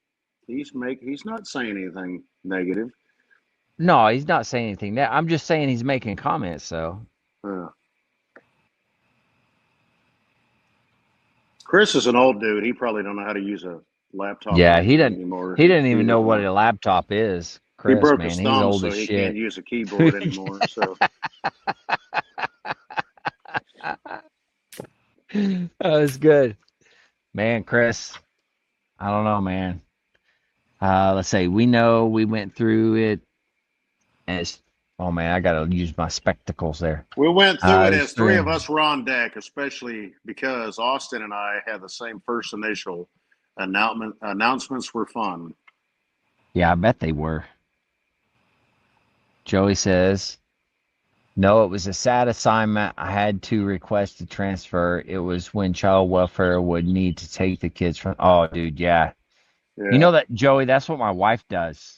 He's not saying anything negative. No, he's not saying anything. I'm just saying he's making comments. So Chris is an old dude. He probably don't know how to use a laptop. yeah, or he anything didn't. anymore. He didn't even Either know from what a laptop is. He Chris, broke man, his he's thumb, old so as he shit. can't use a keyboard anymore. So That was good, man. Chris, I don't know, man. Let's say we know we went through it as. Oh man, I gotta use my spectacles there. we went through it There's as 3 of us were on deck, especially because Austin and I had the same first initial. Announcements were fun. Yeah, I bet they were. Joey says, no, it was a sad assignment. I had to request a transfer. It was when child welfare would need to take the kids from. Oh, dude, yeah. Yeah. You know that, Joey, that's what my wife does.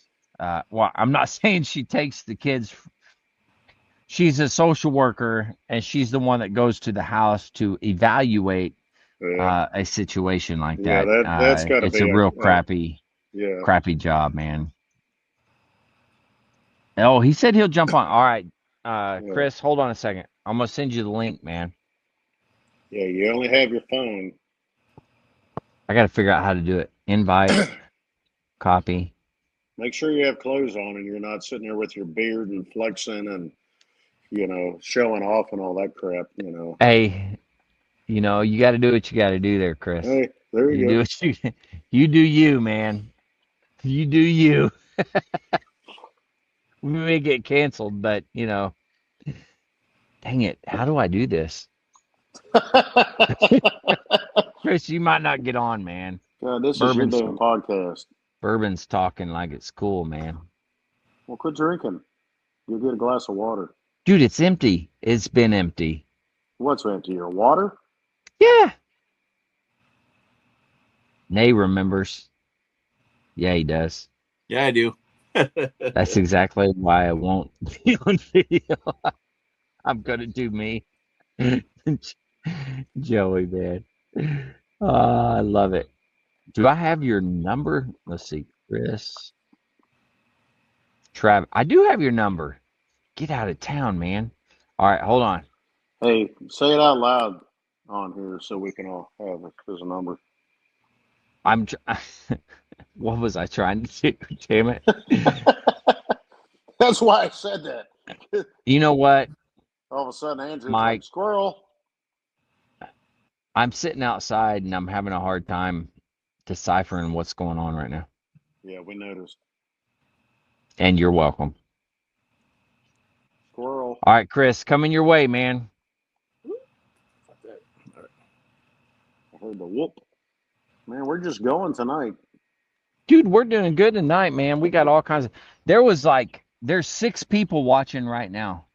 Well, I'm not saying she takes the kids. She's a social worker, and she's the one that goes to the house to evaluate a situation like that. That's got to it's be a real crappy job, man. Oh, he said he'll jump on. All right, Chris, hold on a second. I'm gonna send you the link, man. Yeah, you only have your phone. I got to figure out how to do it. Invite, copy. Make sure you have clothes on and you're not sitting there with your beard and flexing and showing off and all that crap. Hey, you got to do what you got to do there, Chris. Hey, there you go. Do what you do, you man. You do you. We may get canceled, but dang it, how do I do this? Chris, you might not get on, man. God, this is your damn podcast. Bourbon's talking like it's cool, man. Well, quit drinking. You'll get a glass of water. Dude, it's empty. It's been empty. What's empty? Your water? Yeah. Nay remembers. Yeah, he does. Yeah, I do. That's exactly why I won't be on video. I'm gonna do me. Joey, man. I love it. Do I have your number? Let's see, Chris. Trav, I do have your number. Get out of town, man. All right, hold on. Hey, say it out loud on here so we can all have it as a number. What was I trying to do? Damn it. That's why I said that. You know what? All of a sudden, Andrew's Mike, like, squirrel. I'm sitting outside and I'm having a hard time deciphering what's going on right now. Yeah, we noticed. And you're welcome. Squirrel. All right, Chris, coming your way, man. I heard the whoop. Man, we're just going tonight. Dude, we're doing good tonight, man. We got all kinds of. There's 6 people watching right now.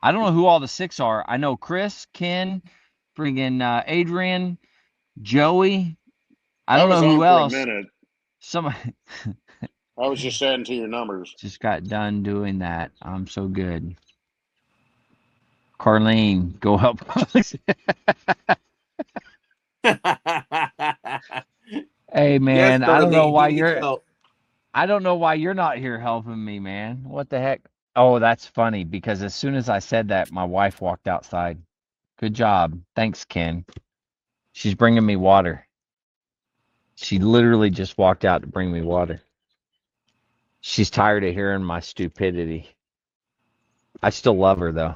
I don't know who all the 6 are. I know Chris, Ken, friggin' Adrian, Joey. I don't know who else. For a minute. I was just adding to your numbers. Just got done doing that. I'm so good. Carlene, go help. Hey, man, Yes, I don't know Carlene, why he needs you're. help. I don't know why you're not here helping me, man. What the heck? Oh, that's funny because as soon as I said that, my wife walked outside. Good job. Thanks, Ken. She's bringing me water. She literally just walked out to bring me water. She's tired of hearing my stupidity. I still love her, though.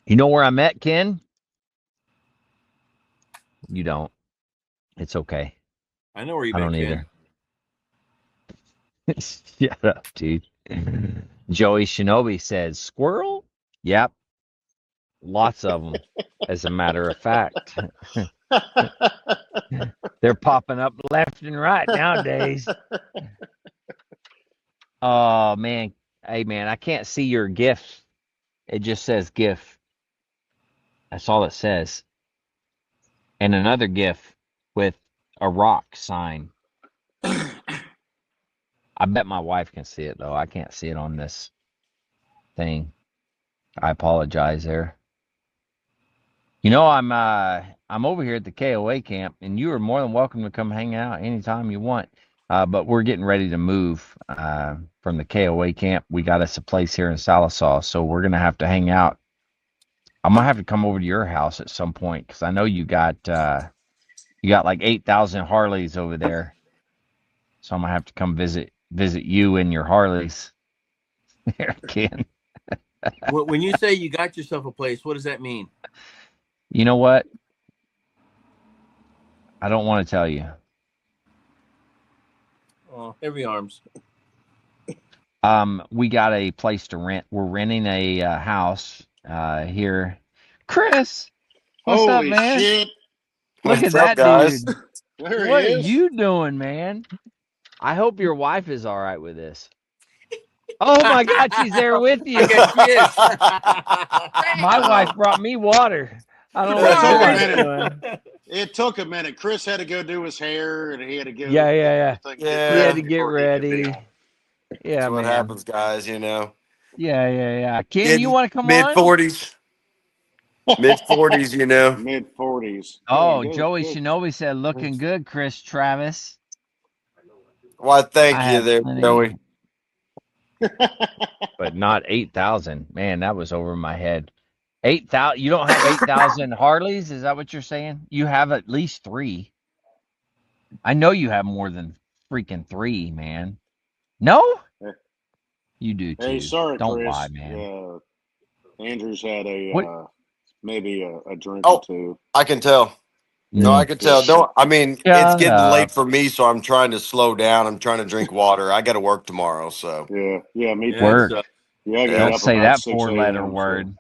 You know where I met Ken? You don't. It's okay. I know where you I met don't Ken. either. Shut up, dude. Joey Shinobi says, squirrel? Yep. Lots of them, as a matter of fact. They're popping up left and right nowadays. Oh, man. Hey, man, I can't see your GIF. It just says GIF. That's all it says. And another GIF with a rock sign. I bet my wife can see it, though. I can't see it on this thing. I apologize there. You know, I'm over here at the KOA camp, and you are more than welcome to come hang out anytime you want. But we're getting ready to move from the KOA camp. We got us a place here in Salisaw, so we're gonna have to hang out. I'm gonna have to come over to your house at some point because I know you got like 8,000 Harleys over there, so I'm gonna have to come visit you and your Harleys there again. When you say you got yourself a place, what does that mean? You know what? I don't want to tell you. Oh, heavy arms. We got a place to rent. We're renting a house here. Chris, what's up, Holy man? shit! Look What's at up, that guys? dude. There What he are is. you doing, man? I hope your wife is all right with this. Oh my God, she's there with you. I guess she is. My wife brought me water. I don't know It what took your a wife's minute. doing. It took a minute. Chris had to go do his hair, and he had to go Yeah, get yeah. everything Yeah. He had ready to get before he could be ready. on. Yeah, That's what man. happens, guys, you know. Yeah. Ken, you Mid want to come mid on? 40s. Mid 40s, you know. Mid-40s. Oh, Go. Joey Shinobi said, looking good, Chris Travis. Why, thank I you have there, plenty. Joey. But not 8,000. Man, that was over my head. 8,000. You don't have 8,000 Harleys? Is that what you're saying? You have at least 3. I know you have more than freaking 3, man. No? You do Hey, too. sorry, Don't lie, Chris. man. Andrew's had What? maybe a drink or Oh, two. I can tell. No, I Mm, can tell. Don't I mean it's shut getting late up. for me, so I'm trying to slow down. I'm trying to drink water. I gotta work tomorrow, so Yeah, me Yeah, too. it's, Work. Yeah, I get yeah. Don't up say about that 6 4-letter a.m. So word.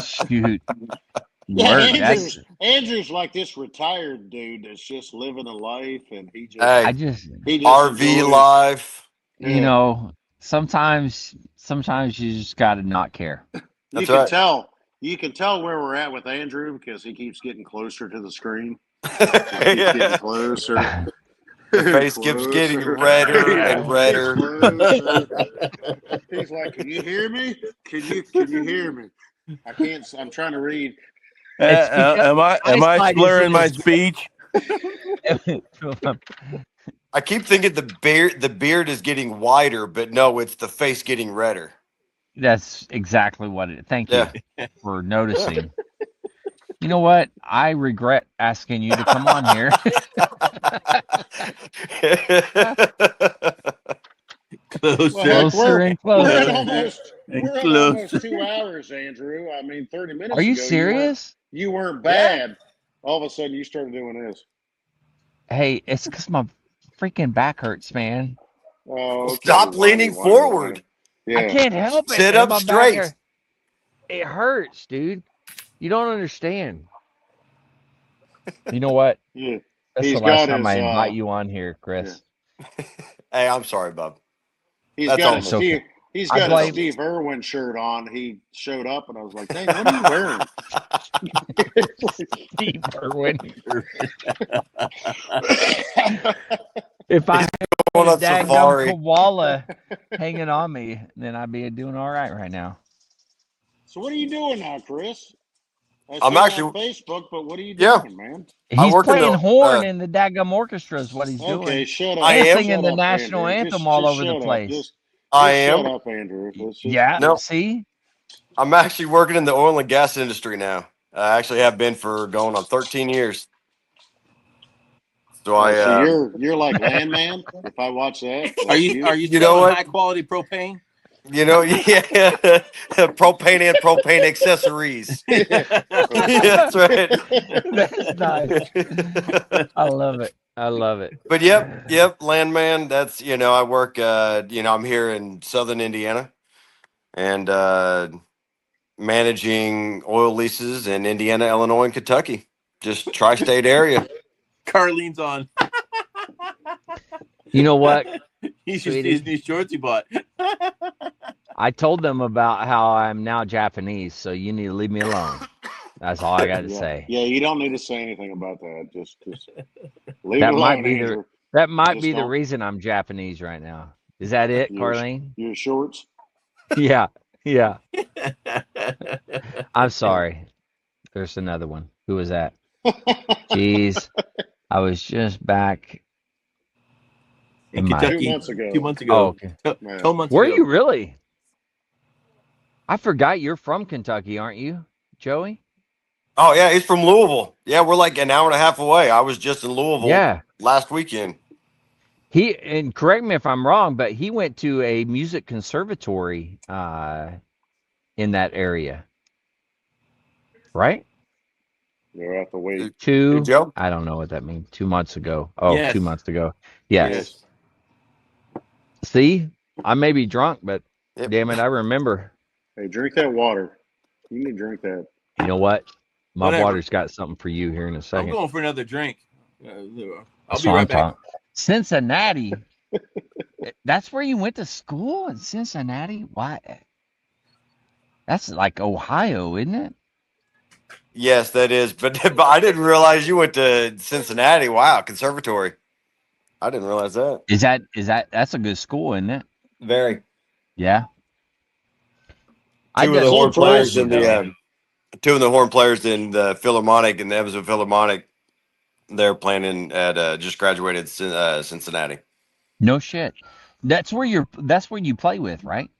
Shoot. yeah, Work. That's Andrew's like this retired dude that's just living a life, and I Hey, just he just RV enjoys. life. you Yeah, know, sometimes you just gotta not care. you That's can right. tell. You can tell where we're at with Andrew because he keeps getting closer to the screen. Just keeps getting Yeah. closer The and face keeps getting closer redder and and redder. closer. He's like, "Can you hear me? Can you hear me? I can't. I'm trying to read." It's because am my I eyesight isn't slurring my as speech? I keep thinking the beard is getting wider, but no, it's the face getting redder. That's exactly what it. Thank you Yeah. for noticing. You know what? I regret asking you to come on here. Well, Closer heck, Closer and closer. and we're at almost closer. 2 hours, Andrew. I mean, 30 Are minutes you ago serious? you weren't Yeah. bad. All of a sudden, you started doing this. Hey, it's because my freaking back hurts, man. Oh, okay, Stop whiny, leaning whiny, whiny. forward. I Yeah, can't help it, Sit man. up My back straight. hurts. It hurts, dude. You don't understand. You know what? yeah. That's the He's last got time his I invite you on here, yeah. Chris. Hey, I'm sorry, bub. He's That's got all his It's me. okay. Steve. He's I got his That's all blame. me. Steve Irwin shirt on. He showed up, and I was like, "Dang, what are you wearing?" Steve Irwin. If I He's had going a on daggum safari. koala hanging on me, then I'd be doing all right now. So what are you doing now, Chris? I'm actually on Facebook, but what are you yeah. doing, man? I He's work in playing the. horn in the daggum orchestra is what he's Okay, doing. shut I up. And am. singing Shut the up, national Andrew. anthem all Just over the shut up. place. I Just shut am. up, Andrew. Yeah, No, see? I'm actually working in the oil and gas industry now. I actually have been for going on 13 years. So So I, you're like Landman. If I watch that, Are that's you you. are you you know selling what? high quality propane? Yeah, propane and propane accessories. That's right. That's nice. I love it. I love it. But yep, landman. That's I work. I'm here in Southern Indiana and managing oil leases in Indiana, Illinois, and Kentucky. Just tri-state area. Carlene's on. You know what, You should see his sweetie? new shorts he bought. I told them about how I'm now Japanese, so you need to leave me alone. That's all I got to Yeah, say. yeah. You don't need to say anything about that. Just leave it That might alone, be Andrew. Just the don't. reason I'm Japanese right now. Is that it, Your Carlene? your shorts. Yeah. Yeah. I'm sorry. There's another one. Who was that? Jeez. I was just back In in my 2 Kentucky, months ago. 2 months Oh, ago, okay. 12 months Were ago. you really? I forgot you're from Kentucky, aren't you, Joey? Oh yeah, he's from Louisville. Yeah, we're like an hour and a half away. I was just in Louisville Yeah. last weekend. And correct me if I'm wrong, but he went to a music conservatory in that area, right? You'll have to wait. Hey, Joe. I don't know what that means. 2 months ago. Oh, Yes. 2 months ago. Yes. Yes. See, I may be drunk, but Yep. damn it, I remember. Hey, drink that water. You need to drink that. You know what? My Whatever. water's got something for you here in a I'm second. going for another drink. I'll That's be what right I'm back. talking. Cincinnati. That's where you went to school in Cincinnati? Why? That's like Ohio, isn't it? Yes, that is. But I didn't realize you went to Cincinnati. Wow, conservatory. I didn't realize that. That's a good school, isn't it? Very. Yeah. I Two of the done horn some players classes in there. the two of the horn players in the Philharmonic and the Evansville Philharmonic. They're playing at just graduated Cincinnati. No shit. That's where you play with, right?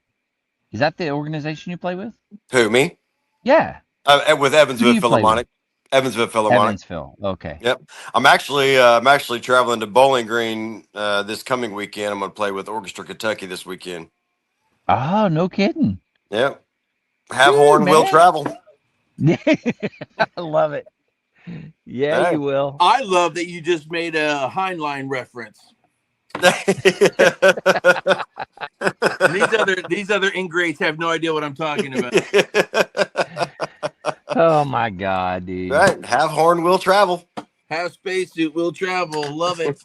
Is that the organization you play with? Who, me? Yeah. With Who do Evansville you play with? Philharmonic. Evansville Philharmonic. Evansville. Okay. Yep. I'm actually traveling to Bowling Green this coming weekend. I'm going to play with Orchestra Kentucky this weekend. Oh, no kidding. Yep. Have Dude, horn, will man. travel. I love it. Yeah, Hey. you will. I love that you just made a Heinlein reference. These other ingrates have no idea what I'm talking about. Oh my God, dude. Right. Have horn, will travel. Have spacesuit, will travel. Love it.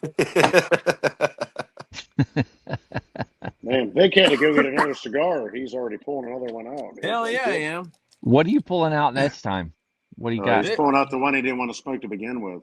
Man, Vic had to go get another cigar. He's already pulling another one out. Hell yeah, I am. What are you pulling out next time? What do you got? He's pulling out the one he didn't want to smoke to begin with.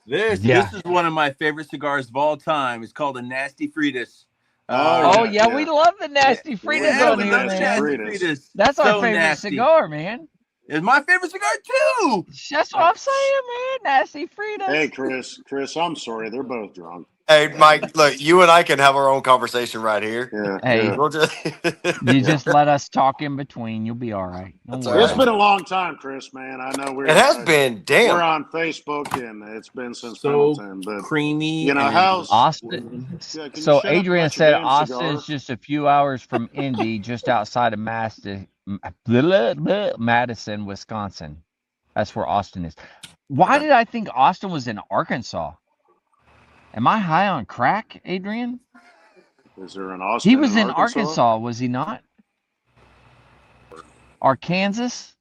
This is one of my favorite cigars of all time. It's called a Nasty Fritas. Oh yeah, we love the Nasty Fritas on here, man. That's our favorite cigar, man. It's my favorite cigar too. That's what I'm saying, man. Nasty Fritas. Hey, Chris, I'm sorry. They're both drunk. Hey, Mike, look, you and I can have our own conversation right here. Yeah. Hey, We'll just you just let us talk in between. You'll be all right. That's Don't all worry. It's been a long time, Chris, man. I know It has been. Damn. We're on Facebook, and it's been since So Pendleton. But creamy. you know how's Austin? Yeah, can you So shut up Adrian about your said damn Austin cigar? is just a few hours from Indy, just outside of Madison, Wisconsin. That's where Austin is. Why did I think Austin was in Arkansas? Am I high on crack, Adrian? Is there an Austin? He was in in Arkansas, was he not? Arkansas?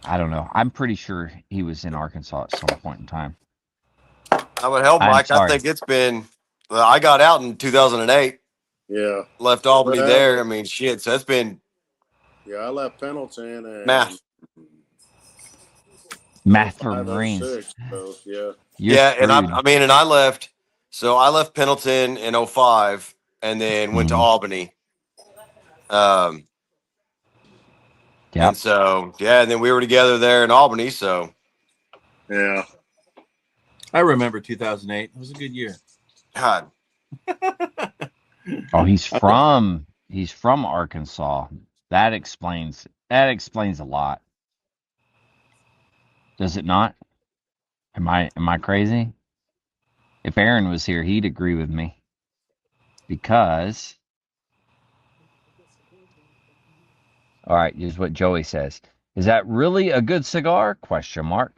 I don't know. I'm pretty sure he was in Arkansas at some point in time. I would help, Mike. I think it's been. Well, I got out in 2008. Yeah. Left Albany there. I mean, shit. So it's been. Yeah, I left Pendleton and math. Math for Marines. So, yeah. And I left. So I left Pendleton in 05 and then went to Albany. Yep. And so, and then we were together there in Albany. So, Yeah. I remember 2008. It was a good year. God, Oh, he's from Arkansas. That explains a lot. Does it not? Am I crazy? If Aaron was here, he'd agree with me. Because all right, here's what Joey says. Is that really a good cigar? Question mark.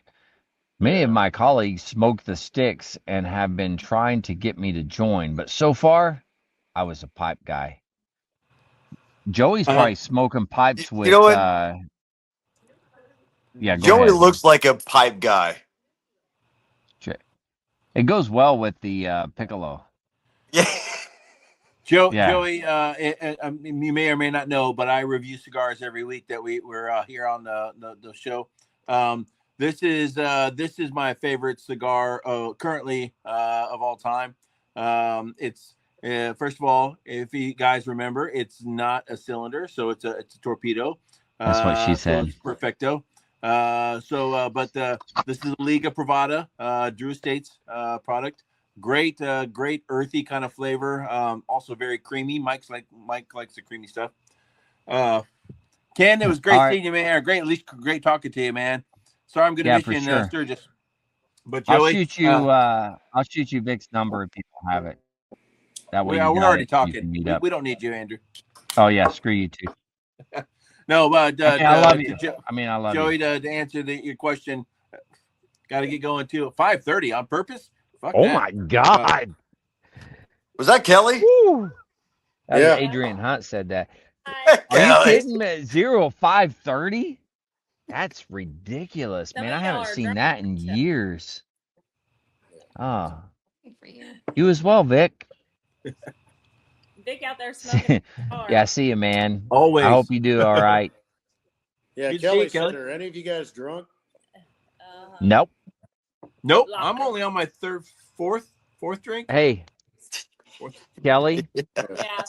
Many of my colleagues smoke the sticks and have been trying to get me to join, but so far, I was a pipe guy. Joey's probably smoking pipes you with. know what? Yeah, go Joey ahead. looks like a pipe guy. It goes well with the piccolo. Yeah. Yeah. Joey, you may or may not know, but I review cigars every week that we're here on the show. This is my favorite cigar currently of all time. It's first of all, if you guys remember, it's not a cylinder, so it's a torpedo. That's what she So said. it's perfecto. But this is a Liga Privada, Drew Estates product. Great earthy kind of flavor. Also very creamy. Mike likes the creamy stuff. Ken, it was great seeing you, man. Great talking to you, man. Sorry, I'm gonna miss you in Sturgis. But Joey, I'll shoot you Vic's number if people have it. That way, we're already talking. Meet up. We don't need you, Andrew. Oh yeah, screw you too. No, but I love you. I love Joey, you. to answer your question, got to get going too at 5:30 on purpose. Fuck oh that. My God! Was that Kelly? Woo. That was Adrian Hunt said that. Are you kidding me? 05:30? That's ridiculous, man. I haven't seen that in years. Oh, you as well, Vic. Vic out there smoking. Yeah, I see you, man. Always. I hope you do all right. Yeah, Good Kelly to see you, said, are any of you guys drunk? Nope. I'm only on my fourth drink. Hey, Kelly. Yeah.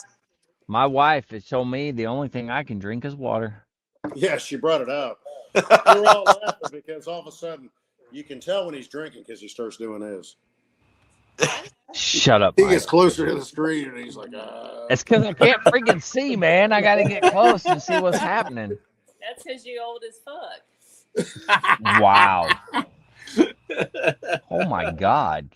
My wife has told me the only thing I can drink is water. Yeah, she brought it up. We're all laughing because all of a sudden you can tell when he's drinking because he starts doing this. Shut up. He Mike. gets closer to the street and he's like, It's because I can't freaking see, man. I got to get close and see what's happening. That's because you old as fuck. Wow. Oh, my God.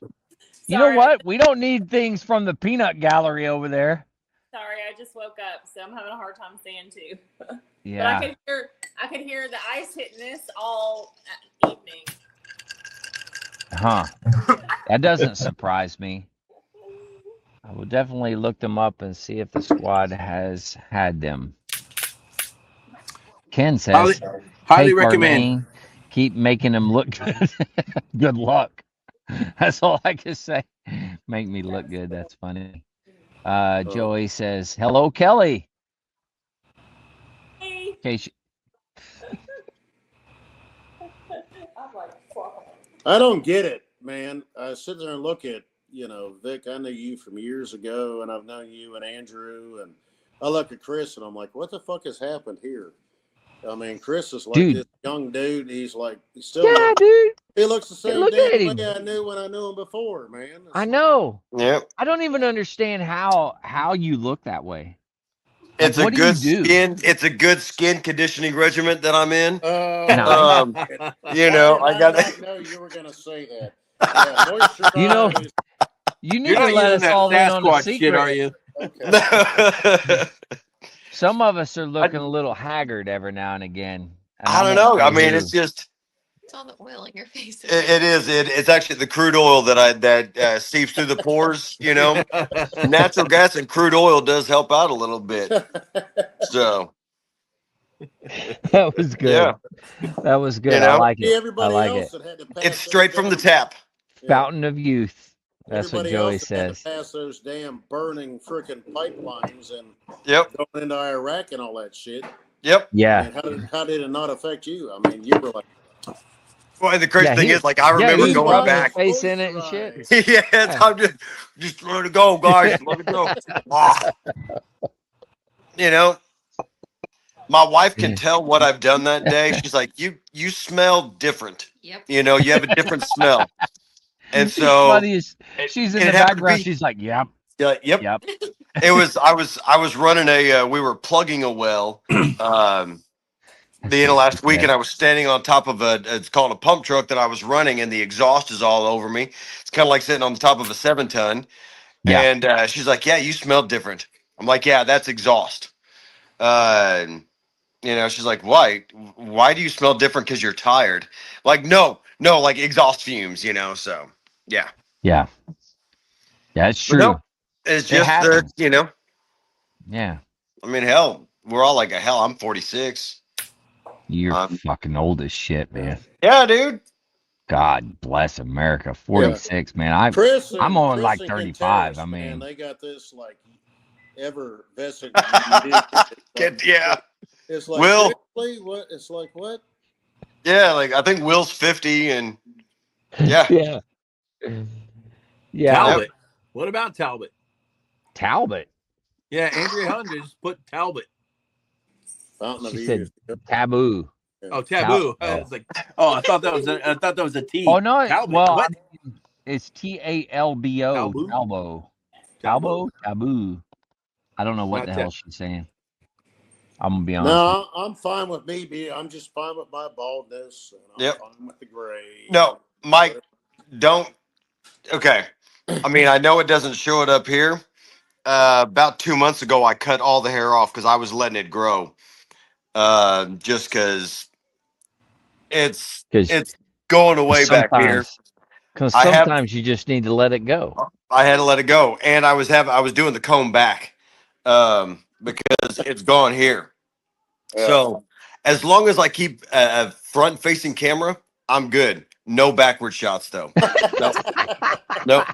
You know what? We don't need things from the peanut gallery over there. Sorry, I just woke up, so I'm having a hard time seeing too. Yeah. But I could hear the ice hitting this all evening. Huh. That doesn't surprise me. I will definitely look them up and see if the squad has had them. Ken says, highly recommend. Keep making them look good. Good luck. That's all I can say. Make me look good. That's funny. Joey says, hello, Kelly. Hey. I don't get it, man. I sit there and look at, Vic, I knew you from years ago, and I've known you and Andrew, and I look at Chris, and I'm like, what the fuck has happened here? I mean, Chris is like this young dude. He's still dude. He looks the same damn way I knew when I knew him before, man. I know. Yep. I don't even understand how you look that way. It's a good skin. It's a good skin conditioning regimen that I'm in. I got. I know you were gonna say that. Yeah, you need to let us all in on the secret. Shit, are you? Okay. Some of us are looking a little haggard every now and again. I don't know. I mean, it's just. It's all the oil in your face. It is. It's actually the crude oil that seeps through the pores. Natural gas and crude oil does help out a little bit. So that was good. Yeah. That was good. I like it. I like it. It's straight from the tap. Fountain of youth. That's Everybody what Joey else says. Had to pass those damn burning freaking pipelines and going into Iraq and all that shit. Yep. Yeah. I mean, how did it not affect you? I mean, you were like. Well, and the crazy thing is, I remember going back. Face in it and shit. I'm just let it go, guys. Let it go. My wife can tell what I've done that day. She's like, you smell different. Yep. You know, you have a different smell. And It's so funny as she's in and the it happened to background. be, She's like, "Yep, yeah, yep. yep." I was running we were plugging a well the end of last week, and I was standing on top of it's called a pump truck that I was running, and the exhaust is all over me. It's kind of like sitting on the top of a 7-ton. Yeah, And she's like, "Yeah, you smell different." I'm like, "Yeah, that's exhaust." Uh, you know, she's like, "Why? Why do you smell different? Because you're tired?" Like, no, like exhaust fumes. You know, so yeah. yeah, yeah. It's But true. no, it's It just the happens. you know. Yeah, I mean, hell, we're all like, hell, I'm 46. you're fucking old as shit, man. Yeah, dude. God bless America. Yeah. 46, man. I'm Chris only Chris like and 35. I Contreras, man, mean, they got this like ever vested music. Yeah. It's like Will. seriously, what? It's like what? Yeah, like I think Will's 50, and yeah. yeah, yeah. Yep. Talbot. What about Talbot? Talbot. Yeah, Andrea Hunt just put Talbot. Fountain of She Youth. said taboo. Oh, taboo. I Yeah. was like, oh, I thought that was a T. Oh no, Talbot. well, I What? mean, it's TALBO. Talbot. Talbo. Talbot. Talbo. Taboo. I don't know what Not the tab. hell she's saying. I'm gonna be honest. No, I'm fine with me. I'm just fine with my baldness, and I'm Yep. fine with the gray. No, Mike, don't. Okay. I mean, I know it doesn't show it up here. About 2 months ago, I cut all the hair off because I was letting it grow. Just because it's Because going away back here. I have sometimes you just need to let it go. I had to let it go, and I was doing the comb back because it's gone here. Yeah. So as long as I keep a front facing camera, I'm good. No backward shots though. No, no.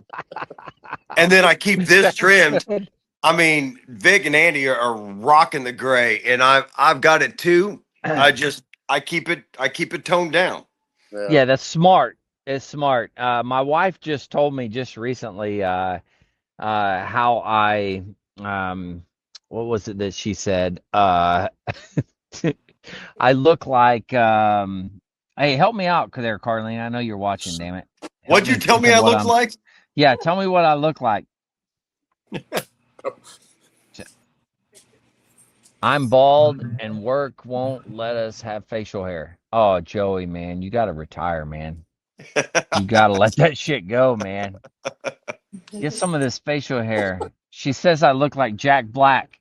And then I keep this trimmed. I mean, Vic and Andy are rocking the gray, and I've got it too. I keep it toned down. Yeah, that's smart. It's smart. My wife just told me just recently how what was it that she said? I look like hey, help me out there, Carlene. I know you're watching, damn it. What'd you tell me I looked like? Yeah, tell me what I look like. I'm bald and work won't let us have facial hair. Oh, Joey, man, you gotta retire, man. You gotta let that shit go, man. Get some of this facial hair. She says I look like Jack Black.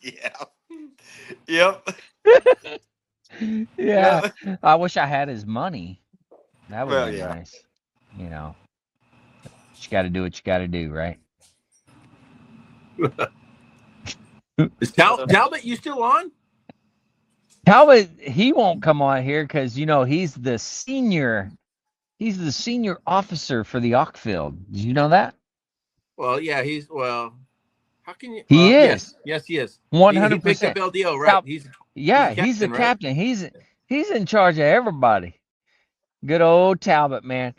Yeah. Yep. Yeah. I wish I had his money. That would Well, be yeah. nice. You know. You gotta do what you gotta do, right? Is Talbot you still on? Talbot, he won't come on here because he's the senior officer for the Ockfield. Did you know that? Well, yeah, how can you? He is. Yes, he is. 100%. He picked up LDO, right? He's the right? captain. He's in charge of everybody. Good old Talbot, man.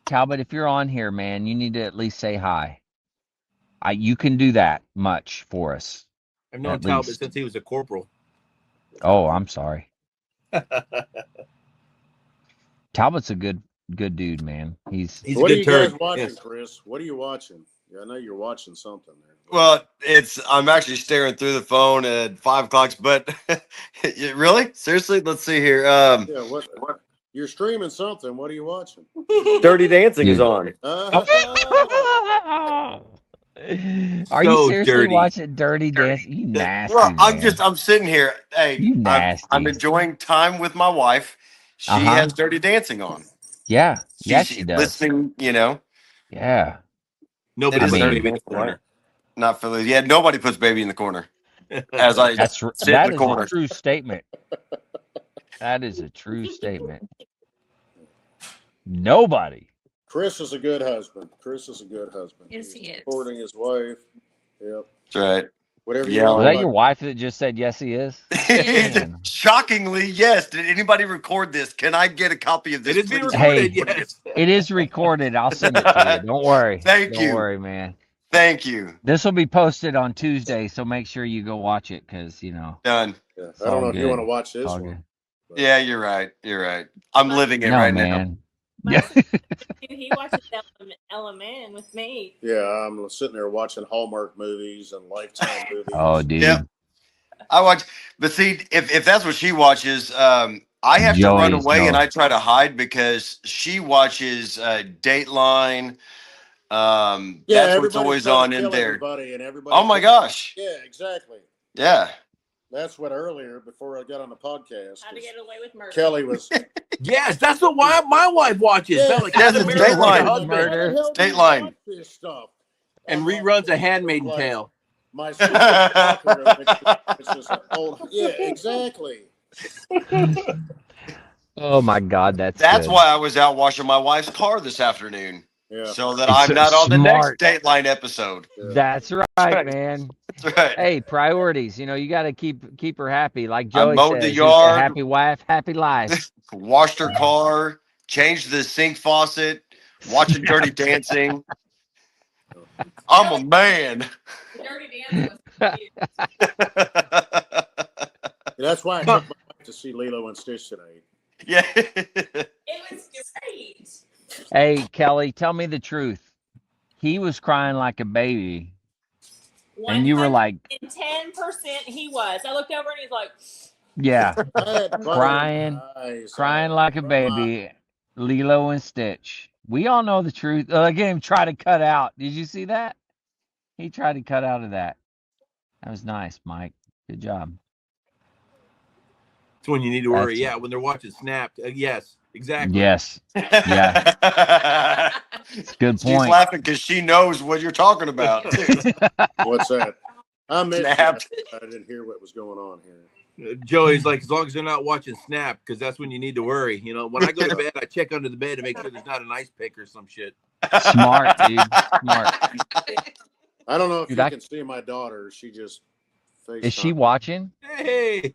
Talbot, if you're on here, man, you need to at least say hi. You can do that much for us. I've known Talbot since he was a corporal. Oh, I'm sorry. Talbot's a good dude, man. He's what are you guys watching, Chris? What are you watching? Yeah, I know you're watching something there. Well, I'm actually staring through the phone at 5 o'clock, but really? Seriously? Let's see here. Yeah, what? You're streaming something. What are you watching? Dirty Dancing is on. Are you seriously watching Dirty Dancing? You nasty. Well, man. I'm sitting here. Hey, you nasty. I'm enjoying time with my wife. She has Dirty Dancing on. Yeah. She does. Listening, Yeah. Nobody puts baby in the corner. Not Philly. Yeah, nobody puts baby in the corner. As I that sit in the corner. A true statement. That is a true statement. Nobody. Chris is a good husband. Yes, he is. Supporting his wife. Yep. That's right. Whatever Yeah. Was that your wife that just said yes he is? Shockingly, yes. Did anybody record this? Can I get a copy of this? It is being recorded, yes. It is recorded. I'll send it to you. Don't worry. Thank you. Don't worry, man. Thank you. This will be posted on Tuesday, so make sure you go watch it because Done. Yeah. it's I don't all know if you want good. to watch It's this all one. good. But Yeah, you're right. You're right. I'm living it No, right now. man. My Yeah. son, he watches LMN with me. yeah, I'm sitting there watching Hallmark movies and Lifetime movies. Oh, dude. Yep. I watch, but see, if that's what she watches, I have to run Joey's away and no. I try to hide because she watches Dateline. Yeah, That's what's everybody's always trying on to in kill there. everybody, and everybody. Oh my gosh. Yeah, exactly. Yeah. That's what earlier before I got on the podcast. How to Get Away with Murder. Kelly was. Yes, that's what my wife watches. Yeah, Sound like yes, How to it's Marry Dateline. Your How the Husband. hell do you Dateline. watch this stuff? And I'm like, reruns A Handmaiden like, Tale. My sister Walker, it's just old. Yeah, exactly. Oh my God, that's That's good. why I was out washing my wife's car this afternoon. Yeah. So that It's I'm not on the next smart. Dateline episode. Yeah. That's right, right. man. That's right. Hey, priorities. You got to keep her happy. Like I Joey mowed the says, a yard, happy wife, happy life. washed her car, changed the sink faucet, watching Dirty Dancing. I'm a man. Dirty Dancing was cute. That's why I took my wife to see Lilo and Stitch tonight. Yeah. It was great. Hey, Kelly, tell me the truth. He was crying like a baby, and you were like, 10% he was. I looked over and he's like, yeah, I had butter in crying, my eyes. crying like a baby. Lilo and Stitch. We all know the truth. Look at him try to cut out. Did you see that? He tried to cut out of that. That was nice, Mike. Good job. It's when you need to worry. That's- Yeah, when they're watching Snapped. Yes, exactly. Yes. Yeah. It's a good She's point. laughing because she knows what you're talking about. What's that? I missed Snapped. that. I didn't hear what was going on here. Joey's like, as long as they're not watching Snap, because that's when you need to worry. When I go to bed, I check under the bed to make sure there's not an ice pick or some shit. Smart, dude. Smart. I don't know if Dude, you can see my daughter. She just Is she FaceTimed. watching? Hey.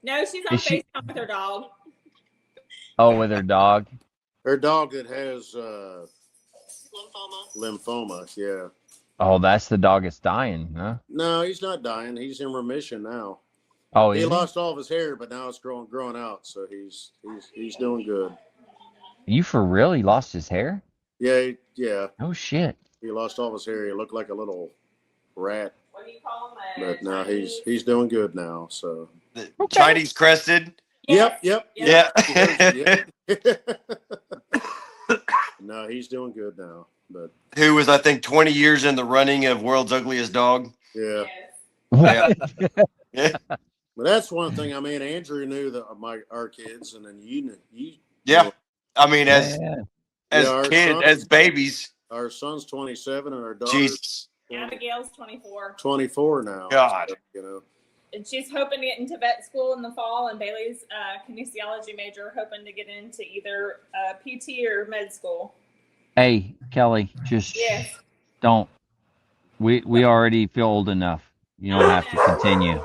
no, she's on Is she- FaceTime with her dog. Oh, with her dog. Her dog that has Lymphoma. lymphoma. Yeah. Oh, that's the dog that's dying, huh? No, he's not dying. He's in remission now. Oh, He is he? lost all of his hair, but now it's growing out. So he's doing good. You for real? He lost his hair? Yeah, yeah. Oh shit. He lost all of his hair. He looked like a little rat. What do you call him? But now he's doing good now. So The Okay. Chinese crested. yep. Yeah. No, he's doing good now. But Who was, I think, 20 years in the running of World's Ugliest Dog. yeah. Yeah. Yeah. But that's one thing. I mean, Andrew knew that our kids, and then you. Yeah. I mean, as Yeah. our kids, son- as babies. Our son's 27 and our daughter's Jesus. Abigail's 24. 24 now. God. So, And she's hoping to get into vet school in the fall, and Bailey's kinesiology major, hoping to get into either PT or med school. Hey, Kelly, just Yes. don't. We already feel old enough. You don't have to continue.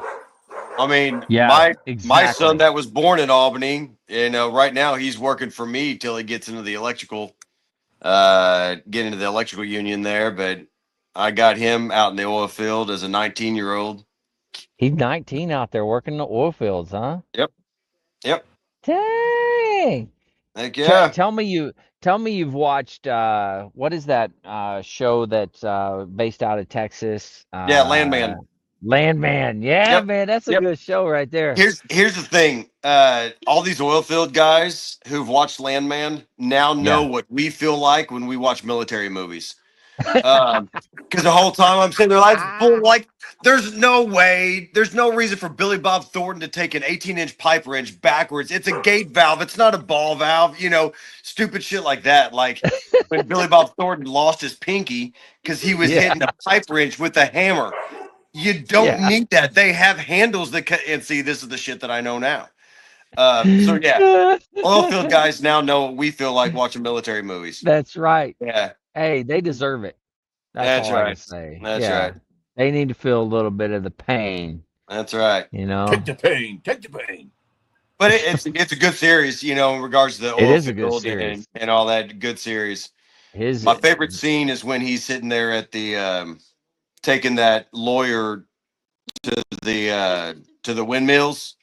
I mean, Yeah, my exactly. son that was born in Albany, right now he's working for me till he gets into the electrical, get into the electrical union there. But I got him out in the oil field as a 19-year-old. He's 19 out there working the oil fields, huh? Yep. Dang. Heck yeah. Tell me you've watched what is that show that's based out of Texas? Yeah, Landman. Landman. Yeah, Yep. man, that's a Yep. good show right there. Here's the thing. All these oil field guys who've watched Landman now know what we feel like when we watch military movies. Because the whole time I'm sitting there like, there's no way, there's no reason for Billy Bob Thornton to take an 18-inch pipe wrench backwards. It's a gate valve. It's not a ball valve. Stupid shit like that. Like when Billy Bob Thornton lost his pinky because he was hitting a pipe wrench with a hammer. You don't need that. They have handles that and see, this is the shit that I know now. So yeah, oil field guys now know what we feel like watching military movies. That's right. Yeah, Hey, they deserve it. That's all I can say. That's right. They need to feel a little bit of the pain. That's right. Take the pain. Take the pain. But it's a good series, in regards to the oil It is a good field series. and all that good series. My favorite scene is when he's sitting there at the taking that lawyer to the windmills.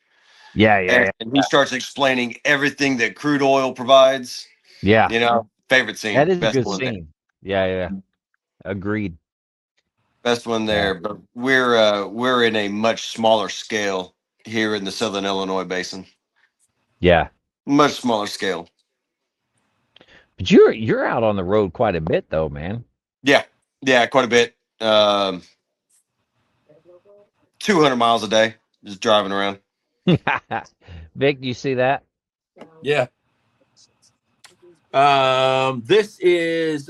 Yeah. And he starts explaining everything that crude oil provides. Yeah. You know, favorite scene. That is a Best good one there. scene. Yeah. Agreed. Best one there. Yeah. But we're in a much smaller scale here in the Southern Illinois basin. Yeah. Much smaller scale. But you're out on the road quite a bit though, man. Yeah, quite a bit. 200 miles a day, just driving around. Vic, do you see that? Yeah. This is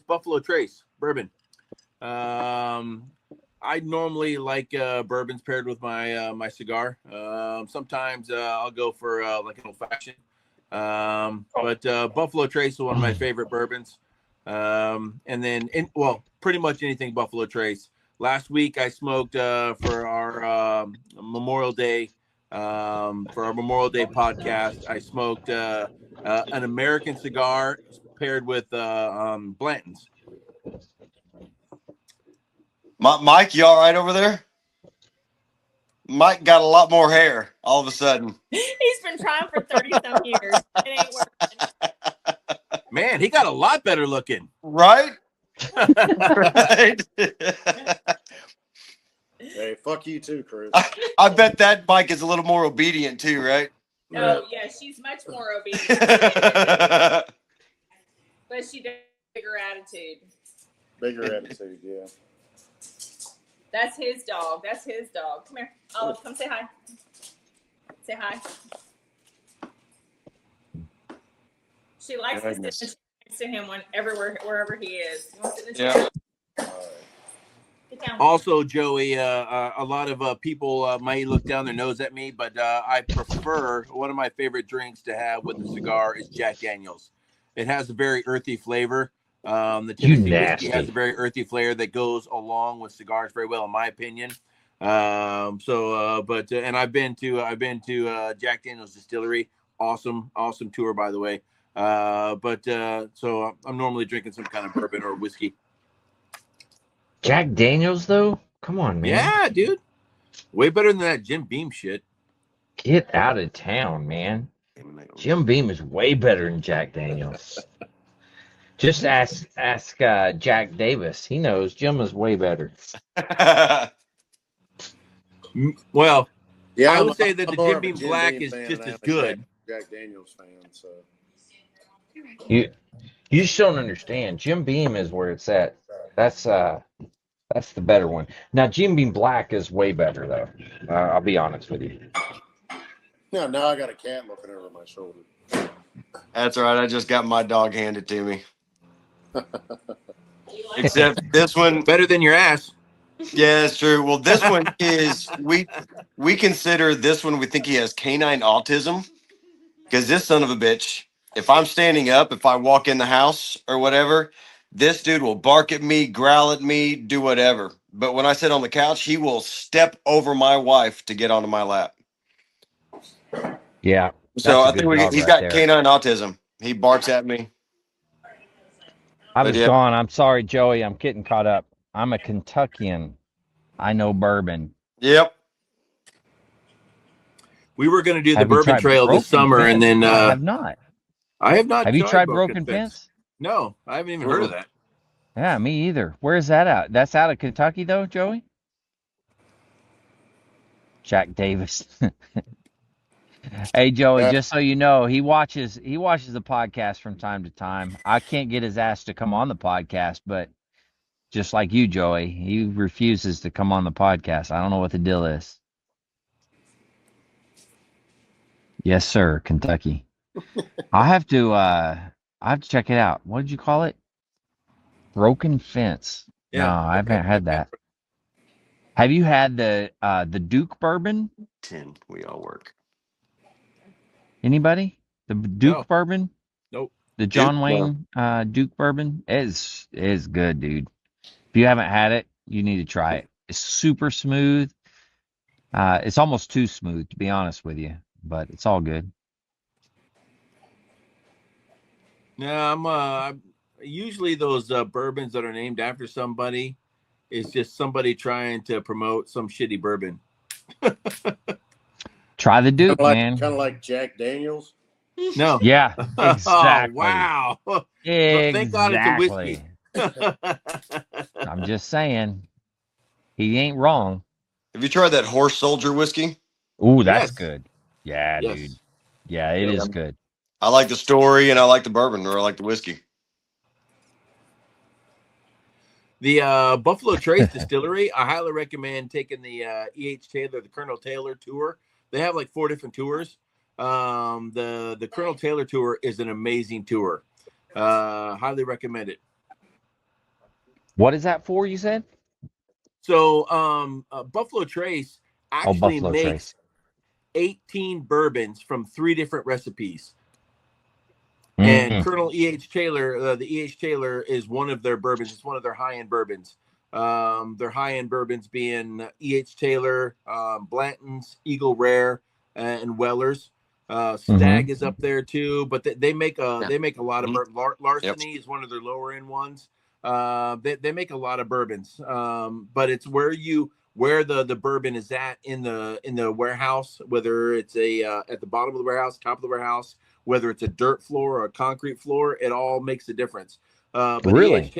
Buffalo Trace bourbon. I normally like bourbons paired with my my cigar. Sometimes I'll go for like an old fashioned. But Buffalo Trace is one of my favorite bourbons. And then pretty much anything Buffalo Trace. Last week I smoked for our Memorial Day podcast. I smoked an American cigar paired with Blanton's. Mike, you all right over there? Mike got a lot more hair all of a sudden. He's been trying for 30-some years. It ain't working. Man, he got a lot better looking. Right? Right? Hey, fuck you too, Chris. I bet that Mike is a little more obedient too, right? Oh, yeah, she's much more obedient. But she does bigger attitude. Bigger attitude, yeah. That's his dog. That's his dog. Come here. Olive, come say hi. Say hi. She likes to sit next to him wherever he is. You want to sit in the chair? Get down. Also, Joey, a lot of people might look down their nose at me, but I prefer one of my favorite drinks to have with a cigar is Jack Daniels. It has a very earthy flavor. The Tennessee whiskey has a very earthy flavor that goes along with cigars very well, in my opinion. And I've been to Jack Daniels Distillery. Awesome tour, by the way. So I'm normally drinking some kind of bourbon or whiskey. Jack Daniels, though? Come on, man. Yeah, dude. Way better than that Jim Beam shit. Get out of town, man. Jim Beam is way better than Jack Daniels. Just ask Jack Davis. He knows Jim is way better. Well, Yeah, I would say that the more Jim of a Beam Jim Black Beam is fan just than as I'm a good. Jack Daniels fan, so You just don't understand. Jim Beam is where it's at. That's the better one. Now Jim Beam Black is way better though. I'll be honest with you. now I got a cat looking over my shoulder. That's all right. I just got my dog handed to me. Except this one. Better than your ass. Yeah, that's true. Well, this one is we consider this one. We think he has canine autism because this son of a bitch. If I'm standing up, if I walk in the house or whatever, this dude will bark at me, growl at me, do whatever. But when I sit on the couch, he will step over my wife to get onto my lap. Yeah. So I That's a think good dog he's right got there. canine autism. He barks at me. I was yeah. gone. I'm sorry, Joey. I'm getting caught up. I'm a Kentuckian. I know bourbon. Yep. We were going to do the Have you Bourbon tried Trail this Broken summer, and Fence? then I have not. I have not. Have you tried Broken Fence? No, I haven't even heard of that. Yeah, me either. Where is that out? That's out of Kentucky, though, Joey? Jack Davis. Hey, Joey, just so you know, he watches the podcast from time to time. I can't get his ass to come on the podcast, but just like you, Joey, he refuses to come on the podcast. I don't know what the deal is. Yes, sir, Kentucky. I have to check it out. What did you call it? Broken Fence. Yeah. No, I haven't had that. Have you had the Duke bourbon? 10. We all work. Anybody? The Duke bourbon? Nope. The John Wayne Duke bourbon is good, dude. If you haven't had it, you need to try it. It's super smooth. It's almost too smooth, to be honest with you, but it's all good. Yeah, usually those bourbons that are named after somebody is just somebody trying to promote some shitty bourbon. Try the Duke, man. Kind of like Jack Daniels. No. Yeah, exactly. Oh, wow. Exactly. Thank God it's a whiskey. I'm just saying, he ain't wrong. Have you tried that Horse Soldier whiskey? Ooh, that's Yes. good. Yeah, Yes. dude. Yeah, it is good. I like the story and I like the bourbon, or I like the whiskey. The Buffalo Trace Distillery, I highly recommend taking the E.H. Taylor, the Colonel Taylor tour. They have like 4 different tours. The Colonel Taylor tour is an amazing tour. Highly recommend it. What is that for, you said? So Buffalo Trace actually Buffalo makes Trace. 18 bourbons from 3 different recipes. And Colonel E.H. Taylor, the E.H. Taylor is one of their bourbons. It's one of their high-end bourbons. Their high-end bourbons being E.H. Taylor, Blanton's, Eagle Rare, and Weller's. Stag is up there too, but they make a lot of bourbon. Larceny is one of their lower-end ones. They make a lot of bourbons, but it's where the bourbon is at in the warehouse, whether it's at the bottom of the warehouse, top of the warehouse, whether it's a dirt floor or a concrete floor, it all makes a difference. But Really?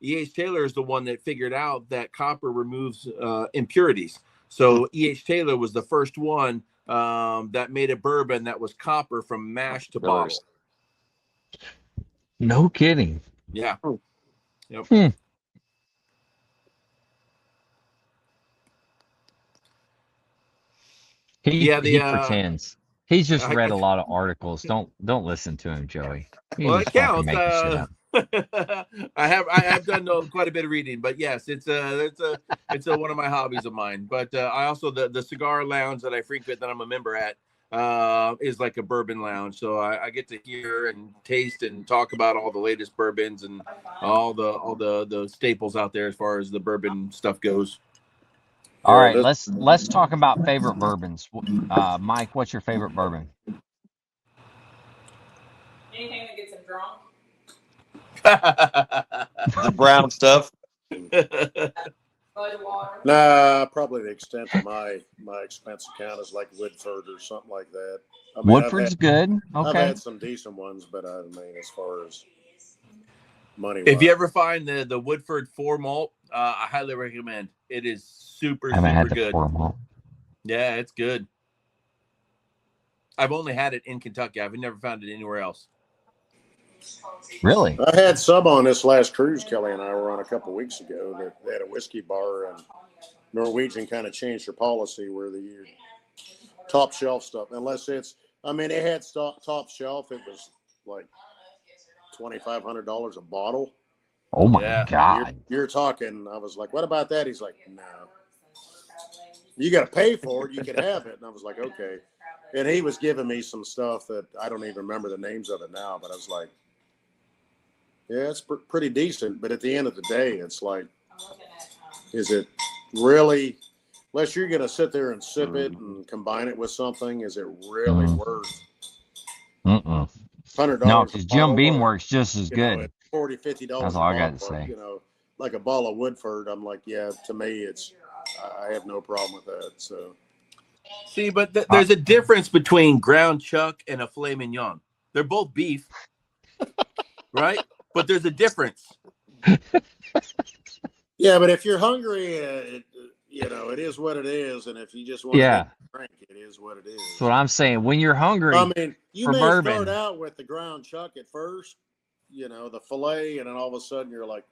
E.H. Taylor is the one that figured out that copper removes impurities. So E.H. Taylor was the first one that made a bourbon that was copper from mash to bottle. No kidding. Yeah. Yep. He pretends. He's just read a lot of articles. Don't listen to him, Joey. He's just fucking making shit up. I have done quite a bit of reading, but yes, it's one of my hobbies of mine. But I also the cigar lounge that I frequent, that I'm a member at, is like a bourbon lounge, so I get to hear and taste and talk about all the latest bourbons and all the staples out there as far as the bourbon stuff goes. All right, let's talk about favorite bourbons. Mike, what's your favorite bourbon? Anything that gets him drunk. The brown stuff. Nah, probably the extent of my expense account is like Woodford or something like that. I mean, Woodford's good. Okay. I've had some decent ones, but I mean, as far as money, if you ever find the Woodford 4 malt, I highly recommend. It is super good. 4 malt. Yeah, it's good. I've only had it in Kentucky. I've never found it anywhere else. Really? I had some on this last cruise Kelly and I were on a couple of weeks ago. They had a whiskey bar, and Norwegian kind of changed their policy where the top shelf stuff, unless it's, I mean, it had top shelf. It was like $2,500 a bottle. Oh my God! You're talking. I was like, what about that? He's like, no. You got to pay for it. You can have it. And I was like, okay. And he was giving me some stuff that I don't even remember the names of it now, but I was like, yeah, it's pretty decent. But at the end of the day, it's like, is it really, unless you're going to sit there and sip it and combine it with something, is it really worth $100? No, because Jim Beam works just as good. $40, $50. That's all I got to say. You know, like a bottle of Woodford, I'm like, yeah, to me, I have no problem with that. So, see, but there's a difference between ground chuck and a filet mignon. They're both beef, right? But there's a difference. Yeah, but if you're hungry, it is what it is, and if you just want to drink, it is what it is. That's what I'm saying. When you're hungry, I mean, you may bourbon. start out with the ground chuck at first, the fillet, and then all of a sudden you're like,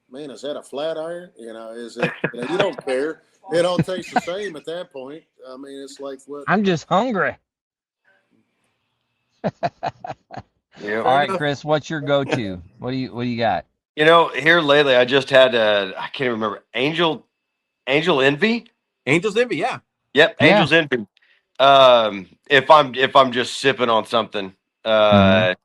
man, is that a flat iron? Is it? You don't care. It all tastes the same at that point. I mean, it's like what? I'm just hungry. Yeah. All right, Chris, what's your go-to? What do you got? Here lately, I just had I can't remember Angel Envy. Angel's Envy, yeah. Yep, Angel's Envy. If I'm just sipping on something, but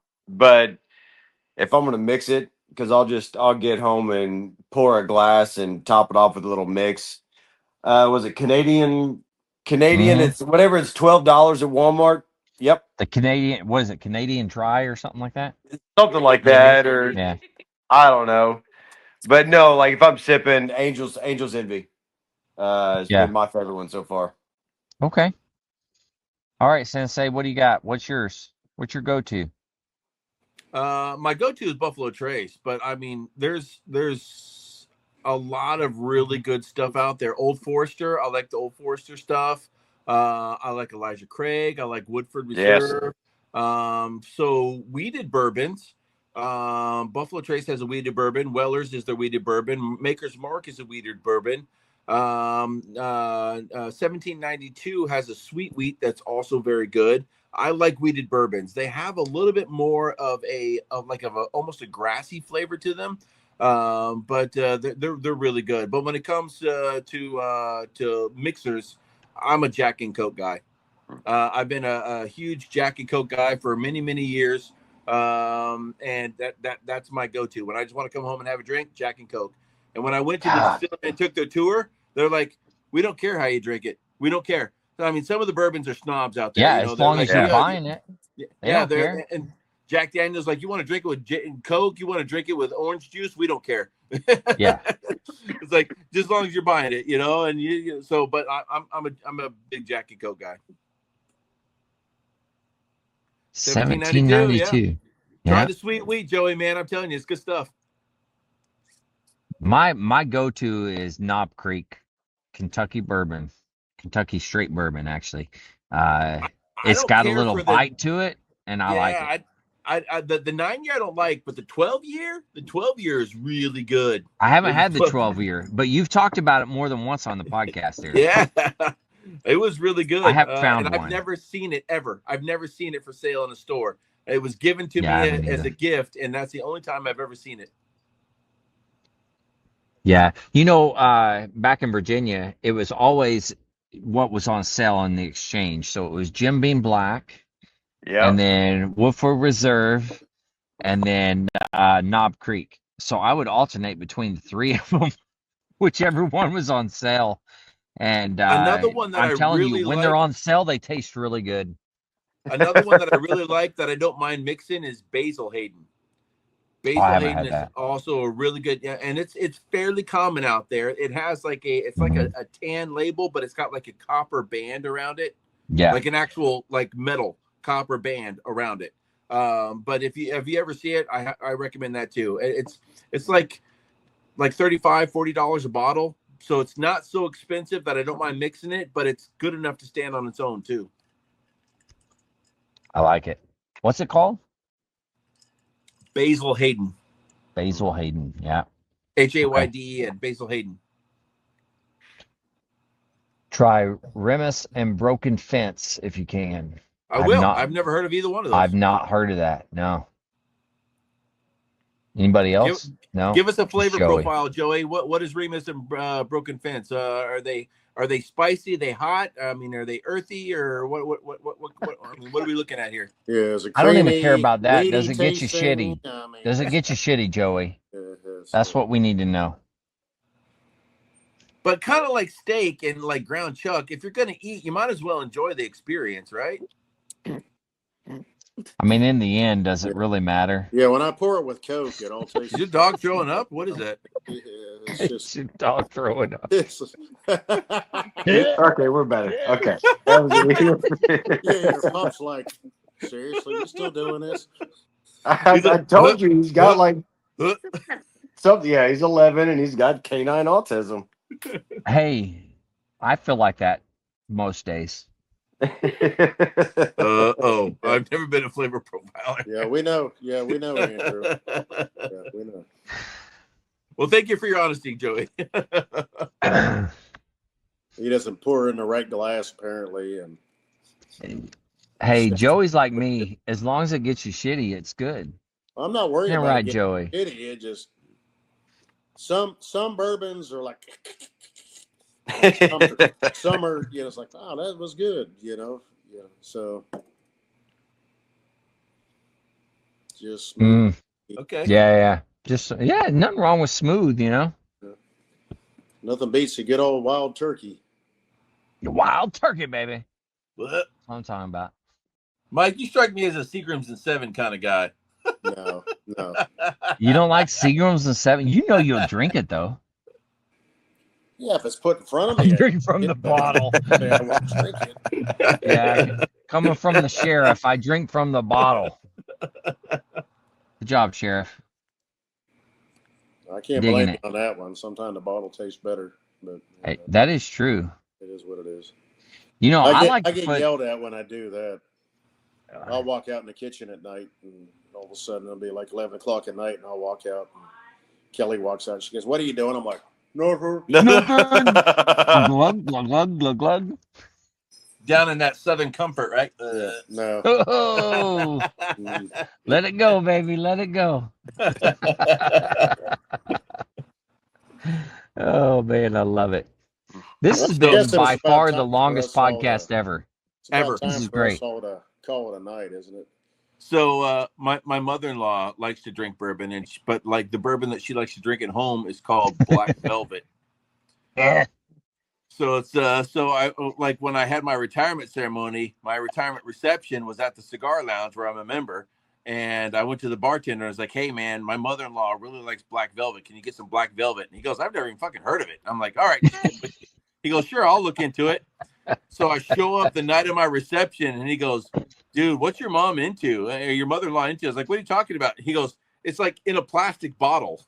if I'm gonna mix it, because I'll get home and pour a glass and top it off with a little mix. Was it Canadian? It's whatever. It's $12 at Walmart. Yep. The Canadian, what is it? Canadian Dry or something like that? Something like that, or Yeah. I don't know. But no, like if I'm sipping Angel's Envy, has Yeah. been my favorite one so far. Okay. All right, Sensei, what do you got? What's yours? What's your go-to? My go-to is Buffalo Trace, but I mean, there's a lot of really good stuff out there. Old Forester, I like the Old Forester stuff. I like Elijah Craig. I like Woodford Yes. Reserve. So weeded bourbons. Buffalo Trace has a weeded bourbon. Weller's is their weeded bourbon. Maker's Mark is a weeded bourbon. 1792 has a sweet wheat that's also very good. I like weeded bourbons. They have a little bit more of almost a grassy flavor to them, but they're really good. But when it comes to mixers, I'm a Jack and Coke guy. I've been a huge Jack and Coke guy for many years, and that's my go-to. When I just want to come home and have a drink, Jack and Coke. And when I went to the God. distillery and took their tour, they're like, "We don't care how you drink it. We don't care." I mean, some of the bourbons are snobs out there. Yeah, You know, as they're long like, as you're Yeah. buying it, they yeah, don't they're care. and Jack Daniels like, you want to drink it with Coke, you want to drink it with orange juice, we don't care. Yeah. It's like just as long as you're buying it, you know. And so, but I'm a big Jack and Coke guy. 1792. Try Yeah. the sweet wheat, Joey, man. I'm telling you, it's good stuff. My go-to is Knob Creek, Kentucky bourbon, Kentucky straight bourbon, actually. I It's don't got a care little for bite to it, and I like it. the 9 year I don't like, but the 12 year is really good. I haven't had the 12 12 year, but you've talked about it more than once on the podcast there. Yeah, it was really I good. haven't found And I've one. never seen it ever. I've never seen it for sale in a store. It was given to Yeah, I me haven't as a either. gift, and that's the only time I've ever seen it. Yeah. Back in Virginia, it was always what was on sale in the exchange. So it was Jim Beam Black, and Yep. then Woodford Reserve, and then Knob Creek. So I would alternate between the three of them, whichever one was on sale. And Another one that I I'm telling you, really when they're like, on sale, they taste really good. another one that I really like that I don't mind mixing is Basil Hayden. Oh, I Basil haven't Hayden had is that. also a really good, yeah, and it's fairly common out there. It has it's like Mhm. a tan label, but it's got like a copper band around it, Yeah. like an actual like metal copper band around it. But if you ever see it, I recommend that too. It's like $35-$40 a bottle, so it's not so expensive that I don't mind mixing it, but it's good enough to stand on its own too. I like it. What's it called? Basil Hayden, Basil Hayden. Yeah. Hayden, Basil Hayden. Try Remus and Broken Fence if you can. I will. I've never heard of either one of those. I've not heard of that. No. Anybody else? No. Give us a flavor Joey. profile, Joey. What is Remus and Broken Fence? Are they spicy? Are they hot? I mean, are they earthy or what? I mean, what are we looking at here? Yeah, is it I don't even creamy, care about that. meaty Does it get you tasting? shitty? I mean, Does it get you shitty, Joey? so- That's what we need to know. But kind of like steak and like ground chuck, if you're going to eat, you might as well enjoy the experience, right? I mean, in the end, does it really matter? Yeah, when I pour it with Coke, it all tastes. Is your dog throwing up? What is that? Yeah, it's It's just. your dog throwing up. It's, Okay, we're better. Okay. That was yeah, your pup's like, seriously, you still doing this? I told you he's got like Huh? something. Yeah, he's 11 and he's got canine autism. Hey, I feel like that most days. I've never been a flavor profiler. Yeah, we know. Yeah, we know, Andrew. Yeah, we know. Well, thank you for your honesty, Joey. He doesn't pour in the right glass, apparently, and Hey, Joey's like me. As long as it gets you shitty, it's good. I'm not worried You're about right, it Joey. getting shitty. It just some bourbons are like some are, it's like, oh, that was good, Yeah, so just Okay. Yeah. Nothing wrong with smooth, nothing beats a good old wild turkey. Wild turkey, baby. What? That's what I'm talking about. Mike, you strike me as a Seagrams and 7 kind of guy. No. You don't like Seagrams and 7? You know you'll drink it though. Yeah, if it's put in front of I me, drink from the bottle. I won't drink it. Yeah, coming from the sheriff, I drink from the bottle. Good job, Sheriff. I can't Digging blame it. you on that one. Sometimes the bottle tastes better, but Hey, that is true. it is what it is. You know, I to get put. yelled at when I do that. I'll walk out in the kitchen at night, and all of a sudden it'll be like 11 o'clock at night, and I'll walk out. And Kelly walks out. And she goes, "What are you doing?" I'm like, "No, Nothing. Glug, glug, glug, glug, glug. Down in that Southern comfort, right? no." Oh, let it go, baby. Let it go. Oh, man, I love it. This has I been guess it was by about far time the for longest us all podcast to- ever. It's about Ever. time This is for us great. all to call it a night, isn't it? So my mother-in-law likes to drink bourbon, but like the bourbon that she likes to drink at home is called Black Velvet. Yeah. So it's so I like when I had my retirement ceremony, my retirement reception was at the cigar lounge where I'm a member, and I went to the bartender and I was like, "Hey man, my mother-in-law really likes Black Velvet. Can you get some Black Velvet?" And he goes, "I've never even fucking heard of it." I'm like, "All right." He goes, "Sure, I'll look into it." So I show up the night of my reception, and he goes, "Dude, what's your mom into? Or your mother-in-law into?" I was like, "What are you talking about?" He goes, "It's like in a plastic bottle."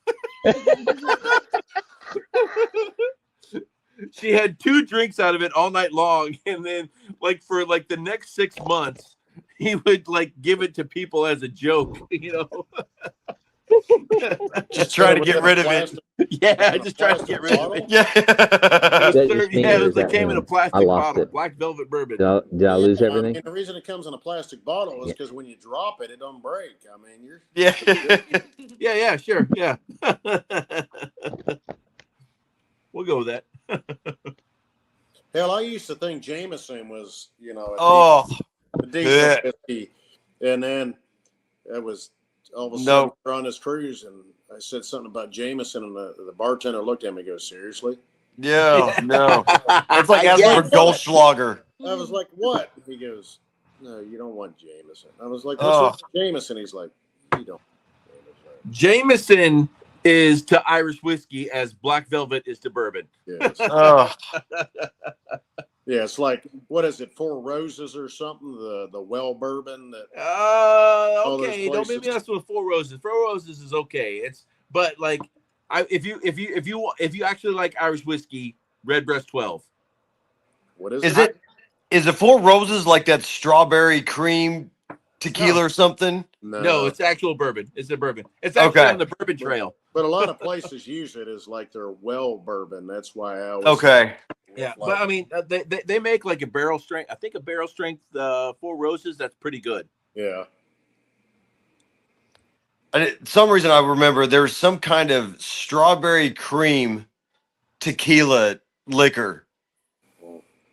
She had 2 drinks out of it all night long, and then like for like the next 6 months, he would like give it to people as a joke, you know. Just trying to get rid of it. Plastic- Yeah, just trying to get rid of it. Yeah. It was that served, just me, yeah, or it is was like that came in a him? plastic I lost bottle, it. Black Velvet bourbon. Did I lose everything? I mean, the reason it comes in a plastic bottle is Yeah. because when you drop it, it don't break. I mean, you're Yeah. Yeah, sure, yeah. We'll go with that. hell. I used to think Jameson was, Oh, a decent yeah. whiskey, and then it was all of a sudden No. we're on this cruise, and I said something about Jameson, and the bartender looked at me and goes, "Seriously?" Yeah. No. It's like asking Yeah. for Goldschlager. I was like, "What?" He goes, "No, you don't want Jameson." I was like, Oh. "What's Jameson?" He's like, "You don't." Jameson is to Irish whiskey as Black Velvet is to bourbon. Yes. Oh, Yeah, it's like, what is it, Four Roses or something? The well bourbon that. Okay, those don't make me places. ask with Four Roses. Four Roses is okay. It's but like, if you actually like Irish whiskey, Redbreast 12. What is is it? is it Four Roses like that strawberry cream tequila or something? No, it's actual bourbon. It's a bourbon. It's actually Okay. on the bourbon trail. But a lot of places use it as like their well bourbon. That's why I always. Okay. Yeah, like, but I mean, they make like a barrel strength. I think a barrel strength Four Roses. That's pretty good. yeah. Some reason I remember there was some kind of strawberry cream tequila liquor.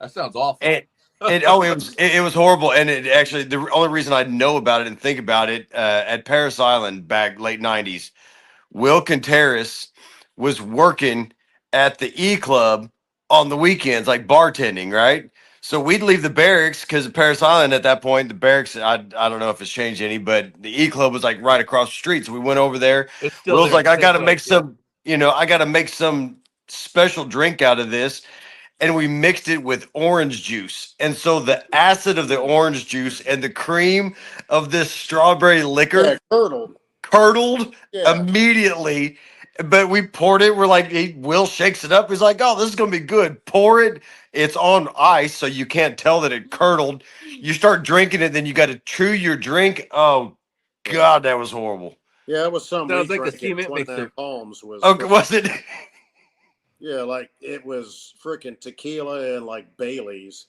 That sounds awful. And it was horrible. And it actually, the only reason I know about it and think about it at Paris Island back late 90s, Will Contreras was working at the E Club on the weekends, like bartending, right? So we'd leave the barracks because at Paris Island at that point, the barracks, I don't know if it's changed any, but the E Club was like right across the street. So we went over there. It's still Will's there. like, I got to Same make place, yeah. some, I got to make some special drink out of this. And we mixed it with orange juice. And so the acid of the orange juice and the cream of this strawberry liquor Yeah, curdled. curdled Yeah. immediately. But we poured it. We're like, Will shakes it up. He's like, oh, this is going to be good. Pour it. It's on ice, so you can't tell that it curdled. You start drinking it, then you got to chew your drink. Oh, God, that was horrible. Yeah, it was something. Sounds we like a drank at cement 29 mixer. Palms was. Okay, was it? Yeah, like it was freaking tequila and like Bailey's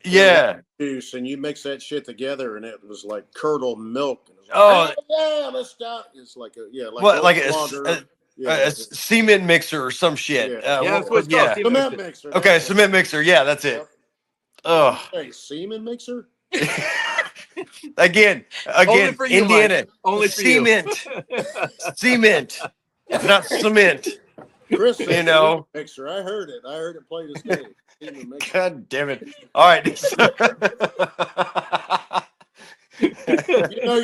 Yeah. juice, and you mix that shit together, and it was like curdled milk. And it was Oh. like, yeah, let's stop. It's like What, like a lager. cement mixer or some shit. Yeah. Yeah, that's what it's called. Cement mixer. Okay, that's it. cement mixer. Yeah, that's it. Oh. Hey, semen mixer? Again, Only for you, Indiana. Mike. Only for you. Cement. Cement. It's not cement. Chris said You know. semen mixer. I heard it. I heard it play this game. Semen mixer. God damn it. All right.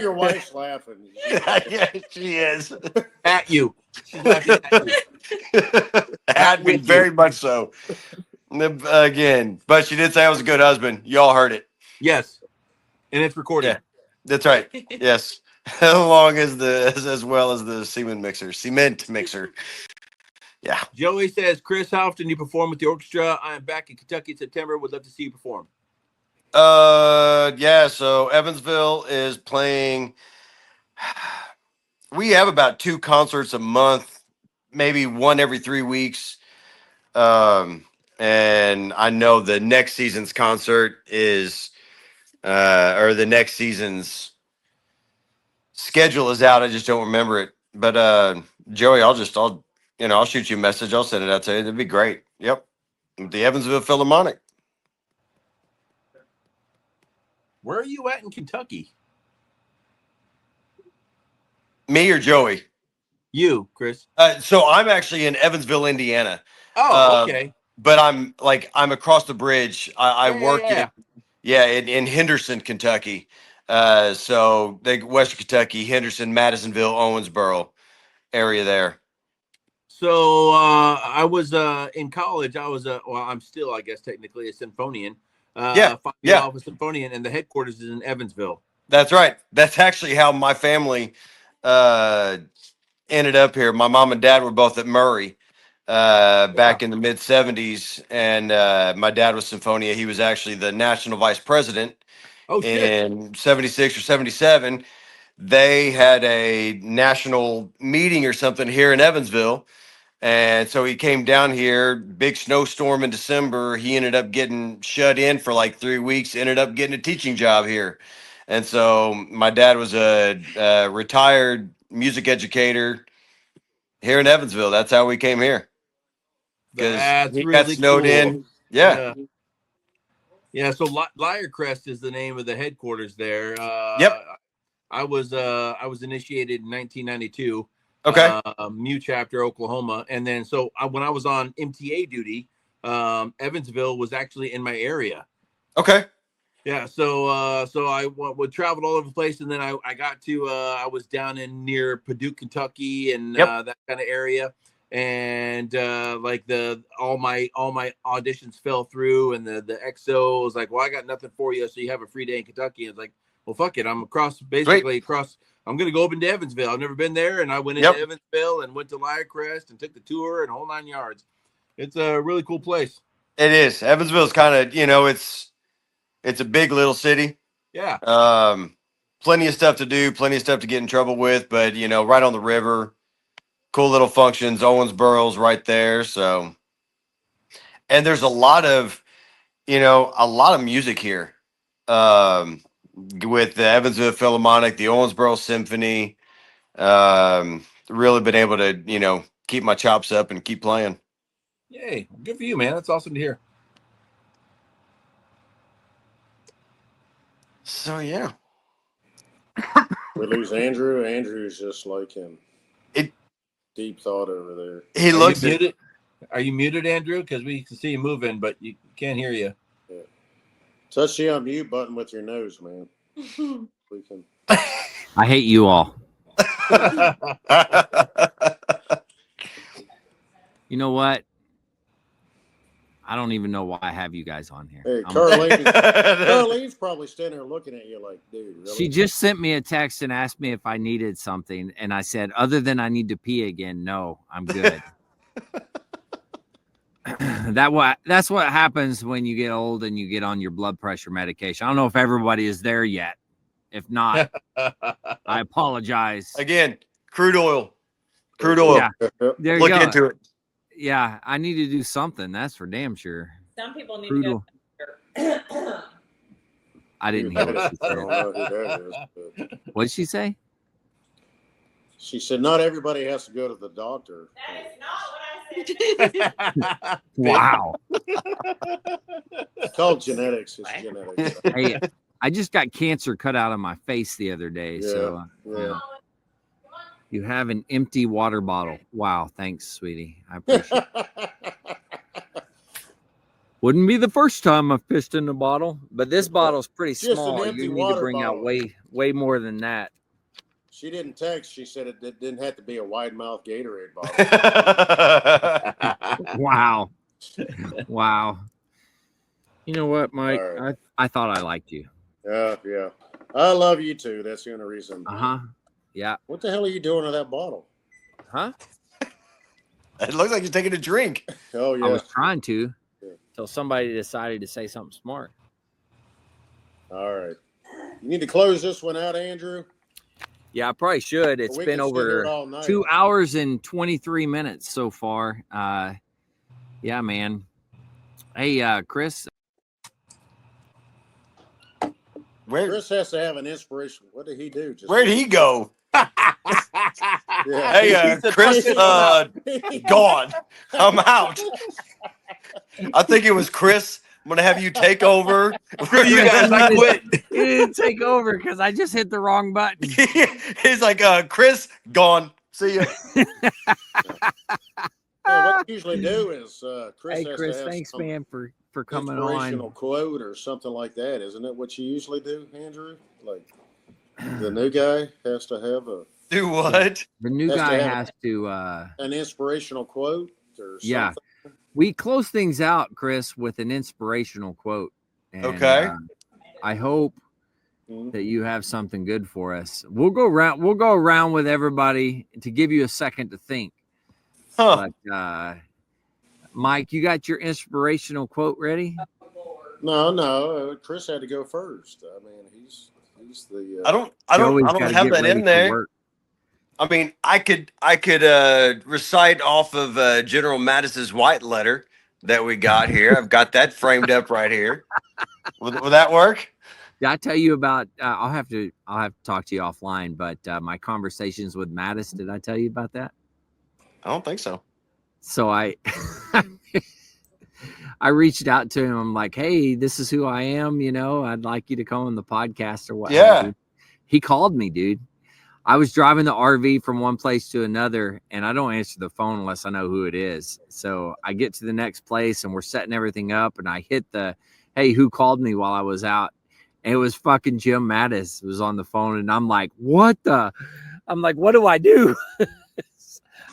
your wife's laughing. Yeah, she is. At you. She's laughing at you. At me, with you. very much so. Again, but she did say I was a good husband. Y'all heard it. Yes. And it's recorded. Yeah, that's right. Yes, along as well as the cement mixer. Yeah. Joey says, Chris, how often do you perform with the orchestra? I am back in Kentucky in September. Would love to see you perform. Yeah. So Evansville is playing. We have about 2 concerts a month, maybe one every 3 weeks. And I know the next season's concert is, or the next season's schedule is out. I just don't remember it. But Joey, I'll shoot you a message. I'll send it out to you. It'd be great. Yep. The Evansville Philharmonic. Where are you at in Kentucky? Me or Joey? You, Chris. So I'm actually in Evansville, Indiana. Oh, okay. But I'm across the bridge. I work yeah. in Henderson, Kentucky. So Western Kentucky, Henderson, Madisonville, Owensboro area there. So I was in college. I was I'm still, I guess, technically a symphonian. Alpha Symphonian, and the headquarters is in Evansville. That's right. That's actually how my family ended up here. My mom and dad were both at Murray back in the mid 70s, and my dad was Symphonia. He was actually the national vice president in 76 or 77. They had a national meeting or something here in Evansville. And so he came down here, big snowstorm in December. He ended up getting shut in for like 3 weeks, ended up getting a teaching job here. And so my dad was a retired music educator here in Evansville. That's how we came here. Because he got snowed in. Yeah. Yeah. So Lyrecrest is the name of the headquarters there. Yep. I was initiated in 1992. Okay. Mew chapter, Oklahoma. And then when I was on MTA duty, Evansville was actually in my area. Okay. Yeah. So I would travel all over the place, and then I got to I was down in near Paducah, Kentucky, and that kind of area. And like all my auditions fell through, and the XO was like, well, I got nothing for you, so you have a free day in Kentucky. And it's like, well, fuck it, I'm across. I'm going to go up into Evansville. I've never been there. And I went into Evansville and went to Lyrecrest and took the tour and whole 9 yards. It's a really cool place. It is. Evansville's kind of, it's a big little city. Yeah. Plenty of stuff to do, plenty of stuff to get in trouble with, but, right on the river, cool little functions. Owensboro's right there. So, and there's a lot of music here. With the Evansville Philharmonic, the Owensboro Symphony, really been able to, keep my chops up and keep playing. Yay. Good for you, man. That's awesome to hear. So, yeah. We lose Andrew. Andrew's just like in deep thought over there. He looks muted. Are you muted, Andrew? Because we can see you moving, but you can't hear you. Yeah. Touch the unmute button with your nose, man. We can. I hate you all. You know what? I don't even know why I have you guys on here. Hey, Carlene's probably standing there looking at you like, dude, really? She just sent me a text and asked me if I needed something. And I said, other than I need to pee again, no, I'm good. That's what happens when you get old and you get on your blood pressure medication. I don't know if everybody is there yet. If not, I apologize. Again, crude oil. Yeah. There Look you go. into it. Yeah, I need to do something. That's for damn sure. Some people need to go. I didn't hear what she said. I don't know who that is. What did she say? She said, not everybody has to go to the doctor. That is not what I said. Wow. It's called genetics. It's genetics. Hey, I just got cancer cut out of my face the other day. Yeah, So yeah. You have an empty water bottle. Wow. Thanks, sweetie. I appreciate it. Wouldn't be the first time I've pissed in a bottle, but this bottle's pretty Just an small. empty You need to water bring out bottle. way more than that. She didn't text. She said it didn't have to be a wide mouth Gatorade bottle. Wow. Wow. You know what, Mike? All right. I thought I liked you. Yeah. I love you too. That's the only reason. Uh-huh. Yeah. What the hell are you doing with that bottle? Huh? It looks like you're taking a drink. Oh, yeah. I was trying to Yeah. until somebody decided to say something smart. All right. You need to close this one out, Andrew. Yeah, I probably should. It's We been can sit here over all night. 2 hours and 23 minutes so far. Yeah, man. Hey, Chris. Chris has to have an inspiration. What did he do? Where'd he go? Yeah. Hey, Chris, gone. I'm out. I think it was Chris. I'm gonna have you take over. Screw you guys, I quit. He didn't take over because I just hit the wrong button. He's like, Chris, gone. See ya. What you usually do is Chris Hey, has Chris, to have thanks, some man, for coming inspirational on. quote or something like that. Isn't it what you usually do, Andrew? Like the new guy has to have Do what? The new Has to guy have has to an inspirational quote or something. yeah. We close things out, Chris, with an inspirational quote. And, Okay. I hope that you have something good for us. We'll go around with everybody to give you a second to think. Huh. But Mike, you got your inspirational quote ready? No. Chris had to go first. I mean, he's the. I don't Joey's have gotta that get ready in for there. work. I mean, I could recite off of General Mattis's white letter that we got here. I've got that framed up right here. Will that work? Did I tell you about? I'll have to talk to you offline. But my conversations with Mattis. Did I tell you about that? I don't think so. So I reached out to him. I'm like, hey, this is who I am. You know, I'd like you to come on the podcast or what. Yeah. He called me, dude. I was driving the RV from one place to another, and I don't answer the phone unless I know who it is. So I get to the next place, and we're setting everything up, and I hit the, hey, who called me while I was out? And it was fucking Jim Mattis was on the phone, and I'm like, what do I do?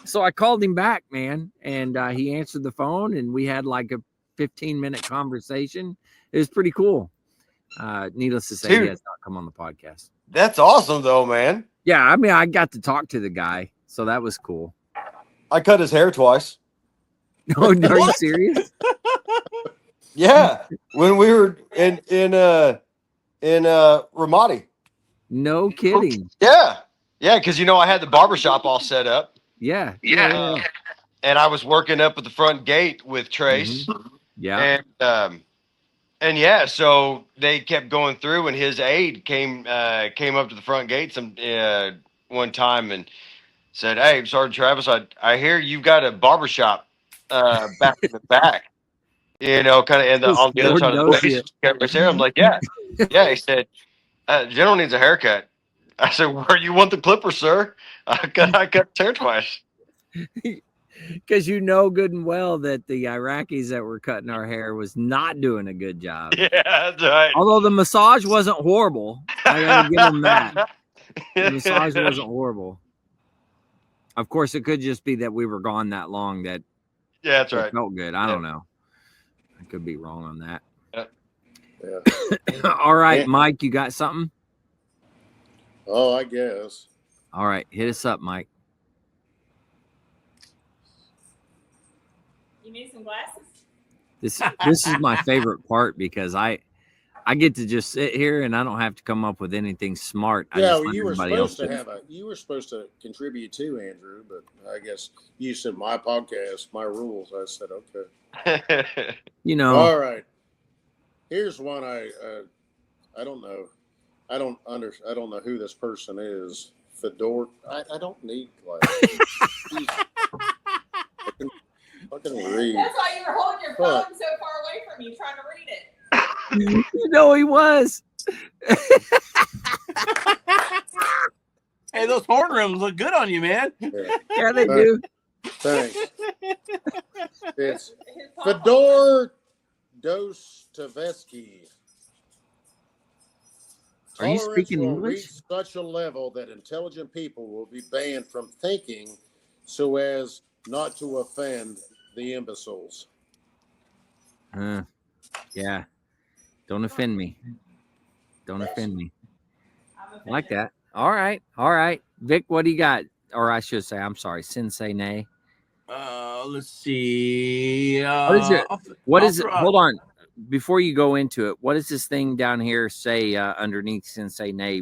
So I called him back, man, and he answered the phone, and we had like a 15-minute conversation. It was pretty cool. Needless to say, Dude, he has not come on the podcast. That's awesome, though, man. Yeah, I mean, I got to talk to the guy, so that was cool. I cut his hair twice. No, are you serious? Yeah, when we were in Ramadi. No kidding. Yeah, because I had the barbershop all set up. Yeah. And I was working up at the front gate with Trace. Mm-hmm. Yeah. And yeah, so they kept going through, and his aide came up to the front gate one time and said, "Hey, Sergeant Travis, I hear you've got a barbershop back in the back, kind of on the other side of the place." I'm like, yeah. He said, "General needs a haircut." I said, "Where you want the clipper, sir? I cut his hair twice." Because you know good and well that the Iraqis that were cutting our hair was not doing a good job. Yeah, that's right. Although the massage wasn't horrible. I gotta give them that. The massage wasn't horrible. Of course, it could just be that we were gone that long that that's it right. felt good. I don't know. I could be wrong on that. Yeah. All right, Mike, you got something? Oh, I guess. All right, hit us up, Mike. You need some glasses? This is my favorite part because I get to just sit here and I don't have to come up with anything smart. You were supposed to contribute too, Andrew, but I guess you said my podcast, my rules. I said okay. All right. Here's one I don't know. I don't know who this person is. Fedor. I don't need glasses. I can read. That's why you were holding your phone so far away from you, trying to read it. You know he was. Hey, those horn rims look good on you, man. Yeah, they do. Thanks. It's Fedor Dostoevsky. Are you Tolerance speaking will English? reach such a level that intelligent people will be banned from thinking so as not to offend the imbeciles. Yeah. Don't offend me. Don't offend me. I like that. All right. All right. Vic, what do you got? Or I should say, I'm sorry, Sensei Nay. Let's see. What is it? What I'll is it? throw out- Hold on. Before you go into it, what does this thing down here say underneath Sensei Nay?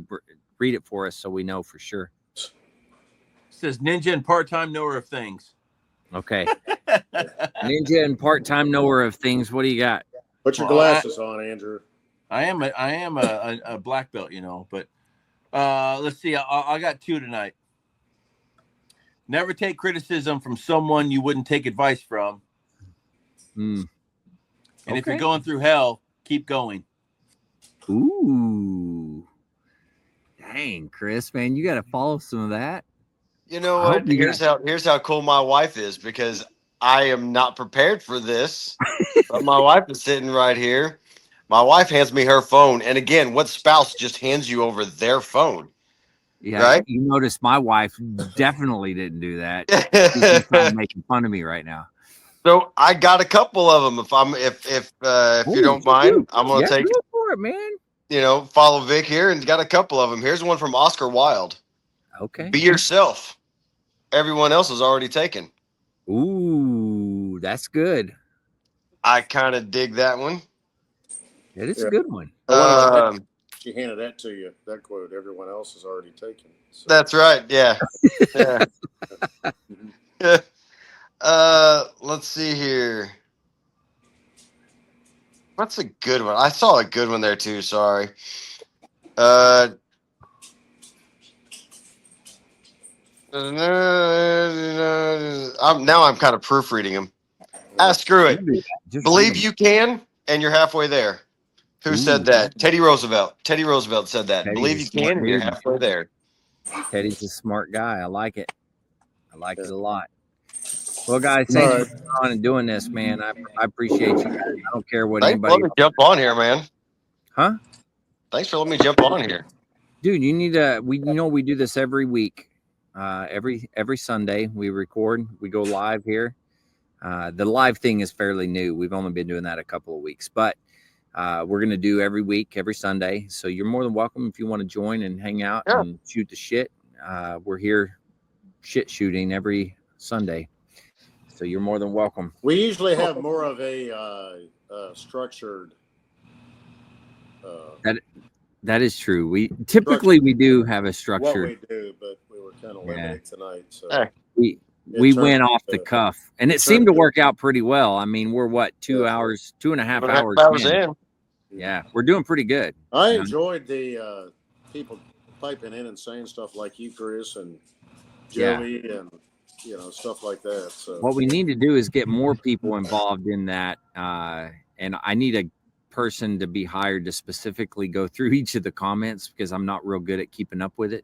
Read it for us so we know for sure. It says ninja and part-time knower of things. Okay. Ninja and part-time knower of things. What do you got? Put your glasses on, Andrew. I am a black belt, you know, but let's see. I got 2 tonight. Never take criticism from someone you wouldn't take advice from. And if you're going through hell, keep going. Ooh. Dang, Chris, man, you got to follow some of that. You know what? Here's how cool my wife is, because I am not prepared for this. But my wife is sitting right here. My wife hands me her phone, and again, what spouse just hands you over their phone? Yeah, right? You notice my wife definitely didn't do that. She's trying to make fun of me right now. So I got a couple of them. If you don't mind, I'm gonna take. Go for it, man. You know, follow Vic here, and got a couple of them. Here's one from Oscar Wilde. Okay. Be yourself. Everyone else is already taken. Ooh, that's good. I kind of dig that one. It is a good one. She handed that to you. That quote, everyone else is already taken. So. That's right. Yeah. Yeah. Let's see here. What's a good one? I saw a good one there too. Sorry. Now I'm kind of proofreading them. Screw it. Believe you can, and you're halfway there. Who said that? Teddy Roosevelt. Teddy Roosevelt said that. Believe you can, and you're halfway there. Teddy's a smart guy. I like it. I like it a lot. Well, guys, thanks for coming on and doing this, man. I appreciate you guys. I don't care what anybody. Thanks for letting me jump on here, man. Huh? Thanks for letting me jump on here, dude. You need to. We do this every week. Every Sunday we record. We go live here. The live thing is fairly new. We've only been doing that a couple of weeks, but we're gonna do every week, every Sunday. So you're more than welcome if you want to join and hang out and shoot the shit. We're here shit shooting every Sunday. So you're more than welcome. We usually have more of a structured. That is true. We typically do have a structured. What we do, but we were kind of limited tonight. So we went off the cuff, and it seemed to work out pretty well. I mean, we're 2 hours, 2.5 hours in. Yeah, we're doing pretty good. I enjoyed the people piping in and saying stuff like you, Chris, and Joey, and stuff like that. So what we need to do is get more people involved in that, and I need a person to be hired to specifically go through each of the comments because I'm not real good at keeping up with it.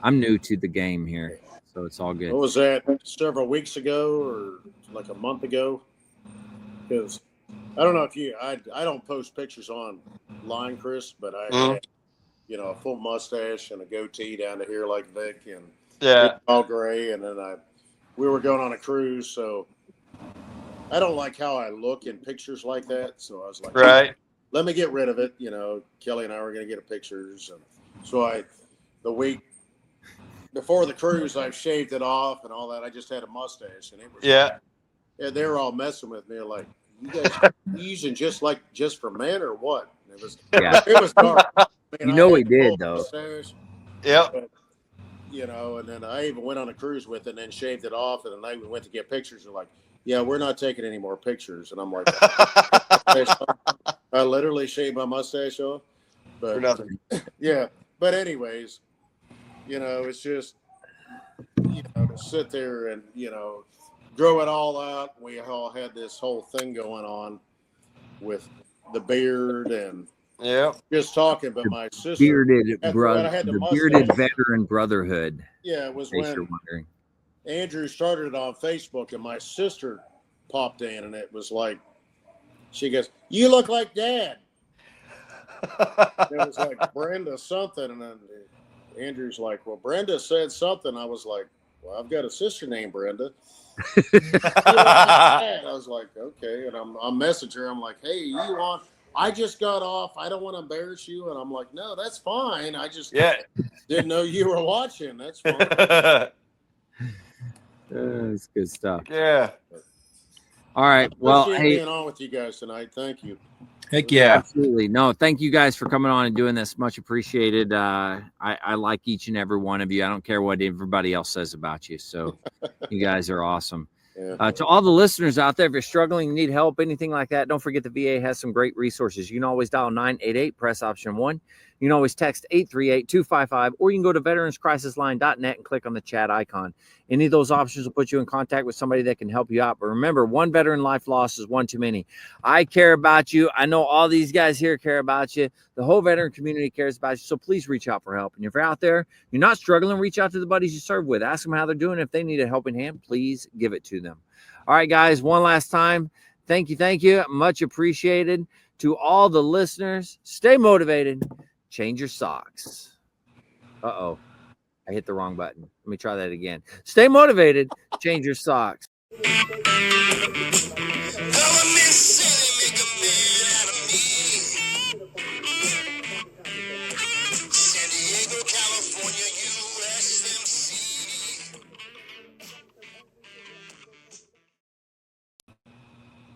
I'm new to the game here, so it's all good. What was that? Several weeks ago, or like a month ago? Because I don't know if I don't post pictures online, Chris, but I had, a full mustache and a goatee down to here like Vic, and all gray, and then we were going on a cruise, so I don't like how I look in pictures like that. So I was like, let me get rid of it. Kelly and I were going to get pictures, and so the week before the cruise, I shaved it off and all that. I just had a mustache, and it was they were all messing with me, like, you guys using just for men or what? And it was dark. Man, we did though. Yep. And then I even went on a cruise with it and then shaved it off, and then we went to get pictures. They're like, yeah, we're not taking any more pictures. And I'm like, I literally shaved my mustache off. But yeah. But anyways, it's just, to sit there and, grow it all out. We all had this whole thing going on with the beard and just talking. But my sister, bearded veteran brotherhood. Yeah, it was when Andrew started it on Facebook, and my sister popped in, and it was like, she goes, "You look like Dad." It was like Brenda something, and then Andrew's like, "Well, Brenda said something." I was like, "Well, I've got a sister named Brenda." I was like, "Okay," and I'm messaging her. I'm like, "Hey, you want? I just got off. I don't want to embarrass you." And I'm like, "No, that's fine. I just didn't know you were watching. That's fine." That's good stuff. Yeah. All right. Well, appreciate being on with you guys tonight. Thank you. Heck yeah. Absolutely. No, thank you guys for coming on and doing this. Much appreciated. I like each and every one of you. I don't care what everybody else says about you. So you guys are awesome. Yeah. To all the listeners out there, if you're struggling, need help, anything like that, don't forget the VA has some great resources. You can always dial 988, press option 1. You can always text 838-255, or you can go to veteranscrisisline.net and click on the chat icon. Any of those options will put you in contact with somebody that can help you out. But remember, one veteran life loss is one too many. I care about you. I know all these guys here care about you. The whole veteran community cares about you. So please reach out for help. And if you're out there, you're not struggling, reach out to the buddies you serve with. Ask them how they're doing. If they need a helping hand, please give it to them. All right, guys, one last time. Thank you. Thank you. Much appreciated. To all the listeners, stay motivated. Change your socks. Uh-oh. I hit the wrong button. Let me try that again. Stay motivated. Change your socks.